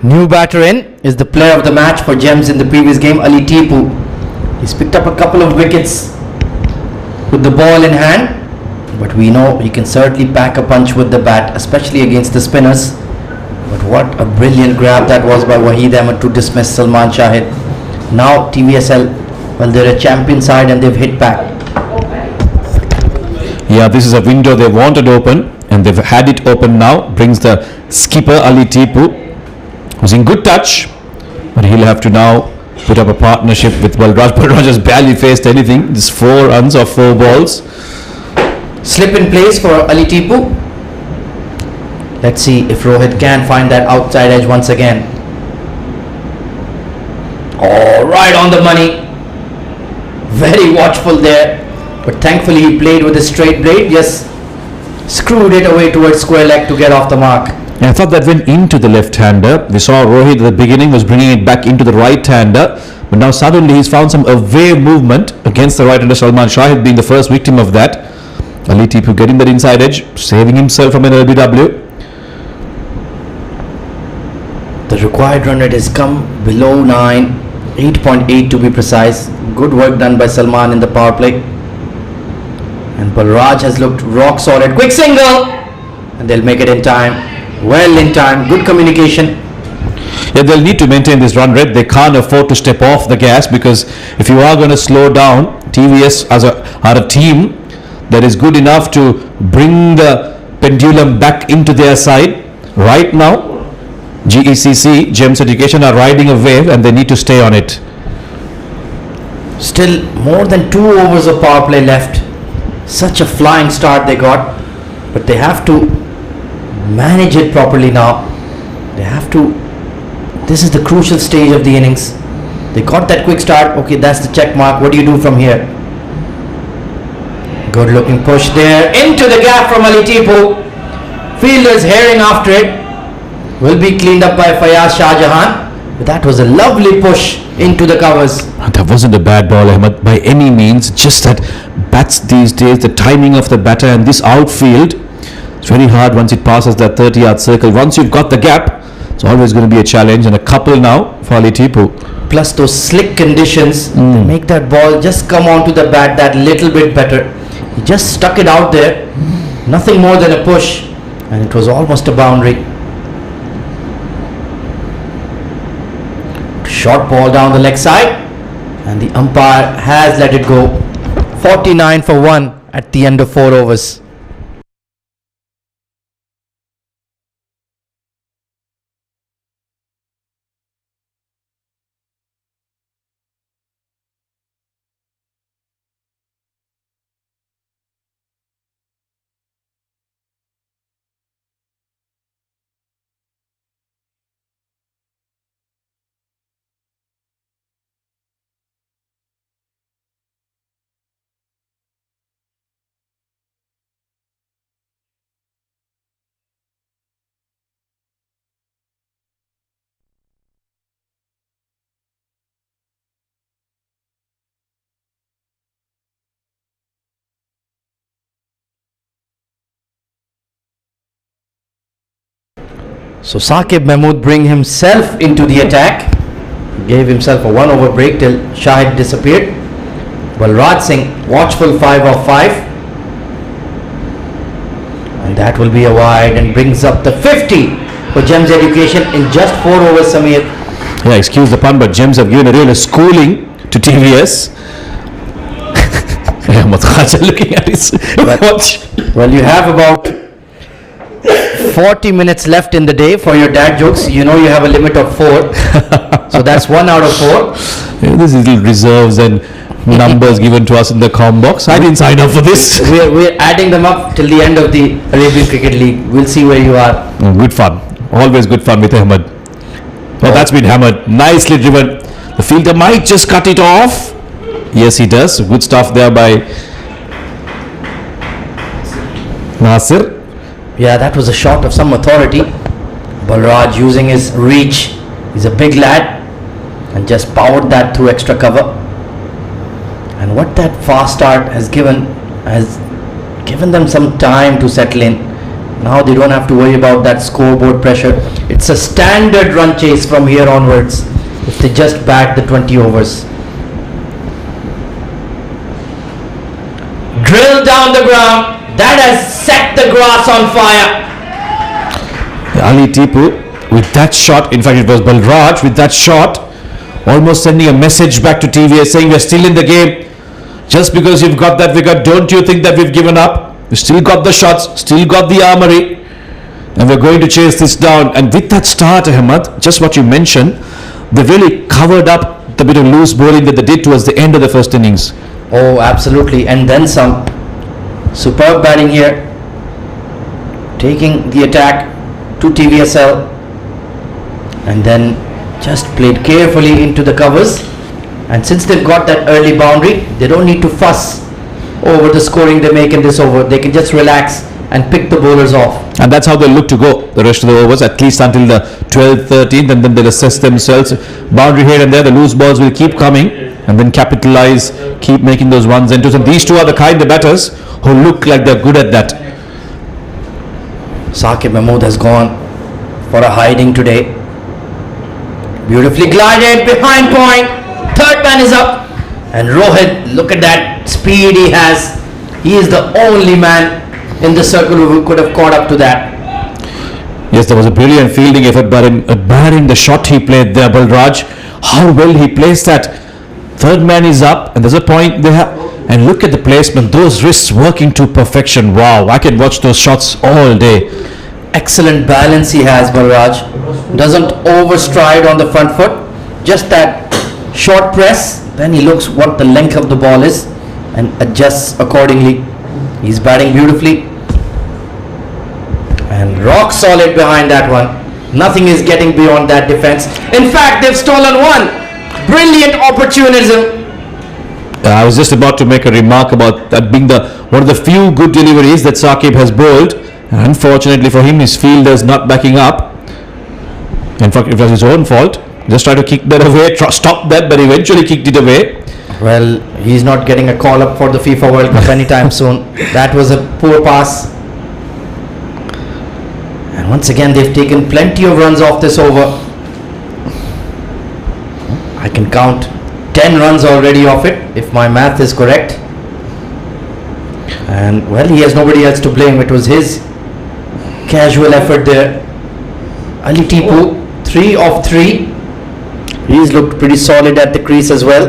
New batter in is the player of the match for Gems in the previous game, Ali Tipu. He's picked up a couple of wickets with the ball in hand, but we know he can certainly pack a punch with the bat, especially against the spinners. But what a brilliant grab that was by Waheed Ahmed to dismiss Salman Shahid. Now TVSL, well, they're a champion side and they've hit back. Yeah, this is a window they wanted open, and they've had it open now. Brings the skipper Ali Tipu, who's in good touch, but he'll have to now put up a partnership with Balraj. Balraj has barely faced anything. Just 4 runs or 4 balls. Slip in place for Ali Tipu. Let's see if Rohit can find that outside edge once again. Oh, right on the money. Very watchful there, but thankfully he played with a straight blade. Just screwed it away towards square leg to get off the mark. And I thought that went into the left-hander. We saw Rohit at the beginning was bringing it back into the right-hander, but now suddenly he's found some away movement against the right-hander. Salman Shahid being the first victim of that. Ali Tipu getting that inside edge, saving himself from an LBW. The required run rate has come below 9, 8.8 to be precise. Good work done by Salman in the power play. And Balraj has looked rock solid. Quick single! And they'll make it in time. Well in time. Good communication. Yeah, they'll need to maintain this run rate. They can't afford to step off the gas, because if you are going to slow down, TVS are a team that is good enough to bring the pendulum back into their side. Right now, GECC, Gems Education, are riding a wave and they need to stay on it. Still more than 2 overs of power play left. Such a flying start they got, but they have to manage it properly now. They have to. This is the crucial stage of the innings. They got that quick start. Okay, that's the check mark. What do you do from here? Good looking push there. Into the gap from Ali Tipu. Fielders herring after it. Will be cleaned up by Fayaz Shah Jahan. But that was a lovely push into the covers. That wasn't a bad ball, Ahmed, by any means. Just that bats these days, the timing of the batter and this outfield, it's very hard once it passes that 30-yard circle. Once you've got the gap, it's always going to be a challenge, and a couple now for Ali Tipu. Plus those slick conditions, they make that ball just come onto the bat that little bit better. He just stuck it out there. Nothing more than a push, and it was almost a boundary. Short ball down the leg side, and the umpire has let it go. 49 for 1 at the end of 4 overs. So Saqib Mahmood bring himself into the attack. Gave himself a 1 over break till Shahid disappeared. Balraj Singh, watchful 5 of 5. And that will be a wide and brings up the 50 for Gems Education in just 4 overs, Samir. Yeah, excuse the pun, but Gems have given a real schooling to TVS. Ahmed Khaja looking at his watch. Well, you have about 40 minutes left in the day for your dad jokes. You know you have a limit of 4. So that's 1 out of 4. Yeah, this is little reserves and numbers given to us in the com box. I didn't sign up for this. We're adding them up till the end of the Arabian Cricket League. We'll see where you are. Good fun. Always good fun with Ahmed. Well, that's been hammered. Nicely driven. The fielder might just cut it off. Yes, he does. Good stuff there by Nasir. Yeah, that was a shot of some authority. Balraj using his reach. He's a big lad and just powered that through extra cover. And what that fast start has given them some time to settle in. Now they don't have to worry about that scoreboard pressure. It's a standard run chase from here onwards if they just bat the 20 overs. Drill down the ground. That has set the grass on fire. Ali Tipu with that shot, in fact it was Balraj with that shot, almost sending a message back to TVS saying we're still in the game. Just because you've got that wicket, don't you think that we've given up? We've still got the shots, still got the armory, and we're going to chase this down. And with that start, Ahmed, just what you mentioned, they really covered up the bit of loose bowling that they did towards the end of the first innings. Oh, absolutely, and then some. Superb batting here, taking the attack to TVSL, and then just played carefully into the covers. And since they've got that early boundary, they don't need to fuss over the scoring they make in this over. They can just relax and pick the bowlers off. And that's how they look to go the rest of the overs, at least until the 12th, 13th, and then they'll assess themselves. Boundary here and there, the loose balls will keep coming, and then capitalize, keep making those ones and twos. And these two are the kind of batters who look like they're good at that. Saqib Mahmood has gone for a hiding today. Beautifully glided behind point. Third man is up. And Rohit, look at that speed he has. He is the only man in the circle who could have caught up to that. Yes, there was a brilliant fielding effort, but admiring the shot he played there, Balraj. How well he placed that. Third man is up, and there's a point there. And look at the placement, those wrists working to perfection. Wow, I can watch those shots all day. Excellent balance he has, Balraj. Doesn't overstride on the front foot. Just that short press. Then he looks what the length of the ball is and adjusts accordingly. He's batting beautifully. And rock solid behind that one. Nothing is getting beyond that defense. In fact, they've stolen one. Brilliant opportunism. I was just about to make a remark about that being one of the few good deliveries that Saqib has bowled. Unfortunately for him, his fielder's not backing up. In fact, it was his own fault. Just tried to kick that away, stop that, but eventually kicked it away. Well, he's not getting a call up for the FIFA World Cup anytime soon. That was a poor pass. And once again, they've taken plenty of runs off this over. I can count 10 runs already off it, if my math is correct. And well, he has nobody else to blame. It was his casual effort there. Ali Tipu, 3 of 3. He's looked pretty solid at the crease as well.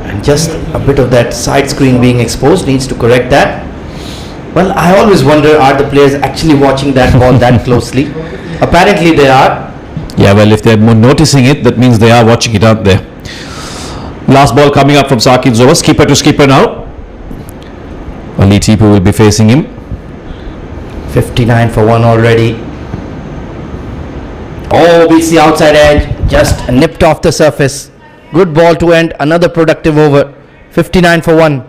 And just a bit of that side screen being exposed, needs to correct that. Well, I always wonder, are the players actually watching that ball that closely? Apparently they are. Yeah, well, if they're noticing it, that means they are watching it out there. Last ball coming up from Saqib's over. Skipper to skipper now. Ali Tipu will be facing him. 59 for 1 already. Oh, beats the outside edge. Just nipped off the surface. Good ball to end another productive over. 59 for 1.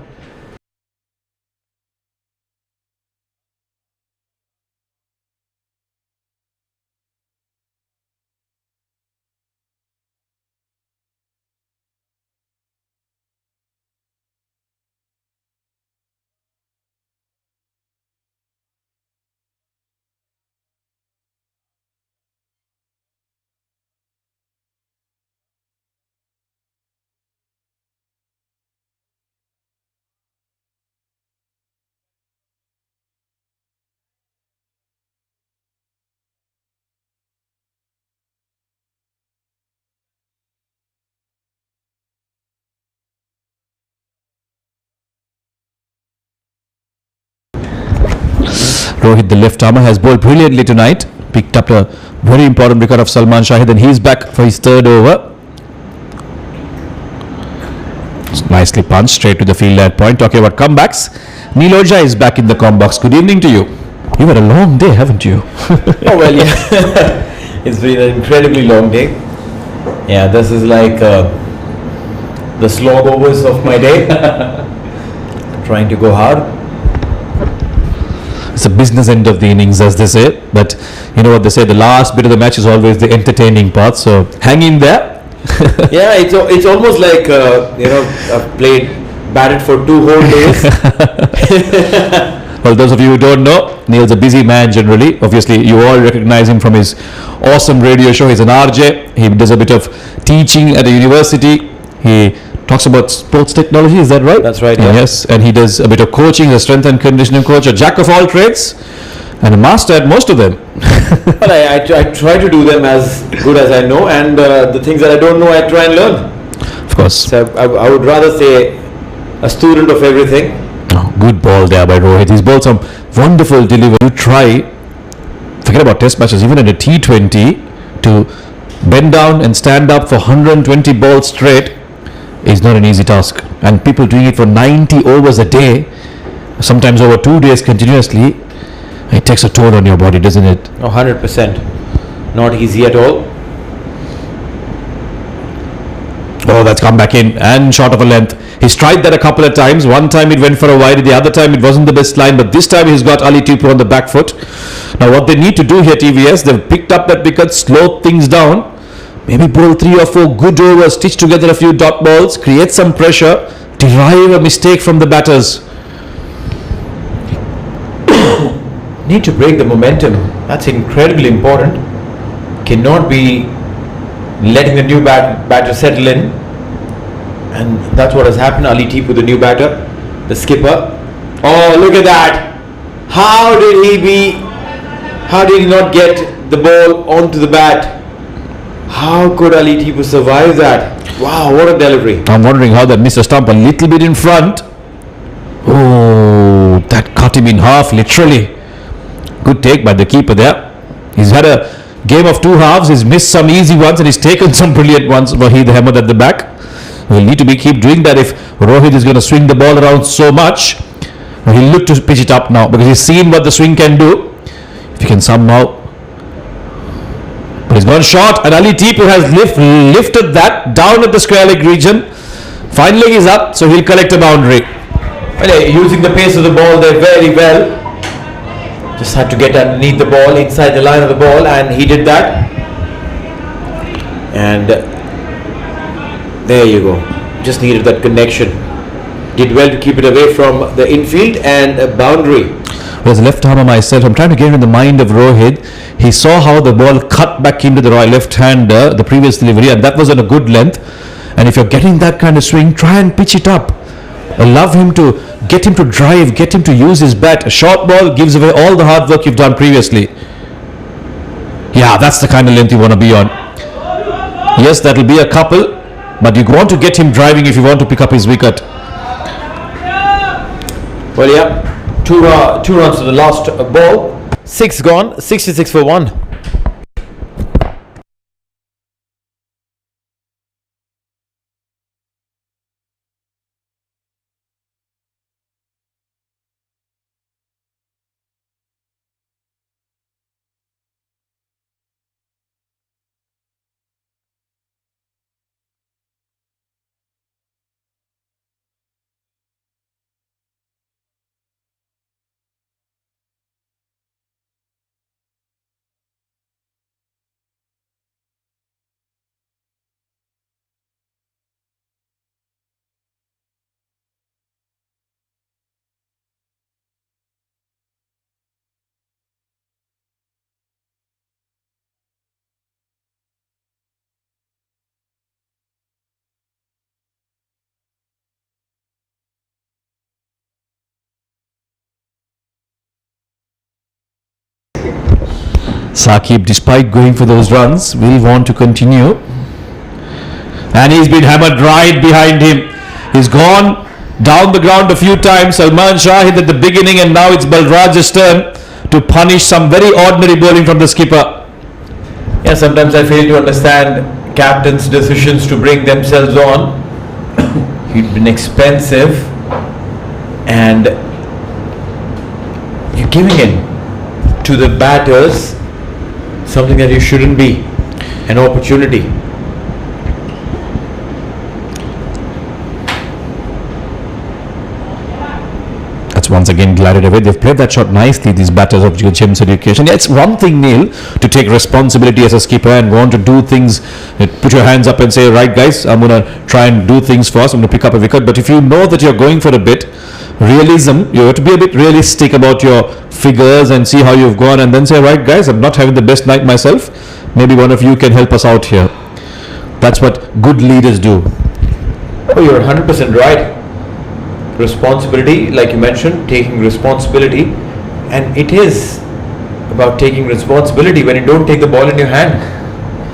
Rohit, the left armer, has bowled brilliantly tonight. Picked up a very important wicket of Salman Shahid, and he's back for his third over. It's nicely punched straight to the fielder at point. Talking about comebacks, Neil Ojha is back in the com box. Good evening to you. You've had a long day, haven't you? Oh well, yeah. It's been an incredibly long day. Yeah, this is like the slog overs of my day. Trying to go hard. It's the business end of the innings, as they say. But you know what they say, the last bit of the match is always the entertaining part. So hang in there. Yeah, it's almost like I've batted for 2 whole days. Well, those of you who don't know, Neil's a busy man generally. Obviously, you all recognize him from his awesome radio show. He's an RJ. He does a bit of teaching at a university. He talks about sports technology, is that right? That's right, yeah. Yes, and he does a bit of coaching, a strength and conditioning coach, a jack of all trades, and a master at most of them. Well, I try to do them as good as I know, and the things that I don't know, I try and learn. Of course. So I would rather say a student of everything. Oh, good ball there by Rohit. He's bowled some wonderful delivery. You try, forget about test matches, even in a T20, to bend down and stand up for 120 balls straight is not an easy task. And people doing it for 90 overs a day, sometimes over 2 days continuously, it takes a toll on your body, doesn't it? Oh, 100%. Not easy at all. Oh, that's come back in and short of a length. He's tried that a couple of times. One time it went for a wide, the other time it wasn't the best line, but this time he's got Ali Tipu on the back foot. Now what they need to do here, TVS, they've picked up that wicket, slowed things down, maybe bowl 3 or 4 good overs, stitch together a few dot balls, create some pressure, derive a mistake from the batters. Need to break the momentum. That's incredibly important. Cannot be letting the new batter settle in. And that's what has happened. Ali Tipu, the new batter, the skipper. Oh, look at that! How did he not get the ball onto the bat? How could Ali Tipu survive that? Wow, what a delivery! I'm wondering how that missed a stump a little bit in front. Oh, that cut him in half, literally. Good take by the keeper there. He's had a game of 2 halves. He's missed some easy ones and he's taken some brilliant ones. Waheed Ahmed at the back. We'll need to keep doing that if Rohit is going to swing the ball around so much. He'll look to pitch it up now because he's seen what the swing can do. If he can somehow. But he's gone short, and Ali Tipu has lifted that down at the square leg region. Finally he's up, so he'll collect a boundary. Well, using the pace of the ball there very well. Just had to get underneath the ball, inside the line of the ball, and he did that. And there you go. Just needed that connection. Did well to keep it away from the infield, and a boundary. As a left armer myself, I'm trying to get in the mind of Rohit. He saw how the ball cut back into the left hander, the previous delivery, and that was on a good length. And if you're getting that kind of swing, try and pitch it up. Allow him to get him to drive, get him to use his bat. A short ball gives away all the hard work you've done previously. Yeah, that's the kind of length you want to be on. Yes, that'll be a couple, but you want to get him driving if you want to pick up his wicket. Well, yeah, two runs to the last ball. 6 gone, 66 for 1. Saqib, despite going for those runs, will want to continue. And he's been hammered right behind him. He's gone down the ground a few times. Salman Shahid at the beginning, and now it's Balraj's turn to punish some very ordinary bowling from the skipper. Yeah, sometimes I fail to understand captains' decisions to bring themselves on. He'd been expensive, and you're giving in to the batters something that you shouldn't be, an opportunity. That's once again glided away. They've played that shot nicely, these batters of Gems Education. Yeah, it's one thing, Neil, to take responsibility as a skipper and want to do things, put your hands up and say, right guys, I'm going to try and do things first, I'm going to pick up a wicket. But if you know that you're going for a bit, realism, you have to be a bit realistic about your figures and see how you've gone, and then say, right guys, I'm not having the best night myself, maybe one of you can help us out here. That's what good leaders do. Oh, you're 100% right. Responsibility, like you mentioned, taking responsibility, and it is about taking responsibility when you don't take the ball in your hand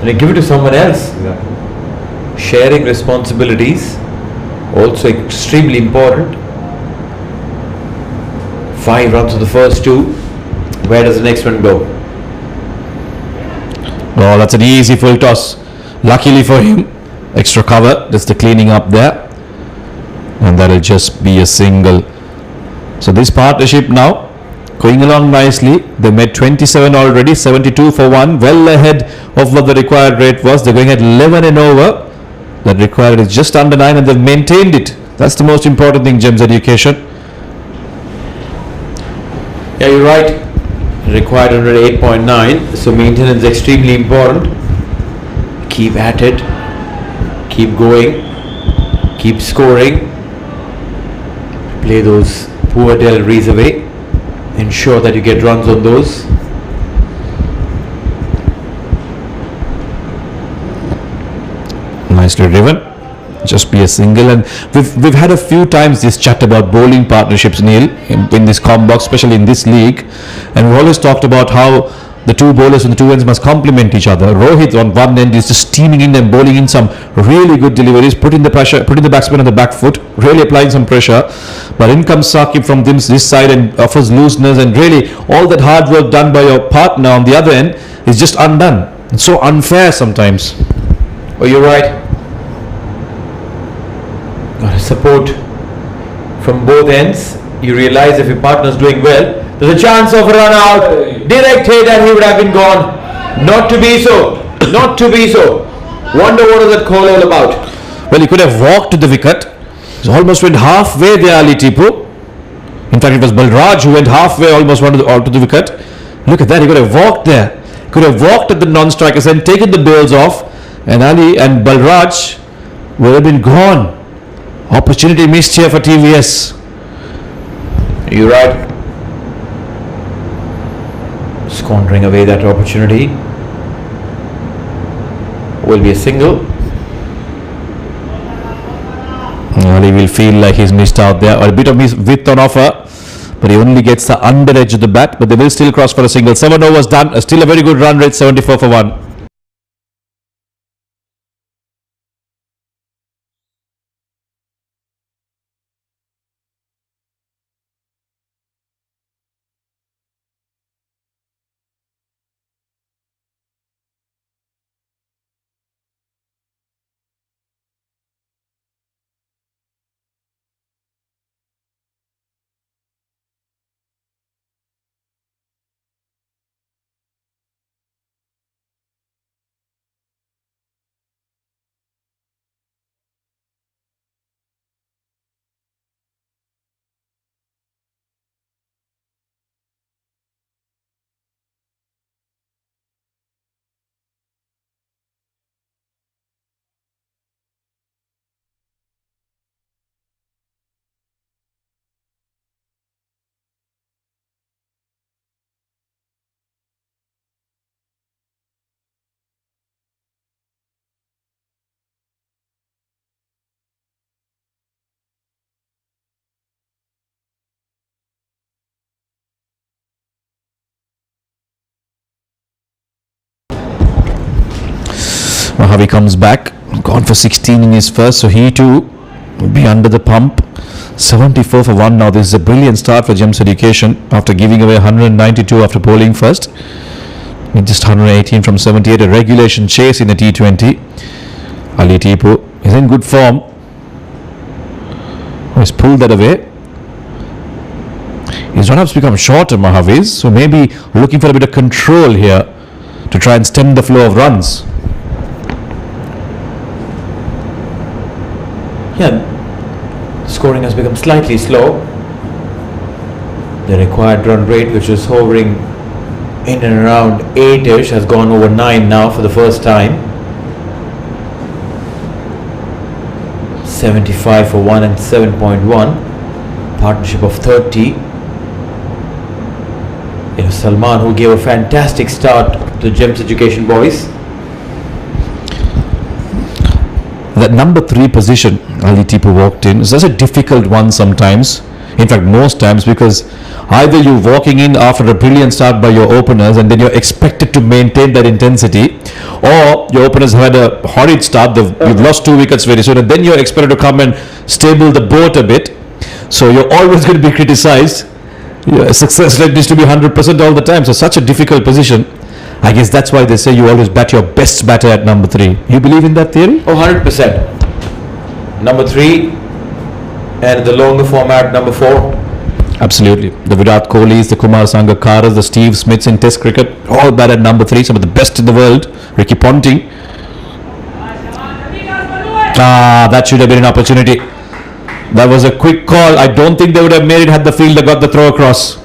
and you give it to someone else. Exactly. Sharing responsibilities, also extremely important. 5 runs of the first 2. Where does the next one go? Oh, that's an easy full toss. Luckily for him, extra cover, just the cleaning up there. And that'll just be a single. So this partnership now going along nicely. They made 27 already, 72 for 1, well ahead of what the required rate was. They're going at 11 and over. That required is just under 9, and they've maintained it. That's the most important thing, Gems Education. Yeah, you're right. Required under 8.9, so maintenance is extremely important. Keep at it, keep going, keep scoring. Play those poor deliveries away. Ensure that you get runs on those. Nicely driven. Just be a single. And we've had a few times this chat about bowling partnerships, Neil, in this combo box, especially in this league, and we've always talked about how the two bowlers on the two ends must complement each other. Rohit on one end is just steaming in and bowling in some really good deliveries, putting the pressure, putting the batsman on the back foot, really applying some pressure. But in comes Saqib from this side and offers looseness, and really all that hard work done by your partner on the other end is just undone. It's so unfair sometimes. Oh, you're right. Got to support from both ends. you realize if your partner's doing well, there's a chance of a run out. Direct hit and he would have been gone. Not to be so. Not to be so. Wonder what is that call all about? Well, he could have walked to the wicket. He almost went halfway there, Ali Tipu. In fact, it was Balraj who went halfway, almost went to the wicket. Look at that, he could have walked there. Could have walked at the non-strikers and taken the bails off, and Ali and Balraj would have been gone. Opportunity missed here for TVS. You're right. Squandering away that opportunity. Will be a single. Ali will feel like he's missed out there, or a bit of width on offer, but he only gets the under edge of the bat, but they will still cross for a single. 7 overs done, still a very good run rate, 74 for 1. Mahavi comes back, gone for 16 in his first, so he too will be under the pump. 74 for 1 now. This is a brilliant start for Gems Education after giving away 192 after bowling first. With just 118 from 78, a regulation chase in a T20. Ali Tipu is in good form. He's pulled that away. His run-ups become shorter, Mahavi's, so maybe looking for a bit of control here to try and stem the flow of runs. Yeah, scoring has become slightly slow. The required run rate, which is hovering in and around 8ish, has gone over 9 now for the first time. 75 for 1 and 7.1. Partnership of 30. It was Salman who gave a fantastic start to the Gems Education boys. That number 3 position Ali Tipu walked in is such a difficult one sometimes, in fact most times, because either you're walking in after a brilliant start by your openers and then you're expected to maintain that intensity, or your openers had a horrid start, you've lost 2 wickets very soon, and then you're expected to come and stable the boat a bit, so you're always going to be criticized. Your success rate needs to be 100% all the time, so such a difficult position. I guess that's why they say you always bat your best batter at number 3. You believe in that theory? Oh, 100%. Number 3, and the longer format, number 4. Absolutely. The Virat Kohlis, the Kumar Sangakaras, the Steve Smiths in Test cricket, all bat at number 3, some of the best in the world. Ricky Ponting. That should have been an opportunity. That was a quick call. I don't think they would have made it had the fielder got the throw across.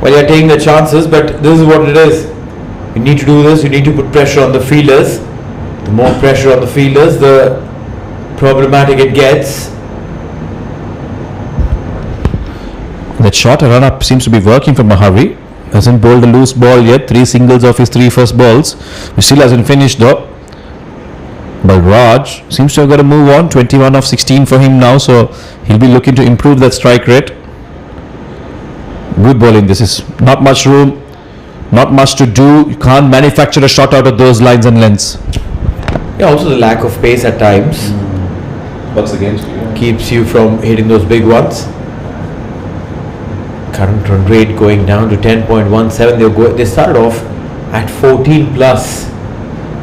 Well, you're taking the chances, but this is what it is. You need to do this, you need to put pressure on the fielders. The more pressure on the fielders, the problematic it gets. That short run-up seems to be working for Mahavi. Hasn't bowled a loose ball yet. 3 singles off his 3 first balls. He still hasn't finished though. Balraj seems to have got to move on. 21 of 16 for him now, so he'll be looking to improve that strike rate. Good bowling. This is not much room, not much to do. You can't manufacture a shot out of those lines and lengths. Yeah, also the lack of pace at times What's against you? keeps you from hitting those big ones. Current run rate going down to 10.17. They started off at 14 plus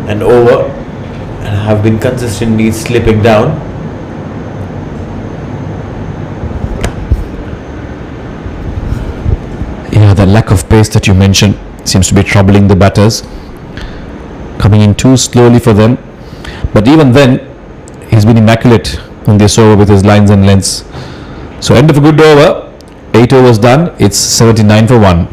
and over, and have been consistently slipping down. lack of pace that you mentioned seems to be troubling the batters. Coming in too slowly for them. But even then, he's been immaculate on this over with his lines and lengths. So end of a good over. 8 overs done. It's 79 for 1.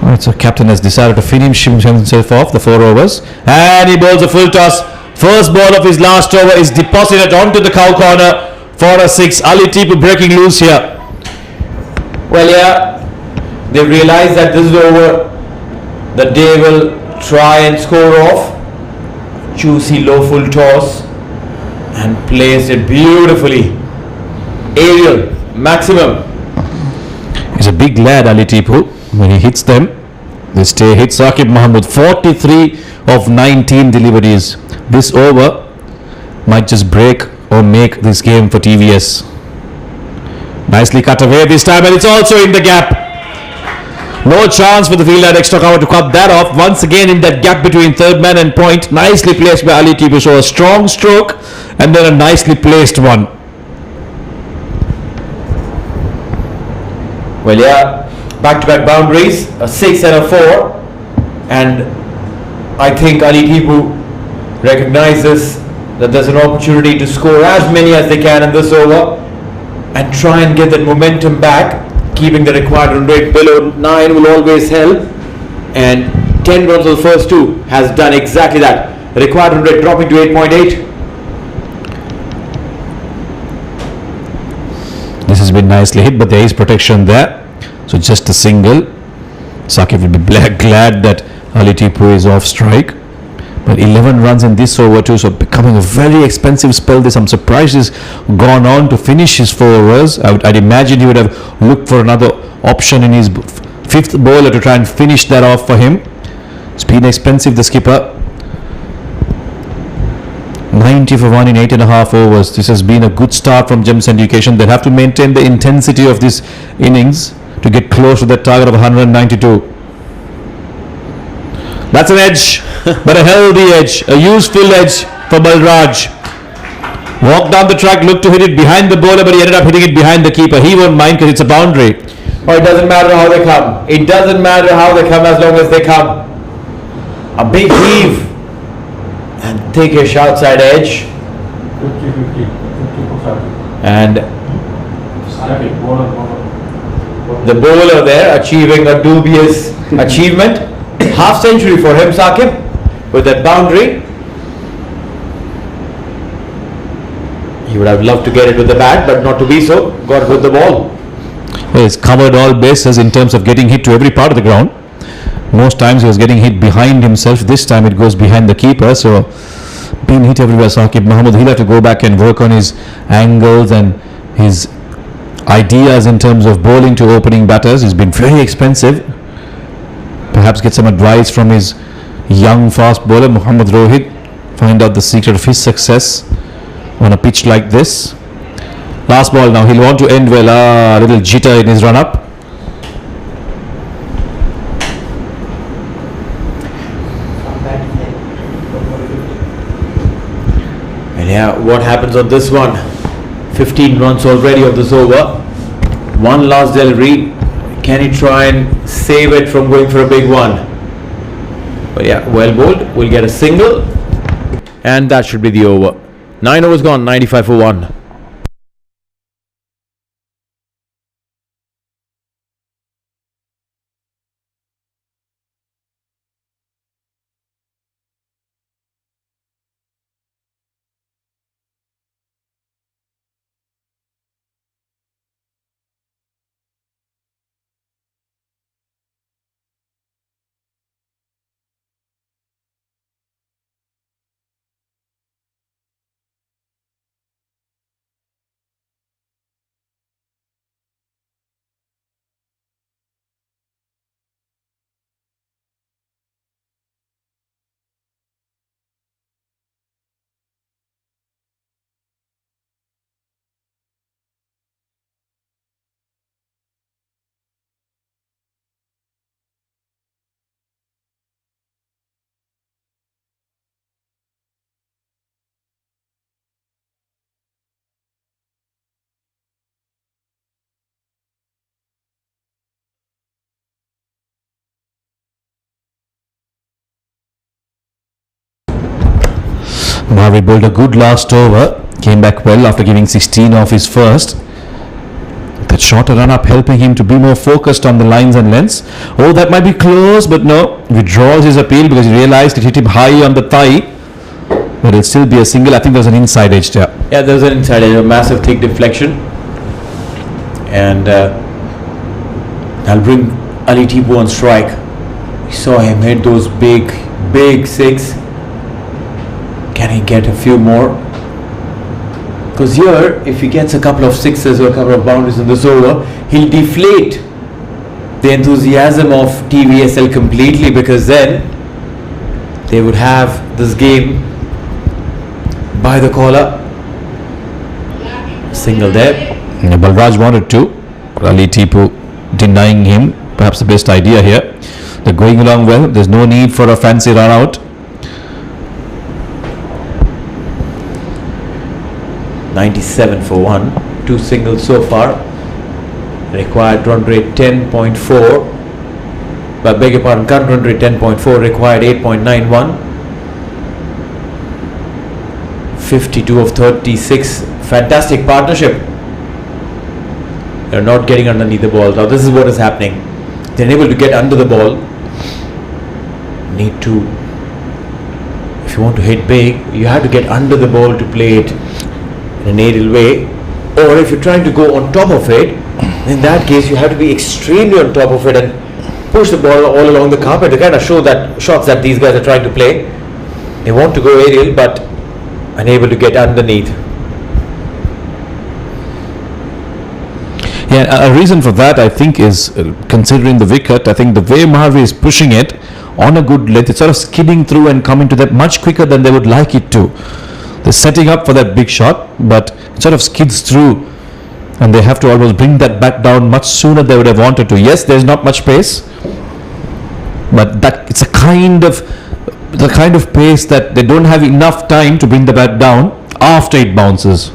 Alright, so captain has decided to finish himself off the 4 overs, and he bowls a full toss. First ball of his last over is deposited onto the cow corner for a 6. Ali Tipu breaking loose here. Well, yeah, they realize that this is over. The day will try and score off. Juicy low full toss and placed it beautifully. Aerial maximum. He's a big lad, Ali Tipu. When he hits them, they stay. Hit Saqib Mahmood. 43 of 19 deliveries. This over might just break or make this game for TVS. Nicely cut away this time, and it's also in the gap. No chance for the fielder at extra cover to cut that off. Once again in that gap between third man and point. Nicely placed by Ali Tipu. So a strong stroke and then a nicely placed one. Well, yeah, back-to-back boundaries, a 6 and a 4, and I think Ali Tipu recognizes that there's an opportunity to score as many as they can in this over and try and get that momentum back. Keeping the required run rate below 9 will always help, and 10 runs on the first 2 has done exactly that. Required run rate dropping to 8.8. This has been nicely hit, but there is protection there. So just a single. Saqib will be glad that Ali Tipu is off strike. But 11 runs in this over too, so becoming a very expensive spell. This, I'm surprised he's gone on to finish his 4 overs. I'd imagine he would have looked for another option in his 5th bowler to try and finish that off for him. It's been expensive, the skipper. 90 for 1 in 8.5 overs. This has been a good start from Gems Education. They'll have to maintain the intensity of this innings to get close to that target of 192. That's an edge, but a healthy edge, a useful edge for Balraj. Walked down the track, looked to hit it behind the bowler, but he ended up hitting it behind the keeper. He won't mind because it's a boundary. Or it doesn't matter how they come. It doesn't matter how they come as long as they come. A big heave and thickish outside edge. And the bowler there achieving a dubious achievement. Half century for him, Saqib, with that boundary. He would have loved to get it with the bat, but not to be so. Got it with the ball. Well, he's covered all bases in terms of getting hit to every part of the ground. Most times he was getting hit behind himself. This time it goes behind the keeper. So being hit everywhere, Saqib Mahmood, he'll have to go back and work on his angles and his ideas in terms of bowling to opening batters. He's been very expensive. Perhaps get some advice from his young fast bowler Muhammad Rohit. Find out the secret of his success on a pitch like this. Last ball now. He'll want to end well. A little jitter in his run up. And yeah, what happens on this one? 15 runs already of this over. One last delivery. Can he try and save it from going for a big one? But yeah, well bowled. We'll get a single. And that should be the over. 9 overs gone, 95 for 1. Mavi bowled a good last over, came back well after giving 16 off his first. That shorter run up helping him to be more focused on the lines and lengths. Oh, that might be close, but no, withdraws his appeal because he realised it hit him high on the thigh. But it'll still be a single. I think there's an inside edge there. Yeah, there's an inside edge, a massive thick deflection. And I'll bring Ali Tipu on strike. We saw him hit those big six. Can he get a few more? Because here, if he gets a couple of sixes or a couple of boundaries in this over, he'll deflate the enthusiasm of TVSL completely, because then they would have this game by the collar. Single there. Yeah, Balraj wanted to. Ali Tipu denying him. Perhaps the best idea here. They're going along well. There's no need for a fancy run out. 97 for 1, 2 singles so far. Required run rate 10.4. But beg your pardon, current run rate 10.4, required 8.91. 52 of 36. Fantastic partnership. They're not getting underneath the ball. Now this is what is happening. They're able to get under the ball. Need to, if you want to hit big, you have to get under the ball to play it in an aerial way. Or if you're trying to go on top of it, in that case you have to be extremely on top of it and push the ball all along the carpet to kind of show that shots that these guys are trying to play. They want to go aerial but unable to get underneath. Yeah, a reason for that I think is considering the wicket. I think the way Mahavi is pushing it on a good length, it's sort of skidding through and coming to that much quicker than they would like it to. They're setting up for that big shot, but it sort of skids through and they have to almost bring that back down much sooner than they would have wanted to. Yes, there's not much pace, but that it's the kind of pace that they don't have enough time to bring the bat down after it bounces.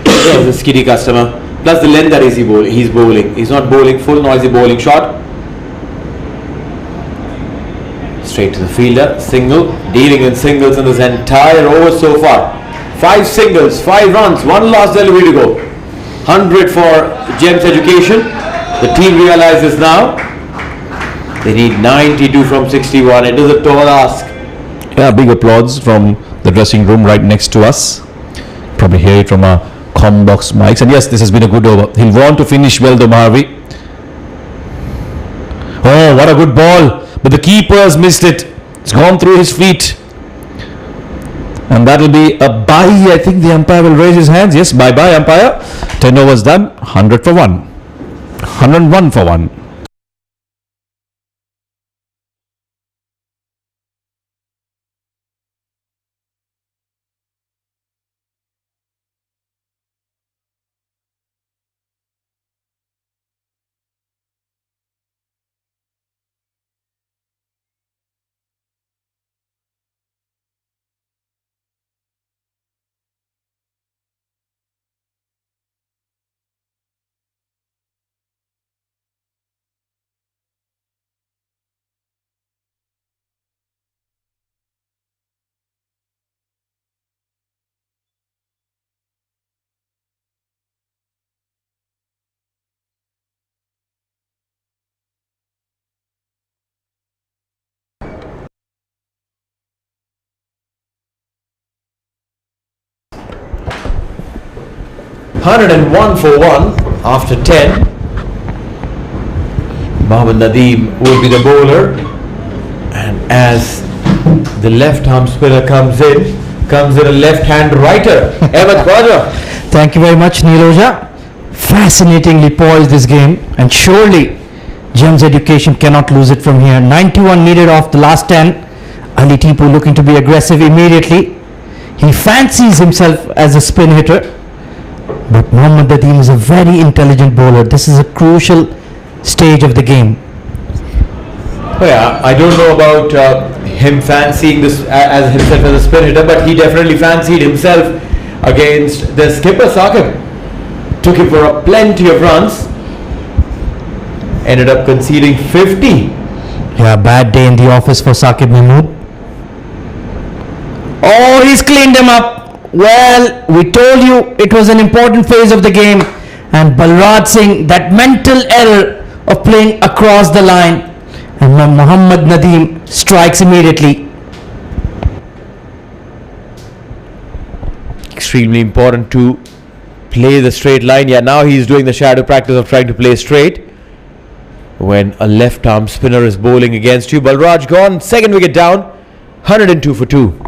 He's a skiddy customer. Plus the length that he's bowling. He's not bowling full, nor is he bowling short. Straight to the fielder, single, dealing in singles in this entire over so far. 5 singles, 5 runs, 1 last delivery to go. 100 for Gems Education. The team realizes now they need 92 from 61. It is a tall ask. Yeah, big applause from the dressing room right next to us. Probably hear it from our comm box mics. And yes, this has been a good over. He'll want to finish well though, Mahavi. Oh, what a good ball. But the keeper's missed it. It's gone through his feet. And that'll be a bye. I think the umpire will raise his hands. Yes, bye-bye umpire. 10 overs done. 100 for 1. 101 for 1. $101 for 1 after 10. Mohammad Nadeem will be the bowler, and as the left arm spinner comes in a left hand writer, Ahmed Khwaja. Thank you very much, Niloja. Fascinatingly poised this game, and surely Gems Education cannot lose it from here. 91 needed off the last 10. Ali Tipu looking to be aggressive immediately. He fancies himself as a spin hitter. But Mohammad Nadeem is a very intelligent bowler. This is a crucial stage of the game. Oh yeah, I don't know about him fancying this as himself as a spin hitter, but he definitely fancied himself against the skipper Saqib. Took him for a plenty of runs. Ended up conceding 50. Yeah, bad day in the office for Saqib Mahmood. Oh, he's cleaned him up. Well, we told you it was an important phase of the game, and Balraj Singh, that mental error of playing across the line, and Mohammad Nadeem strikes immediately. Extremely important to play the straight line. Yeah, now he's doing the shadow practice of trying to play straight. When a left arm spinner is bowling against you. Balraj gone, second wicket down, 102 for 2.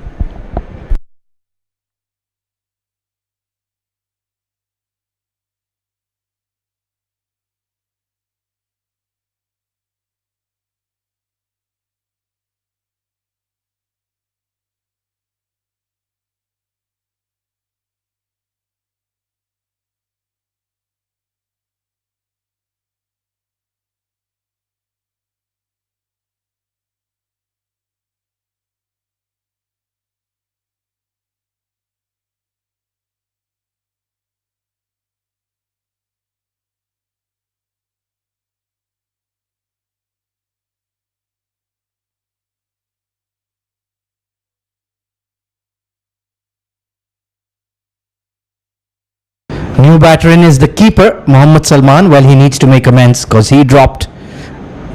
New batter in is the keeper, Mohammad Salman. Well, he needs to make amends because he dropped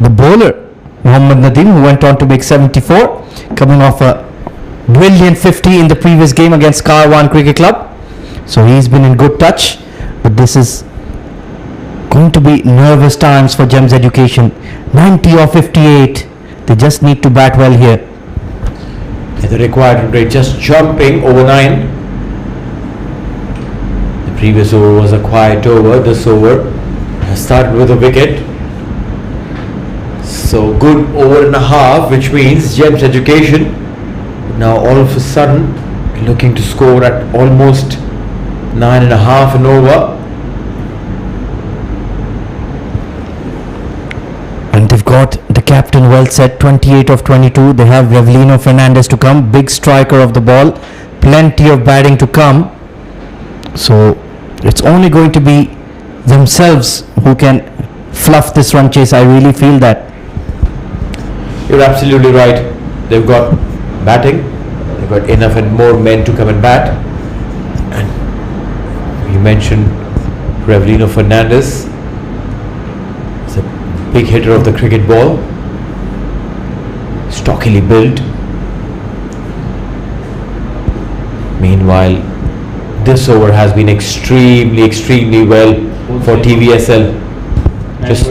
the bowler, Mohammad Nadeem, who went on to make 74, coming off a brilliant 50 in the previous game against Karwan Cricket Club. So he's been in good touch, but this is going to be nervous times for Gems Education. 90 or 58, they just need to bat well here. The required rate just jumping over 9. The previous over was a quiet over. This over has started with a wicket. So good over and a half, which means Gems Education now all of a sudden looking to score at almost 9.5 and over. And they've got the captain well set, 28 of 22. They have Revelino Fernandez to come, big striker of the ball, plenty of batting to come. So it's only going to be themselves who can fluff this run chase. I really feel that. You're absolutely right. They've got batting. They've got enough and more men to come and bat. And you mentioned Revelino Fernandez. He's a big hitter of the cricket ball. Stockily built. Meanwhile, this over has been extremely well for TVSL. Just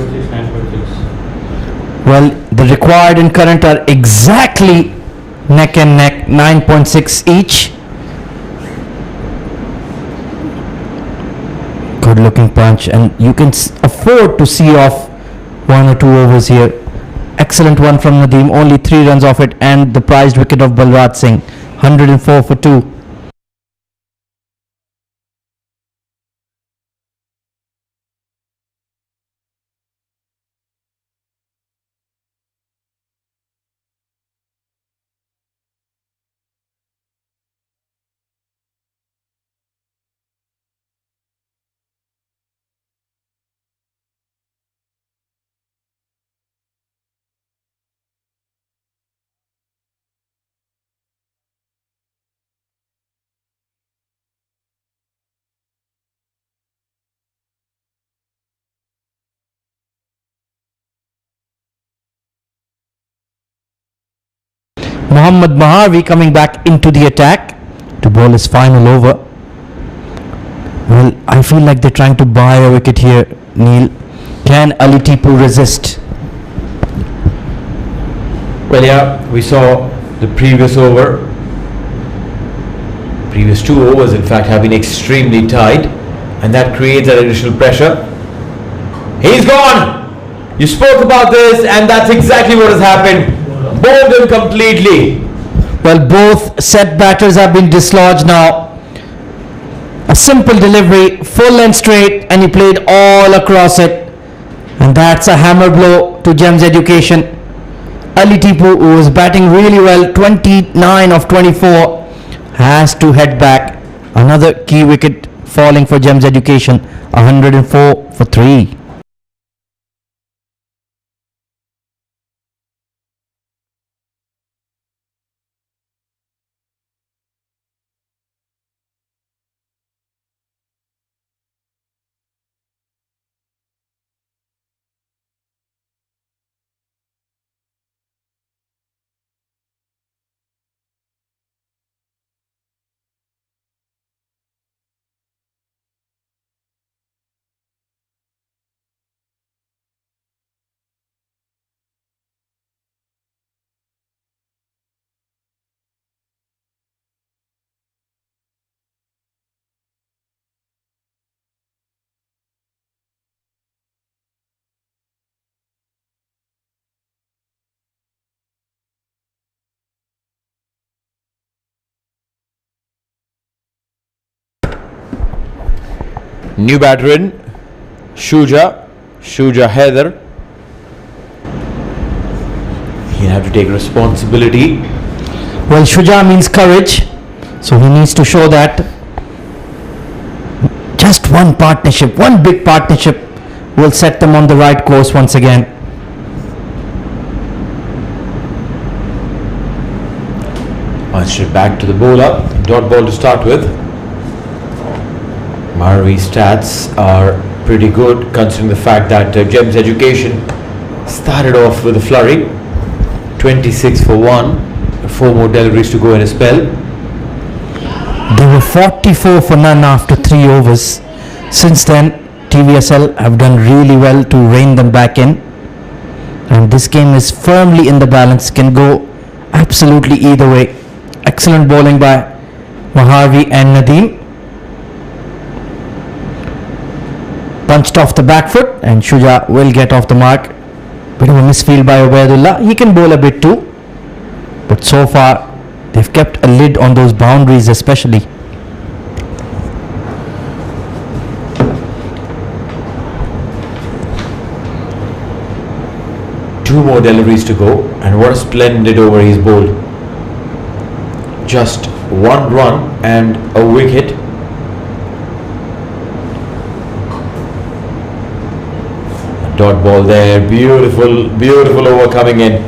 Well, the required and current are exactly neck and neck, 9.6 each. Good looking punch, and you can afford to see off 1 or 2 overs here. Excellent one from Nadeem, only 3 runs off it, and the prized wicket of Balraj Singh, 104 for 2. Mohammad Maharvi coming back into the attack to bowl his final over. Well, I feel like they're trying to buy a wicket here, Neil. Can Ali Tipu resist? well, yeah, we saw the previous over. Previous 2 overs, in fact, have been extremely tight, and that creates that additional pressure. He's gone. You spoke about this, and that's exactly what has happened. Bowled him completely. Well, both set batters have been dislodged now. A simple delivery, full and straight, and he played all across it. And that's a hammer blow to Gems Education. Ali Tipu, who was batting really well, 29 of 24, has to head back. Another key wicket falling for Gems Education, 104 for 3. New batter in, Shuja Haider. He'll have to take responsibility. Well, Shuja means courage, so he needs to show that. Just one partnership, one big partnership will set them on the right course once again. Straight back to the bowler, dot ball to start with. Marvi's stats are pretty good considering the fact that Gems Education started off with a flurry. 26 for 1, 4 more deliveries to go in a spell. They were 44 for none after 3 overs. Since then, TVSL have done really well to rein them back in. And this game is firmly in the balance, can go absolutely either way. Excellent bowling by Maharvi and Nadeem. Punched off the back foot and Shuja will get off the mark. Bit of a misfield by Ubaidullah. He can bowl a bit too. But so far, they've kept a lid on those boundaries especially. Two more deliveries to go, and what a splendid over he's bowled. Just 1 run and a wicket. A dot ball there, beautiful over coming in.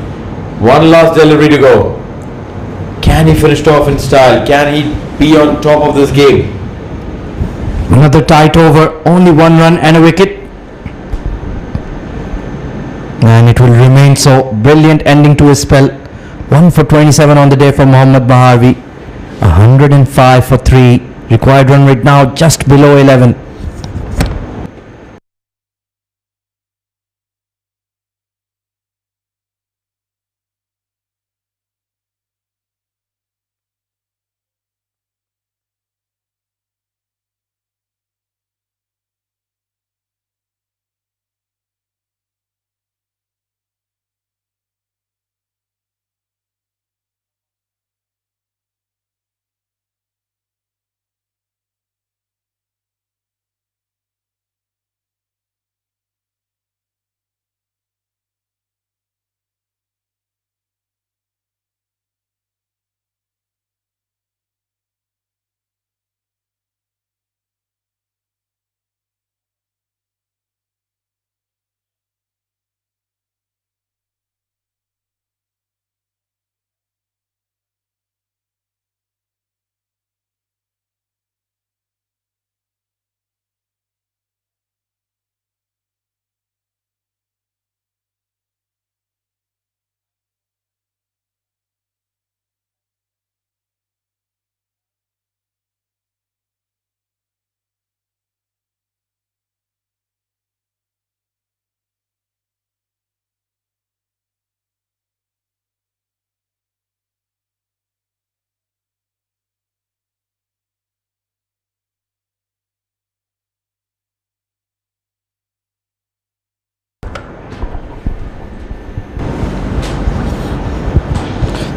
One last delivery to go. Can he finish it off in style? Can he be on top of this game? Another tight over, only 1 run and a wicket. And it will remain so. Brilliant ending to his spell. 1 for 27 on the day for Mohammad Maharvi. 105 for 3. Required run rate now just below 11.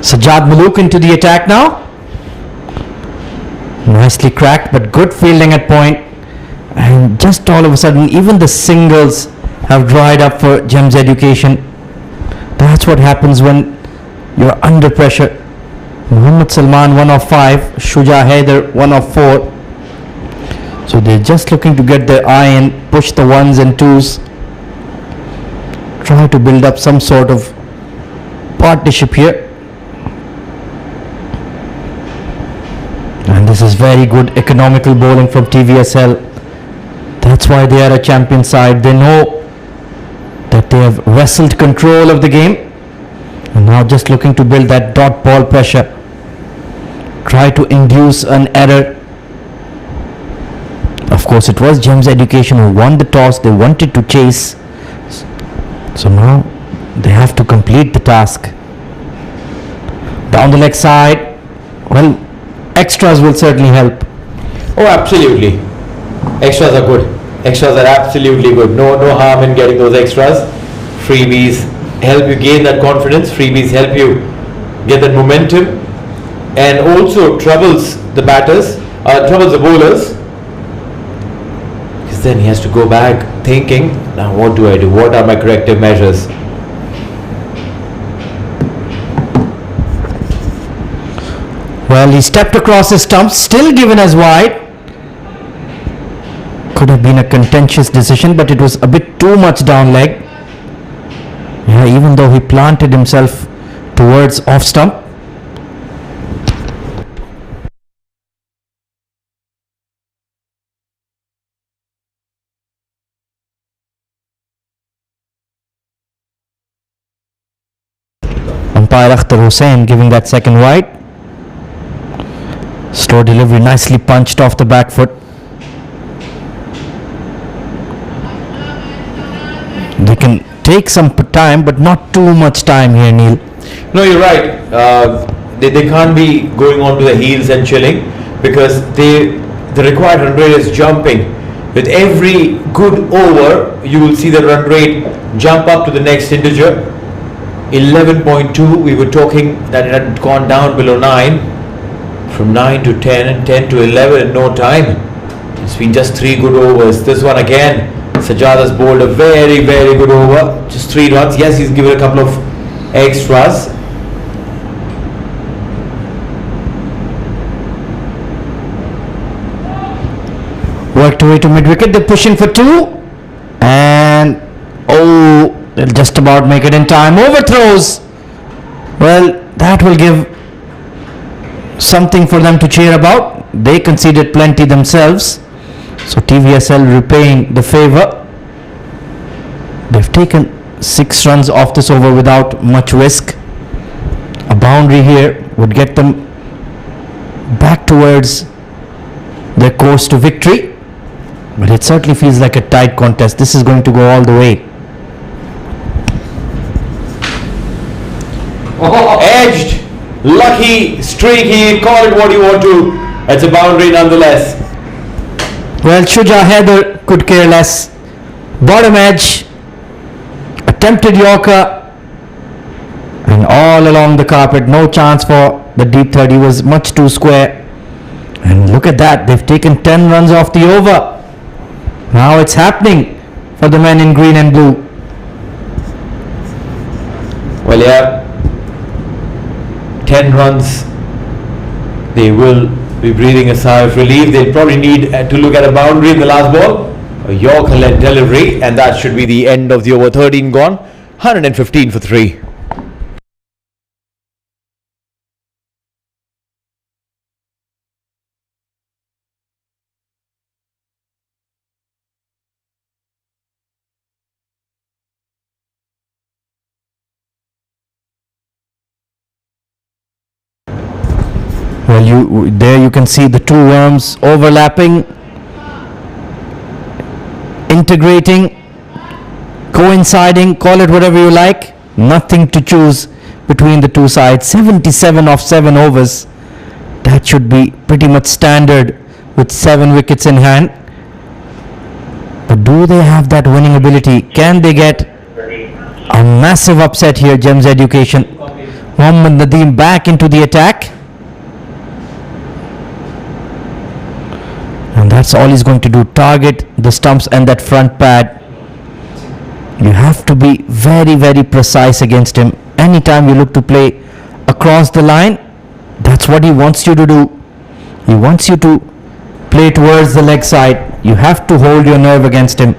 Sajjad Malook into the attack now. Nicely cracked, but good fielding at point. And just all of a sudden, even the singles have dried up for Gems Education. That's what happens when you're under pressure. Muhammad Salman 1 of 5, Shuja Haider 1 of 4. So they're just looking to get their eye in, push the 1s and 2s. Try to build up some sort of partnership here. And this is very good economical bowling from TVSL. That's why they are a champion side. They know that they have wrestled control of the game and now just looking to build that dot ball pressure. Try to induce an error. Of course, it was Gems Education who won the toss. They wanted to chase. So now they have to complete the task. Down the leg side. Well, extras will certainly help. Oh, absolutely. Extras are good. Extras are absolutely good. No harm in getting those extras. Freebies help you gain that confidence. Freebies help you get that momentum, and also troubles the batters, troubles the bowlers. then he has to go back thinking, now what do I do? What are my corrective measures? Well, he stepped across his stumps, still given as wide. Could have been a contentious decision, but it was a bit too much down leg. Yeah, even though he planted himself towards off stump. Umpire Akhtar Hussain giving that second wide. Slow delivery, nicely punched off the back foot. They can take some time, but not too much time here, Neil. No, you're right. They can't be going on to the heels and chilling, because the required run rate is jumping. With every good over, you will see the run rate jump up to the next integer. 11.2, we were talking that it had gone down below 9. From 9 to 10 and 10 to 11 in no time. It's been just 3 good overs. This one again, Sajjad has bowled a very, very good over. Just 3 runs. Yes, he's given a couple of extras. Worked away to mid-wicket. They're pushing for 2. And, oh, they'll just about make it in time. Overthrows. Well, that will give something for them to cheer about. They conceded plenty themselves. So TVSL repaying the favour. They've taken 6 runs off this over without much risk. A boundary here would get them back towards their course to victory. But it certainly feels like a tight contest. This is going to go all the way. Edged, lucky, streaky, call it what you want to. It's a boundary nonetheless. Well, Shuja Haider could care less. Bottom edge, attempted Yorker, and all along the carpet. No chance for the deep third. He was much too square. And look at that, they've taken 10 runs off the over. Now it's happening for the men in green and blue. Well, yeah, 10 runs. They will be breathing a sigh of relief. They'll probably need to look at a boundary in the last ball. A Yorker-led delivery, and that should be the end of the over. 13 gone, 115 for 3. Well, there you can see the two worms overlapping, integrating, coinciding, call it whatever you like. Nothing to choose between the two sides. 77 off 7 overs. That should be pretty much standard with 7 wickets in hand. But do they have that winning ability? Can they get a massive upset here, Gems Education? Mohammad Nadeem back into the attack. And that's all he's going to do, target the stumps and that front pad. You have to be very, very precise against him. Anytime you look to play across the line, that's what he wants you to do. He wants you to play towards the leg side. You have to hold your nerve against him.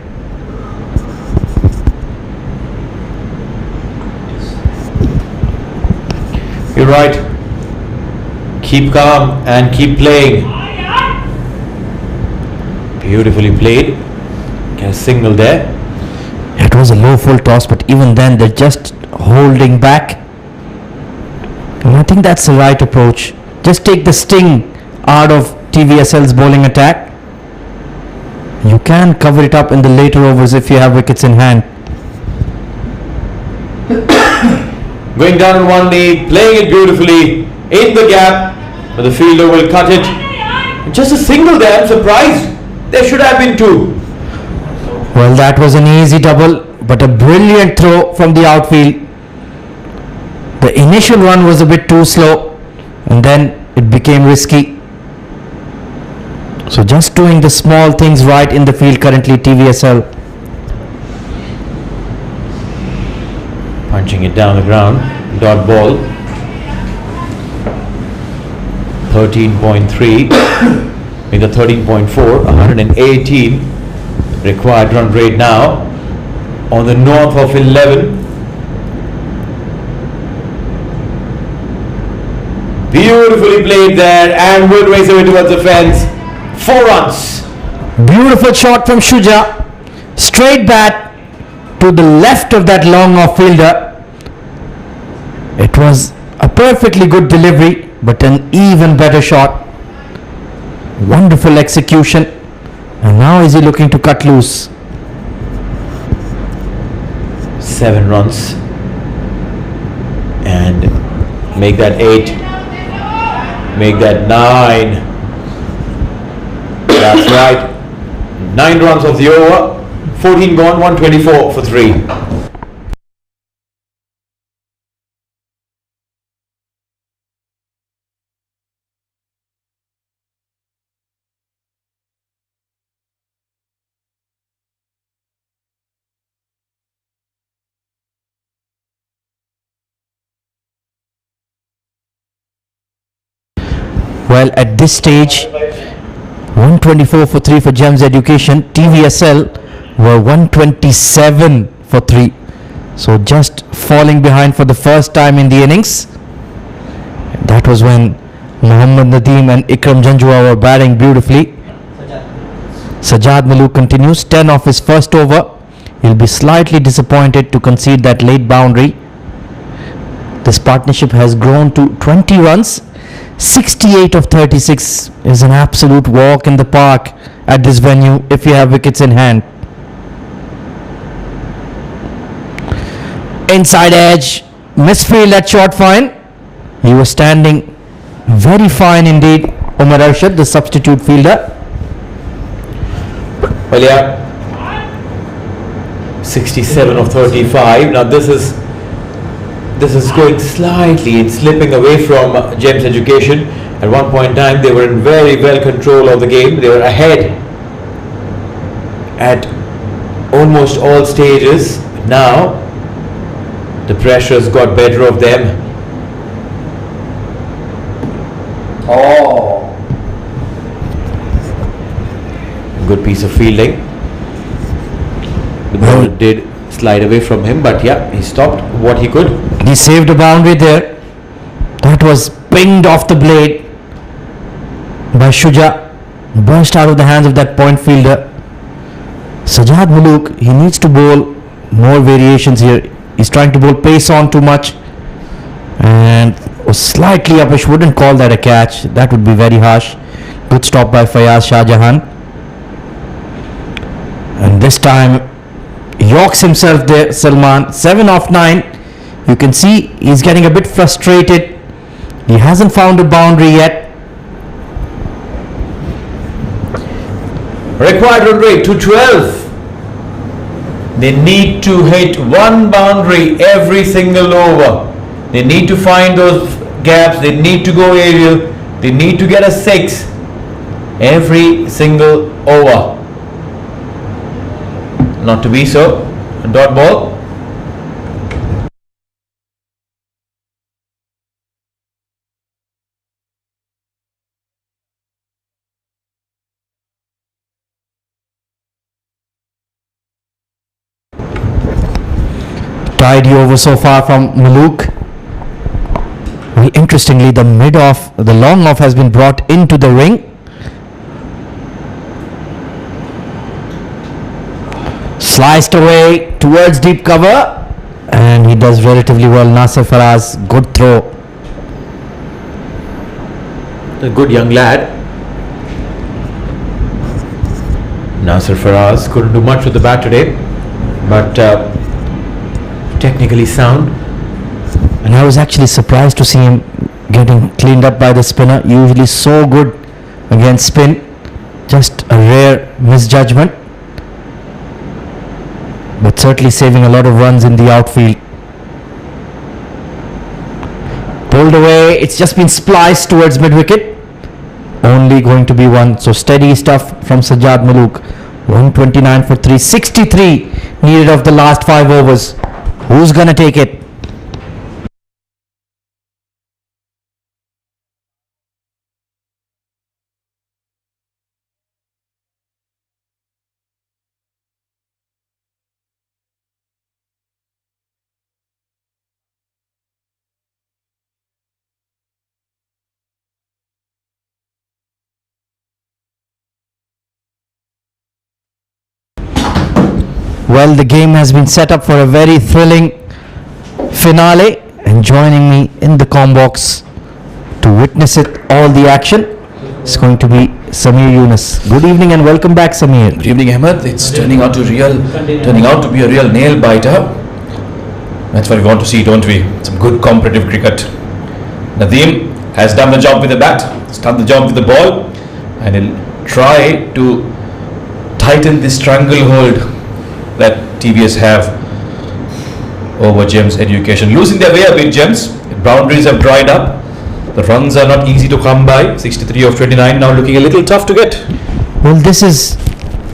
You're right. Keep calm and keep playing. Beautifully played. Get a single there. It was a low full toss, but even then they're just holding back. And I think that's the right approach. Just take the sting out of TVSL's bowling attack. You can cover it up in the later overs if you have wickets in hand. Going down on one knee, playing it beautifully in the gap, but the fielder will cut it. Just a single there, I'm surprised. There should have been 2. Well, that was an easy double, but a brilliant throw from the outfield. The initial run was a bit too slow, and then it became risky. So just doing the small things right in the field currently, TVSL. Punching it down the ground. Dot ball. 13.3. Make the 13.4. 118 required run rate now. On the north of 11. Beautifully played there, and will race away towards the fence. 4 runs. Beautiful shot from Shuja. Straight bat to the left of that long off fielder. It was a perfectly good delivery, but an even better shot. Wonderful execution. And now is he looking to cut loose? 7 runs. And make that 8. Make that 9. That's right. 9 runs of the over. 14 gone, 124 for 3. Well, at this stage, 124 for 3 for Gems Education. TVSL were 127 for 3. So just falling behind for the first time in the innings. That was when Mohammad Nadeem and Ikram Janjua were batting beautifully. Sajjad Malook continues, 10 off his first over. He'll be slightly disappointed to concede that late boundary. This partnership has grown to 20 runs. 68 of 36 is an absolute walk in the park at this venue if you have wickets in hand. Inside edge, misfield at short fine. He was standing very fine indeed, Umar Arshad, the substitute fielder. Well, yeah. 67 of 35. Now this is going slightly, it's slipping away from Gems Education. At one point in time, they were in very well control of the game. They were ahead at almost all stages. Now, the pressures got better of them. Oh. Good piece of fielding. The ball did slide away from him, but yeah, he stopped what he could. He saved a boundary there. That was pinged off the blade by Shuja. Burst out of the hands of that point fielder. Sajjad Malook, he needs to bowl more variations here. He's trying to bowl pace on too much and was slightly uppish. Wouldn't call that a catch. That would be very harsh. Good stop by Fayaz Shah Jahan. And this time Yorks himself there, Salman. 7 off 9. You can see he's getting a bit frustrated. He hasn't found a boundary yet. Required run rate 212. They need to hit one boundary every single over. They need to find those gaps. They need to go aerial. They need to get a 6 every single over. Not to be so. A dot ball. Tidy over so far from Malook. Very interestingly, the mid off, the long off has been brought into the ring. Sliced away towards deep cover, and he does relatively well. Nasir Faraz, good throw. A good young lad. Nasir Faraz couldn't do much with the bat today, but technically sound. And I was actually surprised to see him getting cleaned up by the spinner. Usually so good against spin. Just a rare misjudgment, but certainly saving a lot of runs in the outfield. Pulled away, it's just been spliced towards mid-wicket. only going to be one. So steady stuff from Sajjad Malook. 129 for 3, 63 needed of the last 5 overs. Who's gonna take it? Well, the game has been set up for a very thrilling finale, and joining me in the combox to witness it, all the action, is going to be Samir Yunus. Good evening and welcome back, Samir. Good evening, Ahmed. It's turning out to be a real nail biter. That's what we want to see, don't we? Some good competitive cricket. Nadeem has done the job with the bat, has done the job with the ball, and he'll try to tighten the stranglehold that TVS have over Gems Education. Losing their way a bit, Gems. Boundaries have dried up. The runs are not easy to come by. 63 of 29 now looking a little tough to get. Well, this is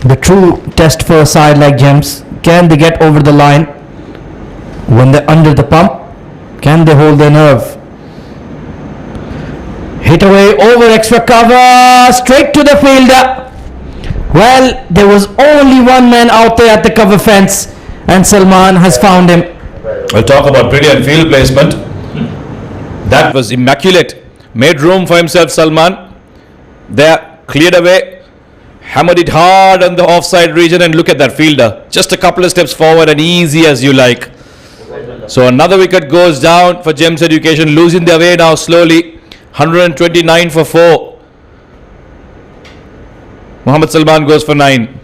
the true test for a side like Gems. Can they get over the line when they're under the pump? Can they hold their nerve? Hit away over extra cover, straight to the fielder. Well, there was only one man out there at the cover fence, and Salman has found him. We'll talk about brilliant field placement. That was immaculate. Made room for himself, Salman. There, cleared away, hammered it hard on the offside region, and look at that fielder. Just a couple of steps forward and easy as you like. So another wicket goes down for Gems Education, losing their way now slowly. 129 for 4. Mohammad Salman goes for 9.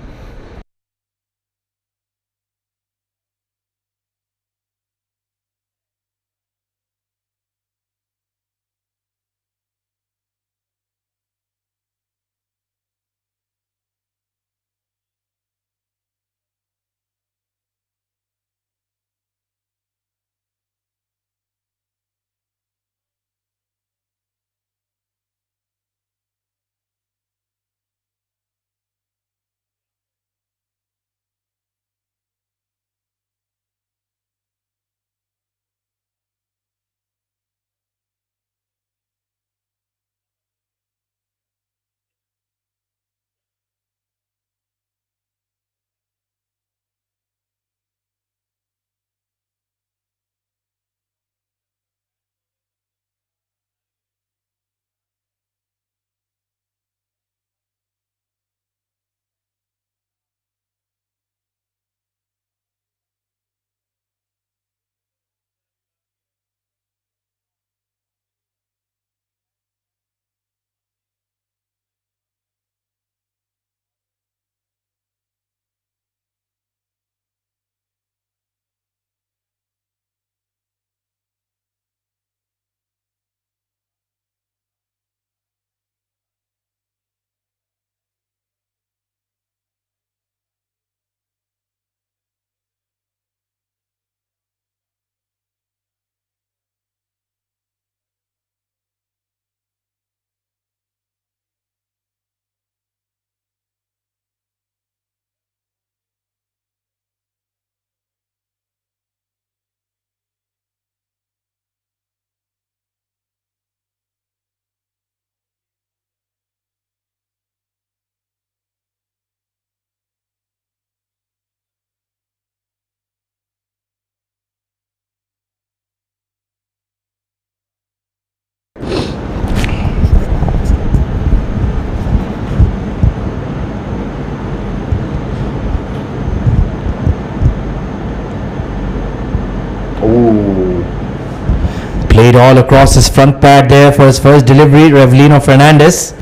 Played all across his front pad there for his first delivery, Revelino Fernandez.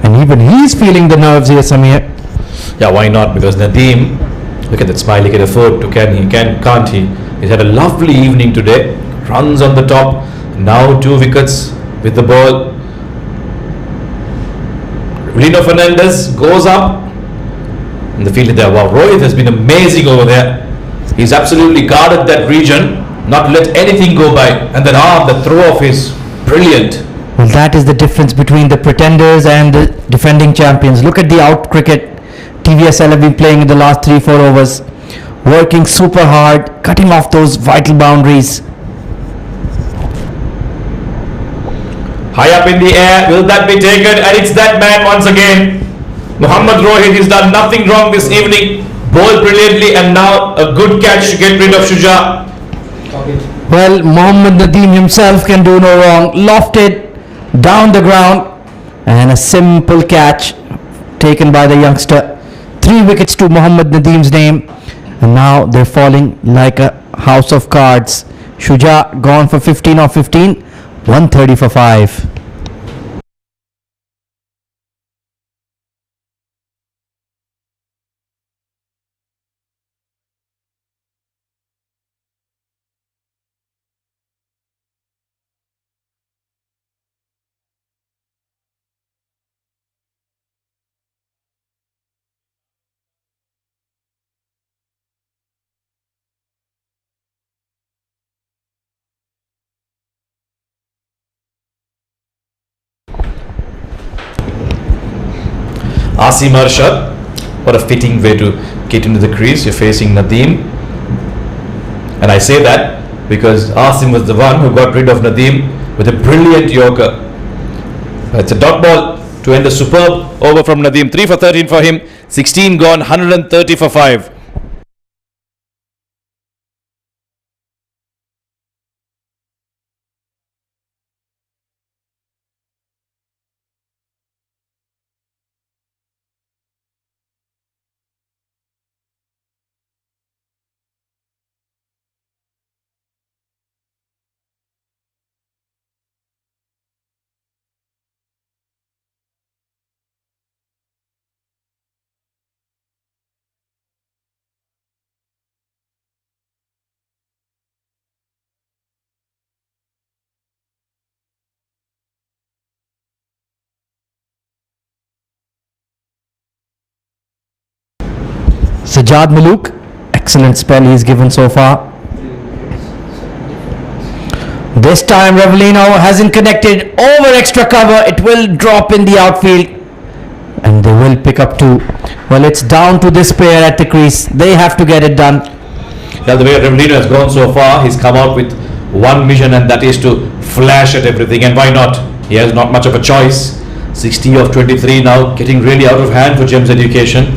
And even he's feeling the nerves here, Samir. Yeah, why not? Because Nadeem, look at that smile he can afford to, can't he? He's had a lovely evening today. Runs on the top. Now 2 wickets with the ball. Revelino Fernandez goes up. In the field there, wow, Rohit has been amazing over there. He's absolutely guarded that region, not let anything go by. And then the throw off is brilliant. Well, that is the difference between the pretenders and the defending champions. Look at the out cricket TVSL have been playing in the last 3-4 overs. Working super hard, cutting off those vital boundaries. High up in the air, will that be taken? And it's that man once again. Muhammad Rohit, he's done nothing wrong this evening. Bowled brilliantly and now a good catch to get rid of Shuja. Well, Mohammad Nadeem himself can do no wrong. Lofted down the ground and a simple catch taken by the youngster. 3 wickets to Mohammad Nadeem's name, and now they're falling like a house of cards. Shuja gone for 15 off 15, 130 for 5. Asim Arshad, what a fitting way to get into the crease. You're facing Nadeem, and I say that because Asim was the one who got rid of Nadeem with a brilliant yorker. It's a dot ball to end a superb over from Nadeem. 3 for 13 for him, 16 gone, 130 for 5. Sajjad Malook, excellent spell he's given so far. This time Revelino hasn't connected over extra cover. It will drop in the outfield and they will pick up 2. Well, it's down to this pair at the crease. They have to get it done. Yeah, the way Revelino has gone so far, he's come out with one mission, and that is to flash at everything. And why not? He has not much of a choice. 60 of 23 now, getting really out of hand for Gems Education.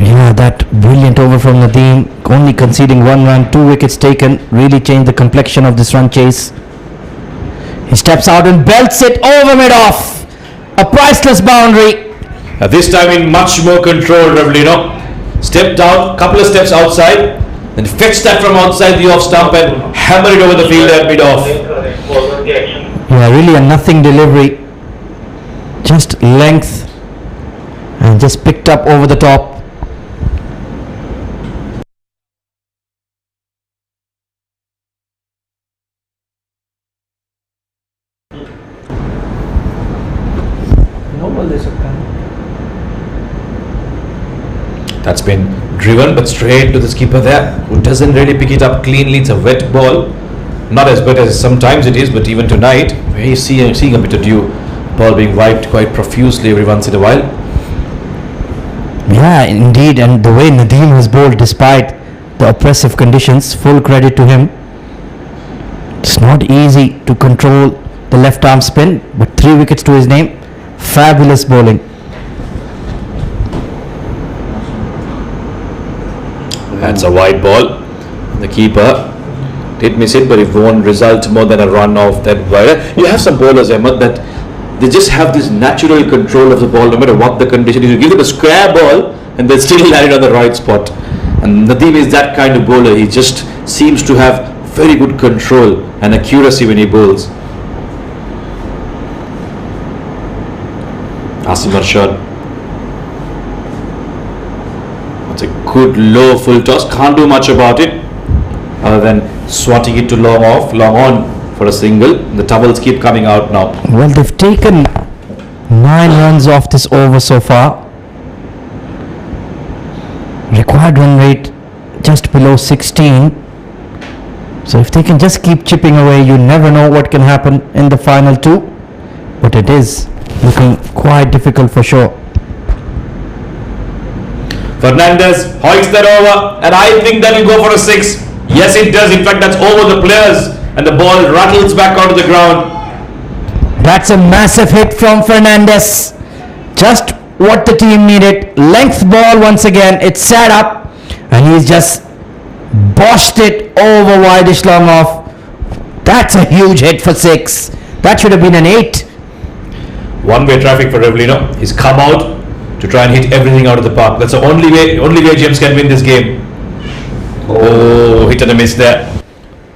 Yeah, that brilliant over from Nadeem, only conceding 1 run, 2 wickets taken, really changed the complexion of this run chase. He steps out and belts it over mid-off. A priceless boundary. This time in much more control, Revelino. Stepped out, couple of steps outside, then fetched that from outside the off stump and hammered it over the field at mid-off. Yeah, really a nothing delivery. Just length and just picked up over the top. That's been driven but straight to the skipper there, who doesn't really pick it up cleanly. It's a wet ball, not as wet as sometimes it is, but even tonight where you seeing a bit of dew, ball being wiped quite profusely every once in a while. Yeah, indeed, and the way Nadeem has bowled despite the oppressive conditions, full credit to him. It's not easy to control the left arm spin, but 3 wickets to his name. Fabulous bowling. That's a wide ball. The keeper did miss it, but it won't result more than a run off that wide. You have some bowlers, Ahmed, that they just have this natural control of the ball no matter what the condition is. You give them a square ball and they still land it on the right spot. And Nadeem is that kind of bowler. He just seems to have very good control and accuracy when he bowls. Asim Arshad. That's a good low full toss. Can't do much about it other than swatting it to long on for a single. The towels keep coming out now. Well, they've taken 9 runs off this over so far. Required run rate just below 16. So if they can just keep chipping away, you never know what can happen in the final two. But it is looking quite difficult for sure. Fernandez hoiks that over, and I think that will go for a 6. Yes, it does. In fact, that's over the players, and the ball rattles back onto the ground. That's a massive hit from Fernandez. Just what the team needed. Length ball once again. It's set up, and he's just boshed it over wideish long off. That's a huge hit for 6. That should have been an 8. One-way traffic for Revellino. He's come out to try and hit everything out of the park. That's the only way James can win this game. Oh, hit and a miss there.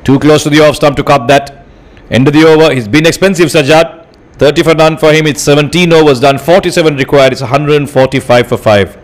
Too close to the off stump to cup that. End of the over. He's been expensive, Sajjad. 30 for none for him. It's 17 overs done. 47 required. It's 145 for 5.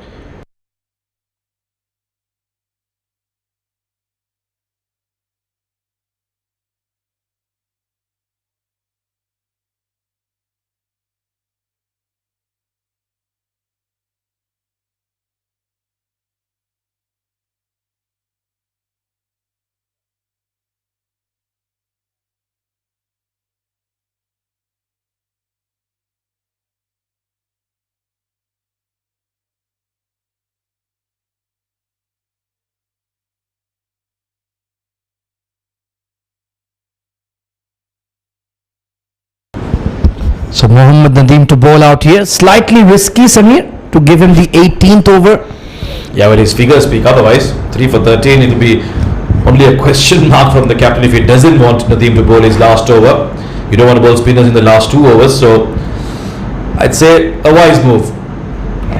So Mohammad Nadeem to bowl out here. Slightly risky, Samir, to give him the 18th over. Yeah, well, his figures speak otherwise. 3 for 13. It'll be only a question mark from the captain if he doesn't want Nadeem to bowl his last over. You don't want to bowl spinners in the last 2 overs, so I'd say a wise move.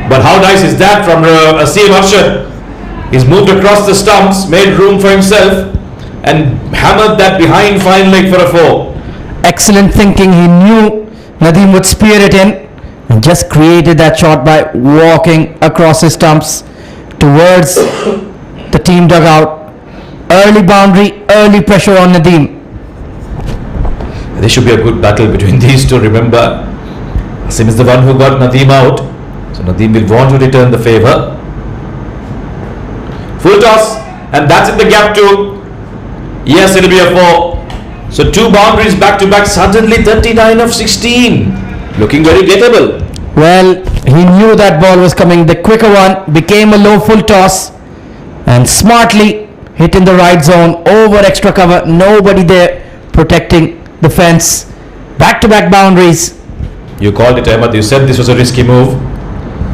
But how nice is that from CM Arshad? He's moved across the stumps, made room for himself, and hammered that behind fine leg for a 4. Excellent thinking. He knew Nadeem would spear it in and just created that shot by walking across his stumps towards the team dugout. Early boundary, early pressure on Nadeem. There should be a good battle between these two. Remember, Asim is the one who got Nadeem out, so Nadeem will want to return the favour. Full toss, and that's in the gap too. Yes, it'll be a 4. So 2 boundaries back to back. Suddenly 39 of 16. Looking very gettable. Well, he knew that ball was coming. The quicker one became a low full toss and smartly hit in the right zone over extra cover. Nobody there protecting the fence. Back to back boundaries. You called it, Ahmed. You said this was a risky move,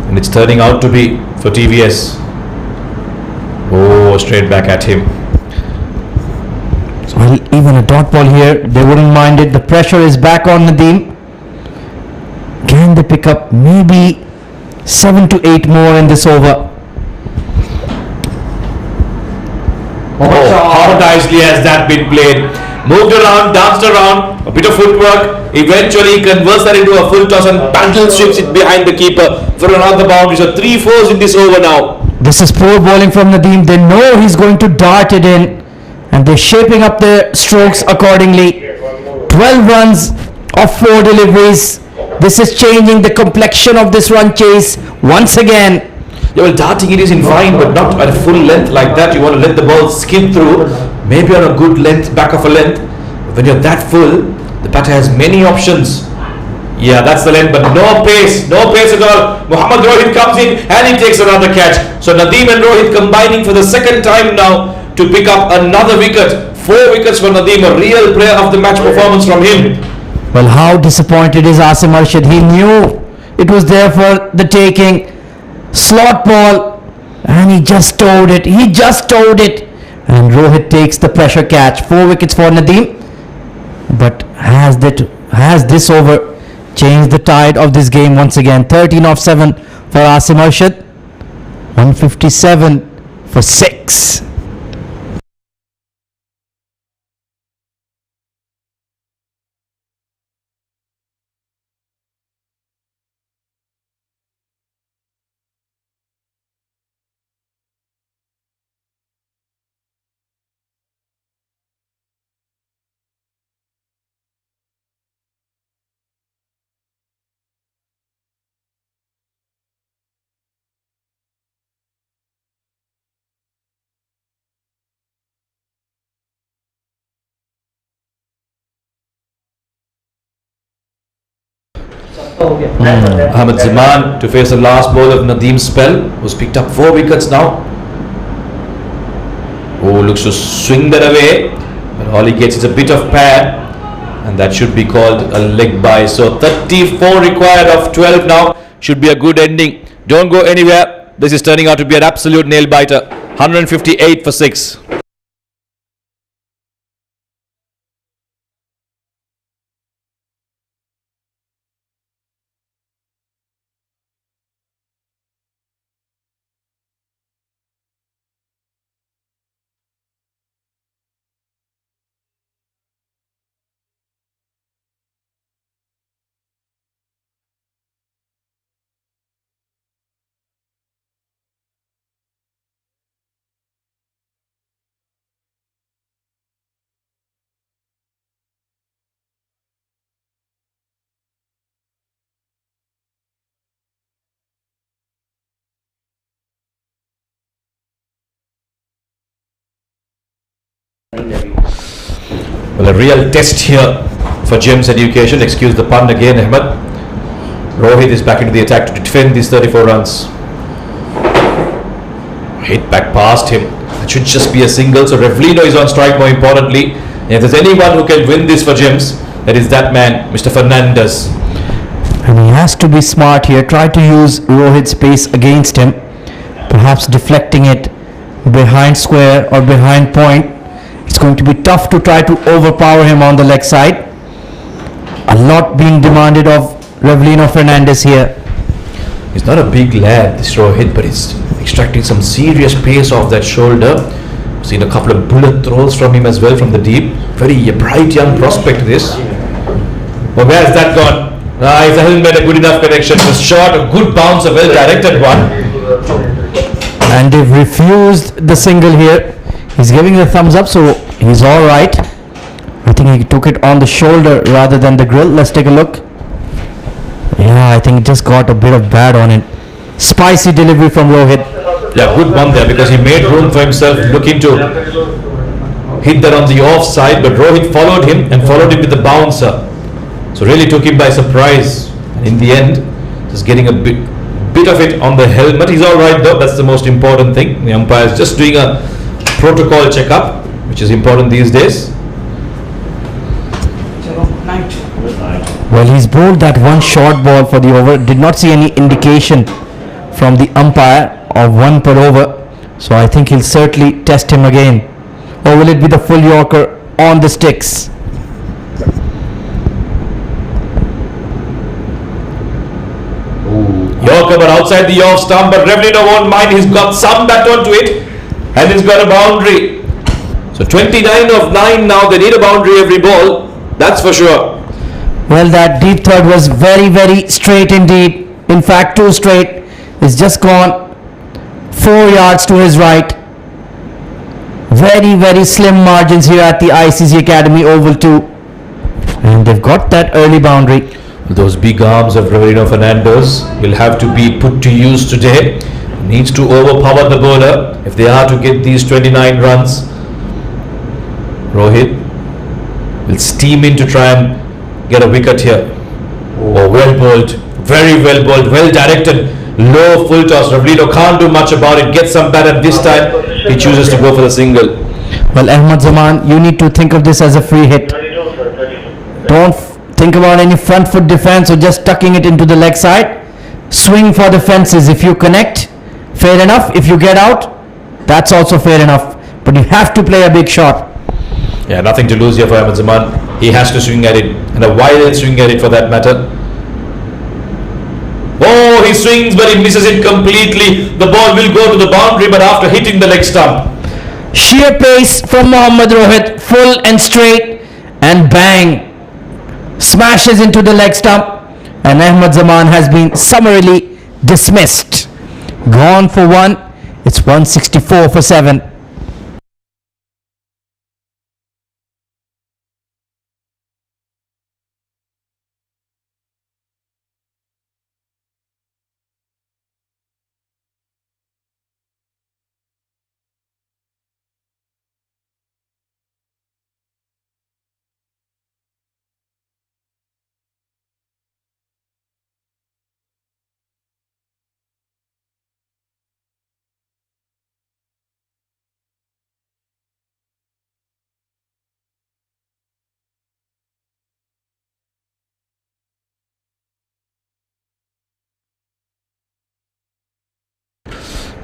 and it's turning out to be for TVS. Oh, straight back at him. Well, even a dot ball here, they wouldn't mind it. The pressure is back on Nadeem. Can they pick up maybe 7 to 8 more in this over? Oh, how nicely has that been played. Moved around, danced around, a bit of footwork. Eventually he converts that into a full toss and paddle strips it behind the keeper for another boundary. So 3 4s in this over now. This is poor bowling from Nadeem. They know he's going to dart it in, and they're shaping up their strokes accordingly. 12 runs of 4 deliveries. This is changing the complexion of this run chase once again. Yeah, well, darting it is in fine, but not at a full length like that. You want to let the ball skim through, maybe on a good length, back of a length. When you're that full, the batter has many options. Yeah, that's the length, but no pace at all. Mohammad Rohit comes in and he takes another catch. So Nadeem and Rohit combining for the second time now to pick up another wicket. 4 wickets for Nadeem, a real player of the match performance from him. Well, how disappointed is Asim Arshad? He knew it was there for the taking. Slot ball, and he just towed it. And Rohit takes the pressure catch. 4 wickets for Nadeem. But has this over changed the tide of this game once again? 13 off 7 for Asim Arshad. 157 for 6. Ahmed Zaman to face the last ball of Nadeem's spell, who's picked up 4 wickets now. Oh, looks to swing that away, but all he gets is a bit of pad, and that should be called a leg bye. So 34 required of 12 now, should be a good ending. Don't go anywhere. This is turning out to be an absolute nail biter. 158 for 6. Well, a real test here for Jim's education. Excuse the pun again, Ahmed. Rohit is back into the attack to defend these 34 runs. Hit back past him. That should just be a single. So Revlino is on strike, more importantly. And if there's anyone who can win this for Jim's, that is that man, Mr. Fernandez. And he has to be smart here. Try to use Rohit's pace against him. Perhaps deflecting it behind square or behind point. It's going to be tough to try to overpower him on the leg side. A lot being demanded of Revlino Fernandez here. He's not a big lad, this Rohit, but he's extracting some serious pace off that shoulder. Seen a couple of bullet throws from him as well from the deep. Very bright young prospect this. But where has that gone? He hasn't made a good enough connection. It was short, a good bounce, a well directed one. And they've refused the single here. He's giving the thumbs up, so he's all right. I think he took it on the shoulder rather than the grill. Let's take a look. Yeah, I think it just got a bit of bad on it. Spicy delivery from Rohit. Yeah, good one there because he made room for himself, looking to hit that on the offside, but Rohit followed him and followed him with the bouncer. So really took him by surprise. And in the end, just getting a bit of it on the helmet. He's all right though. That's the most important thing. The umpire is just doing a protocol checkup, which is important these days. Well, he's bowled that one short ball for the over. Did not see any indication from the umpire of one per over. So I think he'll certainly test him again. Or will it be the full Yorker on the sticks? Yorker but outside the off stump, but Revlino won't mind. He's got some bat onto it and he's got a boundary. So 29 of 9 now. They need a boundary every ball, that's for sure. Well, that deep third was very, very straight indeed. In fact, too straight. It's just gone 4 yards to his right. Very, very slim margins here at the ICCA Academy Oval 2. And they've got that early boundary. Those big arms of Revlino Fernandez will have to be put to use today. Needs to overpower the bowler if they are to get these 29 runs. Rohit will steam in to try and get a wicket here. Oh, well bowled, very well bowled, well directed, low full toss. Revlino can't do much about it. Gets some bat, and this time he chooses to go for the single. Well, Ahmed Zaman, you need to think of this as a free hit. Don't think about any front foot defense or just tucking it into the leg side. Swing for the fences. If you connect, fair enough. If you get out, that's also fair enough. But you have to play a big shot. Yeah, nothing to lose here for Ahmed Zaman. He has to swing at it, and a wild swing at it for that matter. Oh, he swings, but he misses it completely. The ball will go to the boundary, but after hitting the leg stump. Sheer pace from Mohammad Rohit, full and straight, and bang, smashes into the leg stump, and Ahmed Zaman has been summarily dismissed. Gone for one. It's 164 for 7.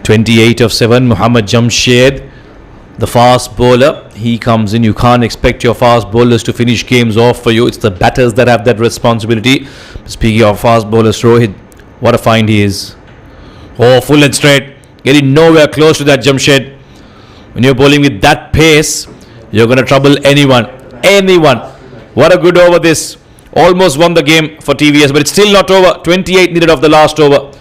28 of 7, Muhammad Jamshed, the fast bowler. He comes in. You can't expect your fast bowlers to finish games off for you. It's the batters that have that responsibility. Speaking of fast bowlers, Rohit, what a find he is. Oh, full and straight. Getting nowhere close to that Jamshed. When you're bowling with that pace, you're going to trouble anyone. Anyone. What a good over this. Almost won the game for TVS, but it's still not over. 28 needed of the last over.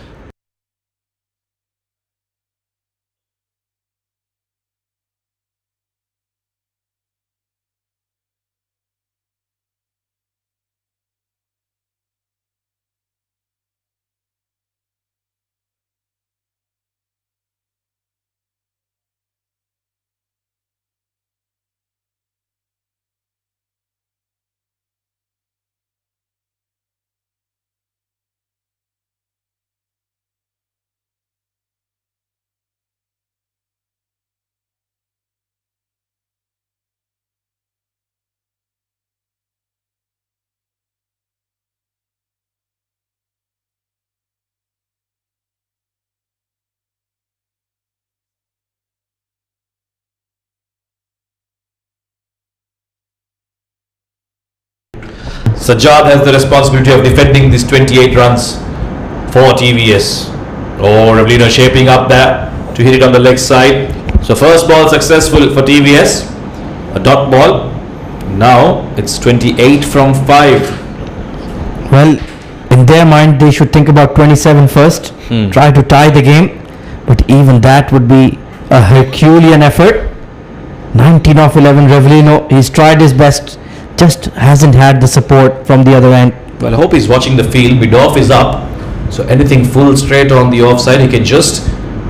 Sajjad has the responsibility of defending these 28 runs for TVS. Oh, Revlino shaping up there to hit it on the leg side. So first ball successful for TVS. A dot ball. Now it's 28 from 5. Well, in their mind, they should think about 27 first, try to tie the game, but even that would be a Herculean effort. 19 of 11, Revlino, he's tried his best, just hasn't had the support from the other end. Well, I hope he's watching the field. Mid off is up, so anything full straight on the offside, he can just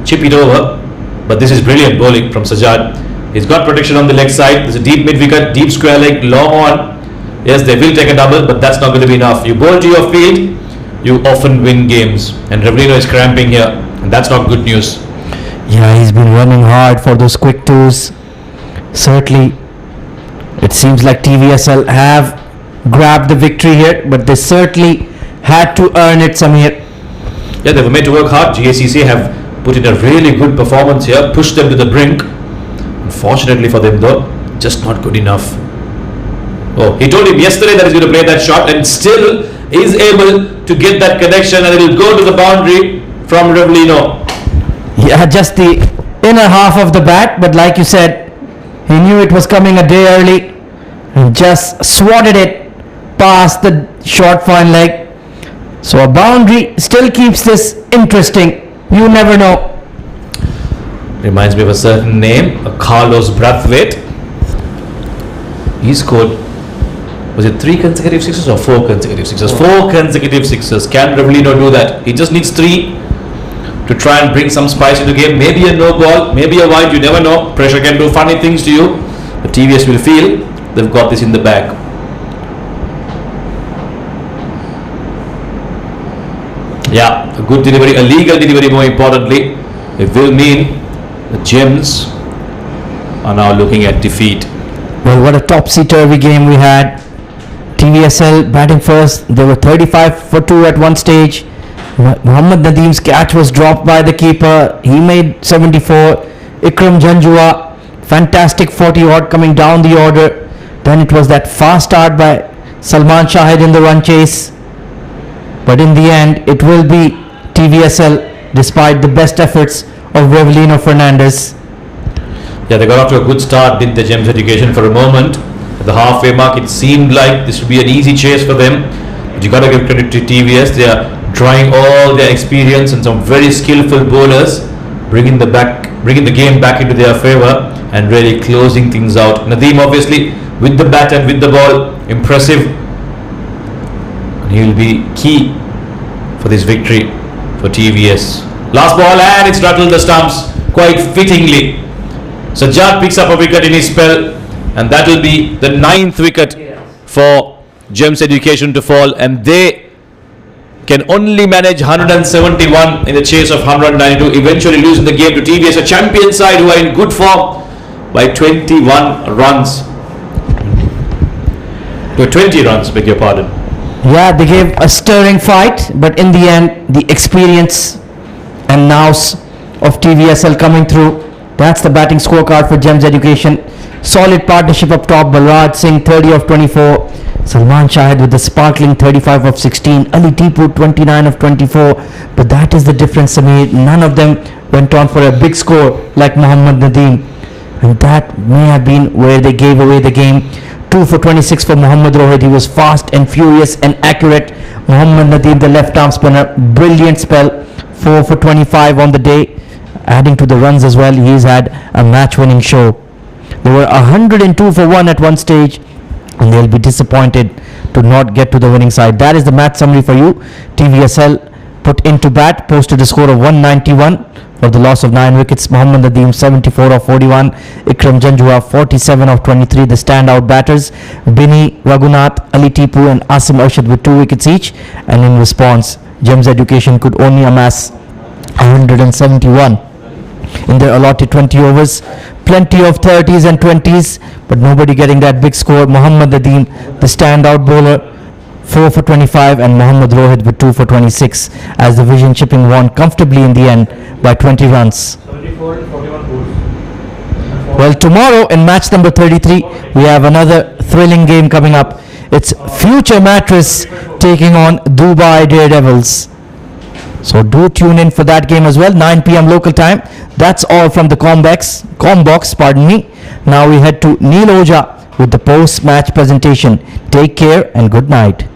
chip it over. But this is brilliant bowling from Sajjad. He's got protection on the leg side. There's a deep mid wicket, deep square leg, long on. Yes, they will take a double, but that's not going to be enough. You bowl to your field, you often win games. And Revlino is cramping here, and that's not good news. Yeah, he's been running hard for those quick twos. Certainly, it seems like TVSL have grabbed the victory here, but they certainly had to earn it, Samir. Yeah, they were made to work hard. ICCA have put in a really good performance here, pushed them to the brink. Unfortunately for them though, just not good enough. Oh, he told him yesterday that he's going to play that shot and still is able to get that connection, and it will go to the boundary from Revlino. Yeah, just the inner half of the bat, but like you said, he knew it was coming a day early and just swatted it past the short fine leg. So a boundary still keeps this interesting. You never know. Reminds me of a certain name, a Carlos Brathwaite. He scored, was it 3 consecutive sixes or 4 consecutive sixes? 4 consecutive sixes. Can Revlino do that? He just needs 3 to try and bring some spice into the game. Maybe a no ball, maybe a wide, you never know. Pressure can do funny things to you. The TVS will feel they've got this in the bag. Yeah, a good delivery, a legal delivery more importantly. It will mean the Gems are now looking at defeat. Well, what a topsy-turvy game we had. TVSL batting first. They were 35 for 2 at one stage. Muhammad Nadeem's catch was dropped by the keeper. He made 74. Ikram Janjua, fantastic 40 odd coming down the order. Then it was that fast start by Salman Shahid in the run chase. But in the end, it will be TVSL despite the best efforts of Revlino Fernandez. Yeah, they got off to a good start, did the Gems Education for a moment. At the halfway mark, it seemed like this would be an easy chase for them. But you got to give credit to TVS. They are drawing all their experience and some very skillful bowlers, bringing the game back into their favour and really closing things out. Nadeem obviously with the bat and with the ball, impressive. He will be key for this victory for TVS. Last ball and it's rattled the stumps quite fittingly. Sajjad picks up a wicket in his spell, and that will be the 9th wicket for Gems Education to fall, and they can only manage 171 in the chase of 192, eventually losing the game to TVS, a champion side who are in good form by 21 runs. To 20 runs, beg your pardon. Yeah, they gave a stirring fight, but in the end, the experience and nous of TVSL coming through. That's the batting scorecard for Gems Education. Solid partnership up top. Balraj Singh 30 of 24. Salman Shahid with the sparkling 35 of 16. Ali Tipu 29 of 24. But that is the difference, Samir. None of them went on for a big score like Mohammad Nadeem. And that may have been where they gave away the game. 2 for 26 for Mohammad Rohit. He was fast and furious and accurate. Mohammad Nadeem, the left arm spinner, brilliant spell. 4 for 25 on the day, adding to the runs as well. He's had a match-winning show. They were 102 for 1 at one stage, and they'll be disappointed to not get to the winning side. That is the match summary for you. TVSL put into bat, posted a score of 191 for the loss of 9 wickets. Mohammad Nadeem 74 of 41. Ikram Janjua 47 of 23. The standout batters Bini Raghunath, Ali Tipu and Asim Arshad with 2 wickets each. And in response, Gems Education could only amass 171 in their allotted 20 overs. Plenty of 30s and 20s, but nobody getting that big score. Mohammad Nadeem, the standout bowler, 4 for 25, and Mohammad Rohit with 2 for 26, as the Vision Shipping won comfortably in the end by 20 runs. Well, tomorrow in match number 33, we have another thrilling game coming up. It's Future Mattress taking on Dubai Daredevils. So do tune in for that game as well, 9 p.m. local time. That's all from the Combox, pardon me. Now we head to Neil Oja with the post-match presentation. Take care and good night.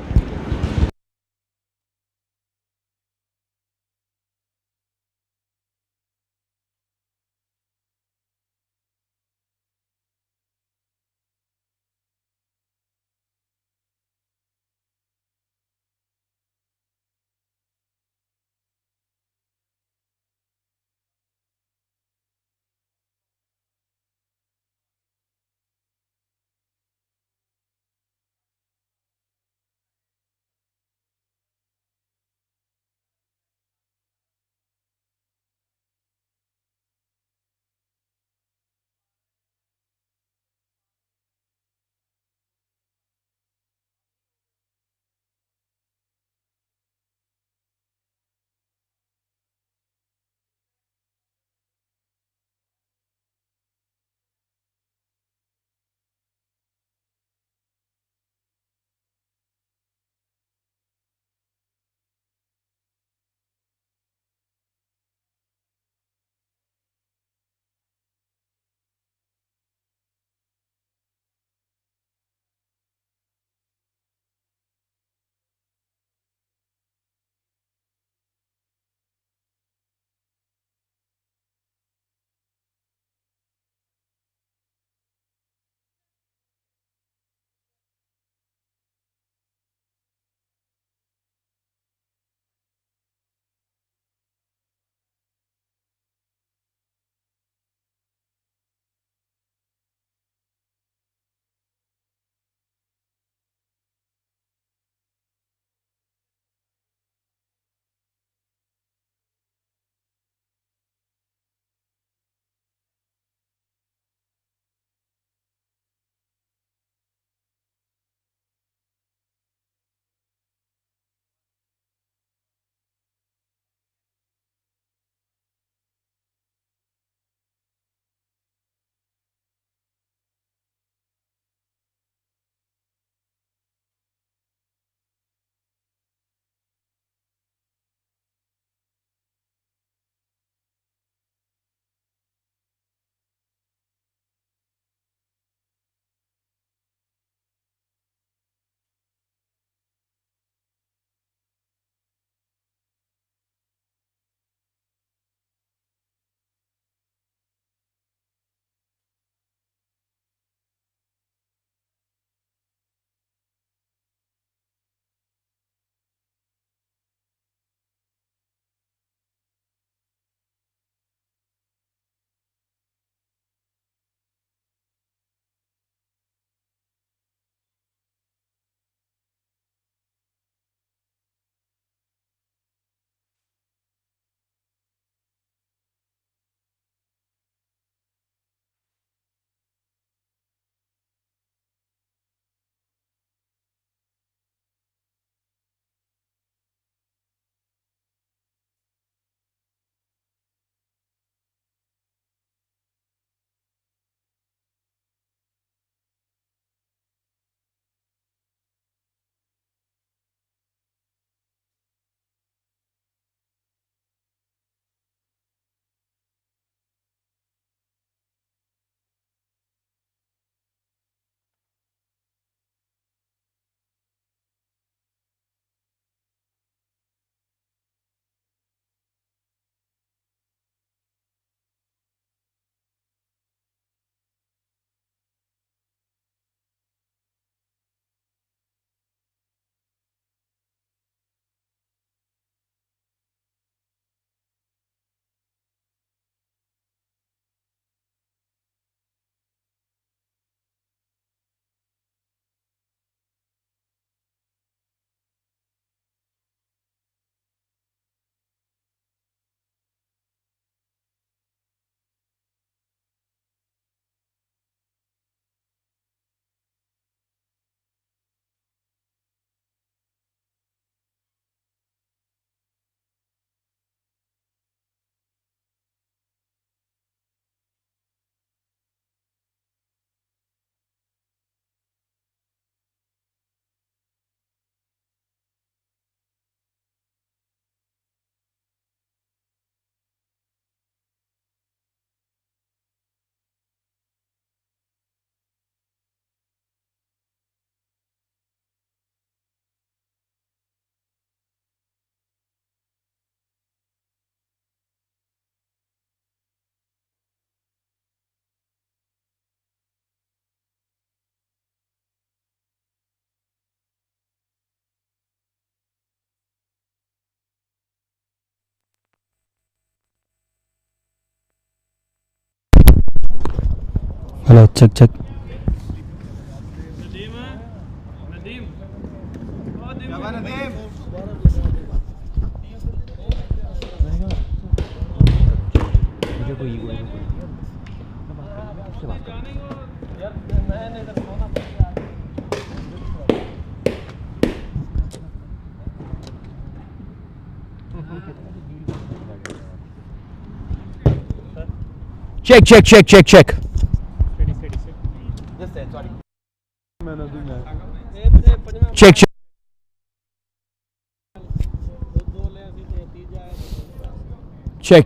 Hello, check. Check.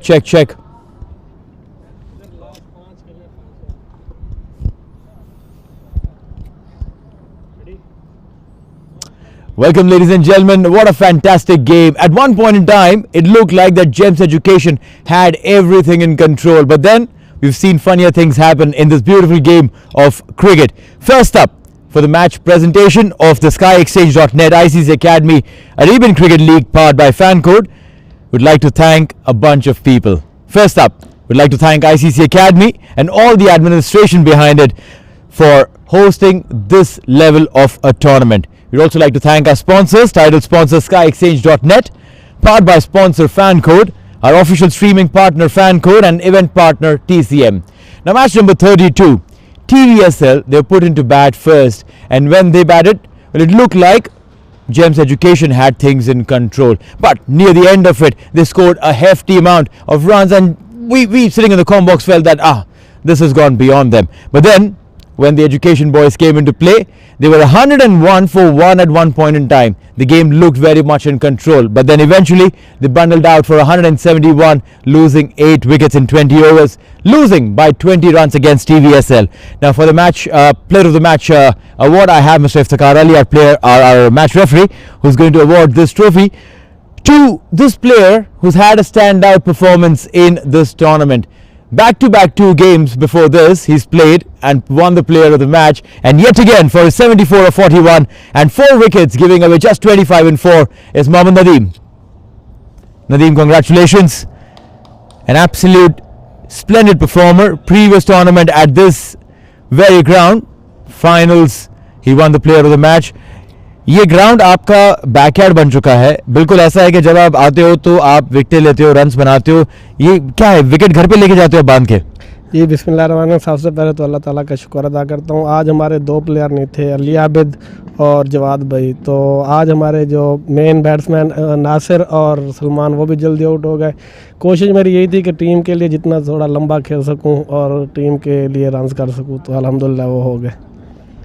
Check. Check. Welcome, ladies and gentlemen. What a fantastic game. At one point in time, it looked like that Gems Education had everything in control. But then, we've seen funnier things happen in this beautiful game of cricket. First up, for the match presentation of the SkyExchange.net ICCA Academy Arabian Cricket League powered by FanCode, we'd like to thank a bunch of people. First up, we'd like to thank ICCA Academy and all the administration behind it for hosting this level of a tournament. We'd also like to thank our sponsors, title sponsor SkyExchange.net, powered by sponsor FanCode, our official streaming partner FanCode, and event partner TCM. Now, match number 32. TVSL, they were put into bat first, and when they batted, well, it looked like Gems Education had things in control. But near the end of it, they scored a hefty amount of runs, and we sitting in the comm box felt that this has gone beyond them. But then, when the Education boys came into play, they were 101 for 1 at one point in time. The game looked very much in control, but then eventually they bundled out for 171, losing 8 wickets in 20 overs, losing by 20 runs against TVSL. Now, for the match player of the match award, I have Mr. Iftikhar Ali, our match referee, who's going to award this trophy to this player who's had a standout performance in this tournament. Back-to-back 2 games before this, he's played and won the player of the match, and yet again for his 74 of 41 and 4 wickets, giving away just 25 and 4, is Mohammad Nadeem. Nadeem, congratulations. An absolute splendid performer. Previous tournament at this very ground, finals, he won the player of the match. ये ground आपका backyard बन चुका है. बिल्कुल ऐसा है कि जब आप आते हो तो आप विकेट लेते हो, रन्स बनाते हो. ये क्या है, विकेट घर पे लेके जाते हो बांध के? जी बिस्मिल्लाहिर्रहमानिर्रहीम. सबसे पहले तो अल्लाह ताला का शुक्र अदा करता हूँ. आज हमारे 2 प्लेयर नहीं थे, अली आबिद और जवाद भाई. तो आज हमारे जो मेन बैट्समैन नासिर और सलमान वो भी जल्दी आउट हो गए. कोशिश मेरी यही थी कि टीम के लिए जितना थोड़ा लंबा खेल सकूँ और टीम के लिए रन्स कर सकूँ, तो अल्हम्दुलिल्लाह वो हो गए.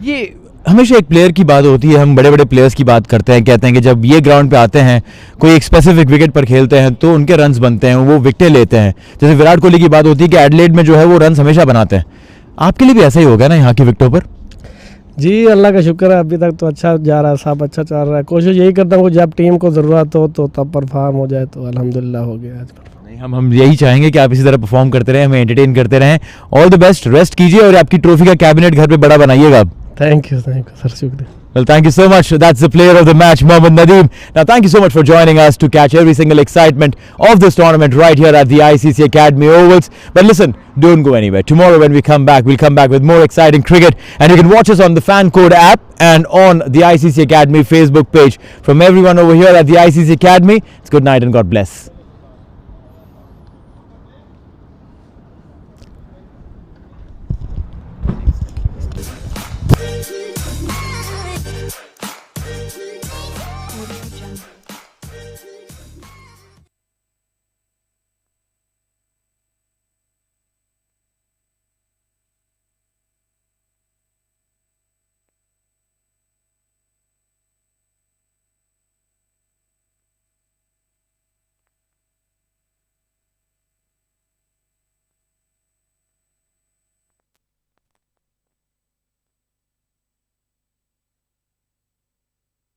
ये हमेशा एक प्लेयर की बात होती है, हम बड़े बड़े प्लेयर्स की बात करते हैं, कहते हैं कि जब ये ग्राउंड पे आते हैं, कोई एक स्पेसिफिक विकेट पर खेलते हैं तो उनके रन्स बनते हैं, वो विकेटें लेते हैं. जैसे विराट कोहली की बात होती है कि एडिलेड में जो है वो रन्स हमेशा बनाते हैं. आपके लिए भी ऐसा ही होगा ना यहाँ की विकेटों पर? जी अल्लाह का शुक्र है, अभी तक तो अच्छा जा रहा है, सब अच्छा चल रहा है. कोशिश यही करता हूँ जब टीम को ज़रूरत हो तो तब परफॉर्म हो जाए, तो अल्हम्दुलिल्लाह हो गया आज. नहीं, हम यही चाहेंगे कि आप इसी तरह परफॉर्म करते रहें, हमें एंटरटेन करते रहें. ऑल द बेस्ट, रेस्ट कीजिए और आपकी ट्रॉफी का कैबिनेट घर पे बड़ा बनाइएगा. Thank you sir, शुक्रिया. Well, thank you so much. That's the player of the match, Mohammad Nadeem. Now, thank you so much for joining us to catch every single excitement of this tournament right here at the ICCA Academy Ovals. But listen, don't go anywhere. Tomorrow when we come back, we'll come back with more exciting cricket. And you can watch us on the FanCode app and on the ICCA Academy Facebook page. From everyone over here at the ICCA Academy, it's good night and God bless.